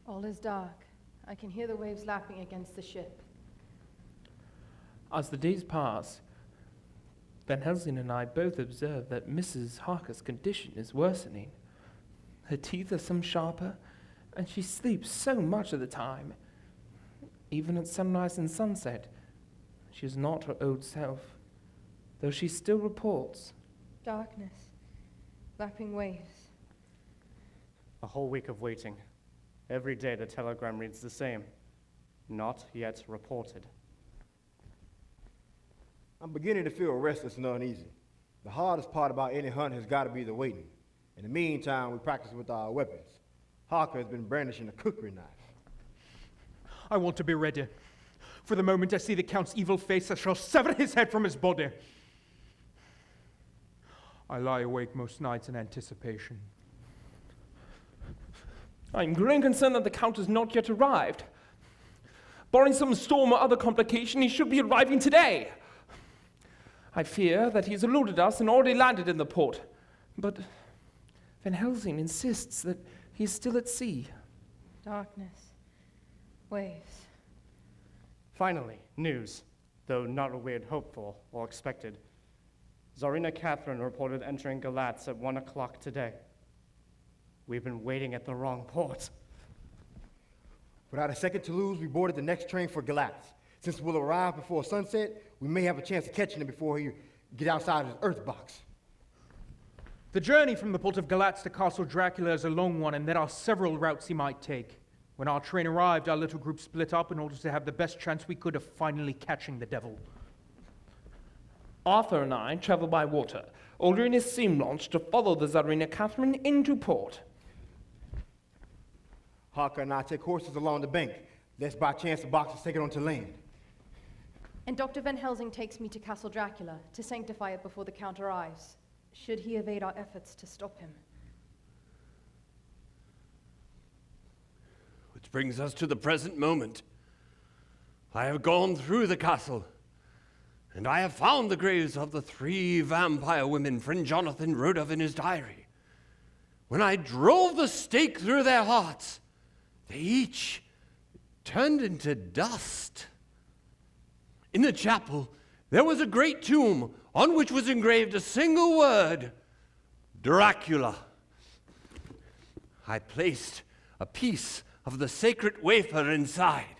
All is dark. I can hear the waves lapping against the ship. As the days pass, Van Helsing and I both observe that Mrs. Harker's condition is worsening. Her teeth are some sharper, and she sleeps so much of the time. Even at sunrise and sunset, she is not her old self, though she still reports. Darkness, lapping waves. A whole week of waiting. Every day the telegram reads the same. Not yet reported. I'm beginning to feel restless and uneasy. The hardest part about any hunt has got to be the waiting. In the meantime, we practice with our weapons. Harker has been brandishing a cookery knife. I want to be ready. For the moment I see the Count's evil face, I shall sever his head from his body. I lie awake most nights in anticipation. I'm growing concerned that the Count has not yet arrived. Barring some storm or other complication, he should be arriving today. I fear that he's eluded us and already landed in the port. But Van Helsing insists that he's still at sea. Darkness, waves. Finally, news, though not what we had hoped for or expected. Tsarina Catherine reported entering Galatz at 1 o'clock today. We've been waiting at the wrong port. Without a second to lose, we boarded the next train for Galatz. Since we'll arrive before sunset, we may have a chance of catching him before he get outside his earth box. The journey from the port of Galatz to Castle Dracula is a long one, and there are several routes he might take. When our train arrived, our little group split up in order to have the best chance we could of finally catching the devil. Arthur and I travel by water, ordering his steam launch to follow the Tsarina Catherine into port. Harker and I take horses along the bank, lest by chance the box is taken onto land. And Dr. Van Helsing takes me to Castle Dracula to sanctify it before the Count arrives, should he evade our efforts to stop him. Which brings us to the present moment. I have gone through the castle, and I have found the graves of the 3 vampire women friend Jonathan wrote of in his diary. When I drove the stake through their hearts, they each turned into dust. In the chapel, there was a great tomb on which was engraved a single word, Dracula. I placed a piece of the sacred wafer inside,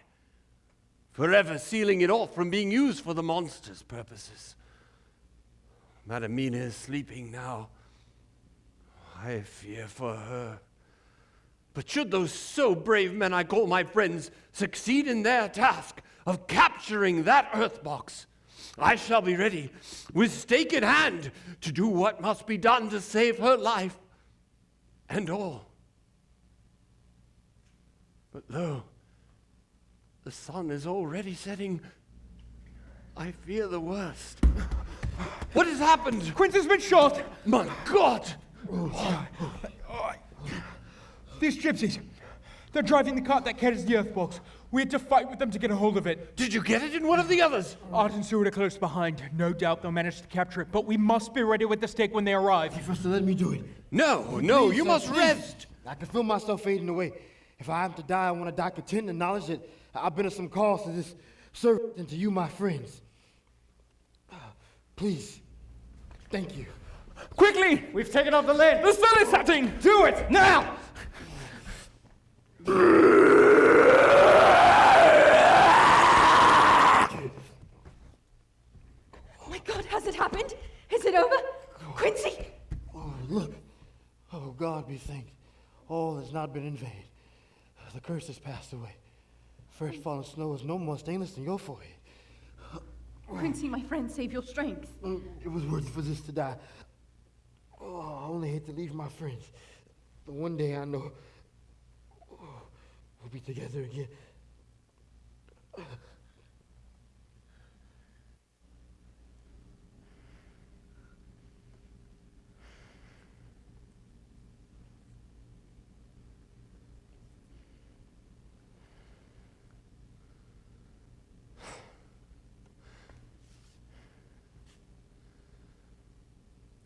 forever sealing it off from being used for the monster's purposes. Madam Mina is sleeping now. I fear for her. But should those so brave men I call my friends succeed in their task of capturing that earth box, I shall be ready, with stake in hand, to do what must be done to save her life and all. But lo, the sun is already setting. I fear the worst. What has happened? Quincy's been shot! My God! These gypsies, they're driving the cart that carries the earth box. We had to fight with them to get a hold of it. Did you get it in one of the others? Art and Seward are close behind. No doubt they'll manage to capture it, but we must be ready with the stake when they arrive. You first let me do it. No, Please, you sir, must please. rest. I can feel myself fading away. If I have to die, I want to die content in the knowledge that I've been of some cause to this service and to you, my friends. Please. Thank you. Quickly! We've taken off the lid. The sun is setting! Do it, now! Oh my God, has it happened? Is it over? Quincy! Oh, look. Oh, God be thanked. All has not been in vain. The curse has passed away. Fresh fallen snow is no more stainless than your forehead. Quincy, my friend, save your strength. It was worth it for this to die. Oh, I only hate to leave my friends. But one day I know we'll be together again.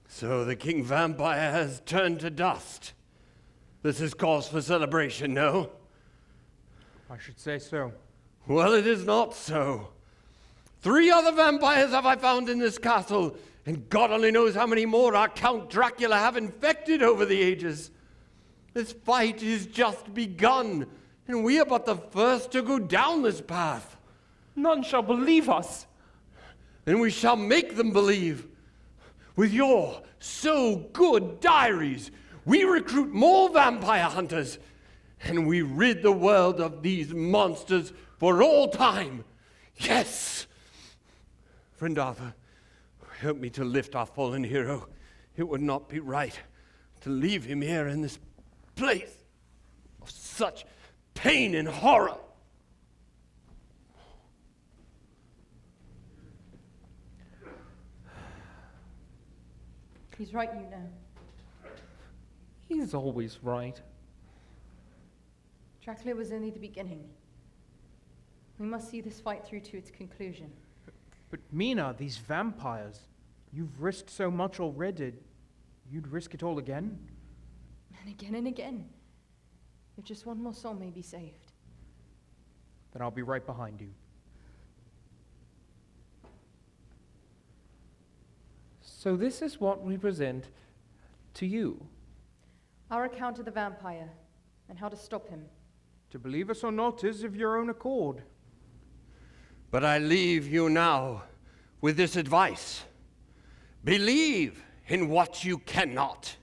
So the king vampire has turned to dust. This is cause for celebration, no? I should say so. Well, it is not so. 3 other vampires have I found in this castle, and God only knows how many more our Count Dracula have infected over the ages. This fight is just begun, and we are but the first to go down this path. None shall believe us. And we shall make them believe. With your so good diaries, we recruit more vampire hunters, and we rid the world of these monsters for all time. Yes! Friend Arthur, help me to lift our fallen hero. It would not be right to leave him here in this place of such pain and horror. He's right, you know. He's always right. Dracula was only the beginning. We must see this fight through to its conclusion. But Mina, these vampires, you've risked so much already. You'd risk it all again? And again and again. If just one more soul may be saved. Then I'll be right behind you. So this is what we present to you. Our account of the vampire, and how to stop him. To believe us or not is of your own accord. But I leave you now with this advice. Believe in what you cannot.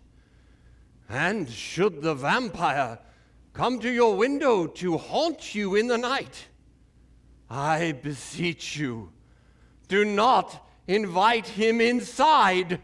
And should the vampire come to your window to haunt you in the night, I beseech you, do not invite him inside.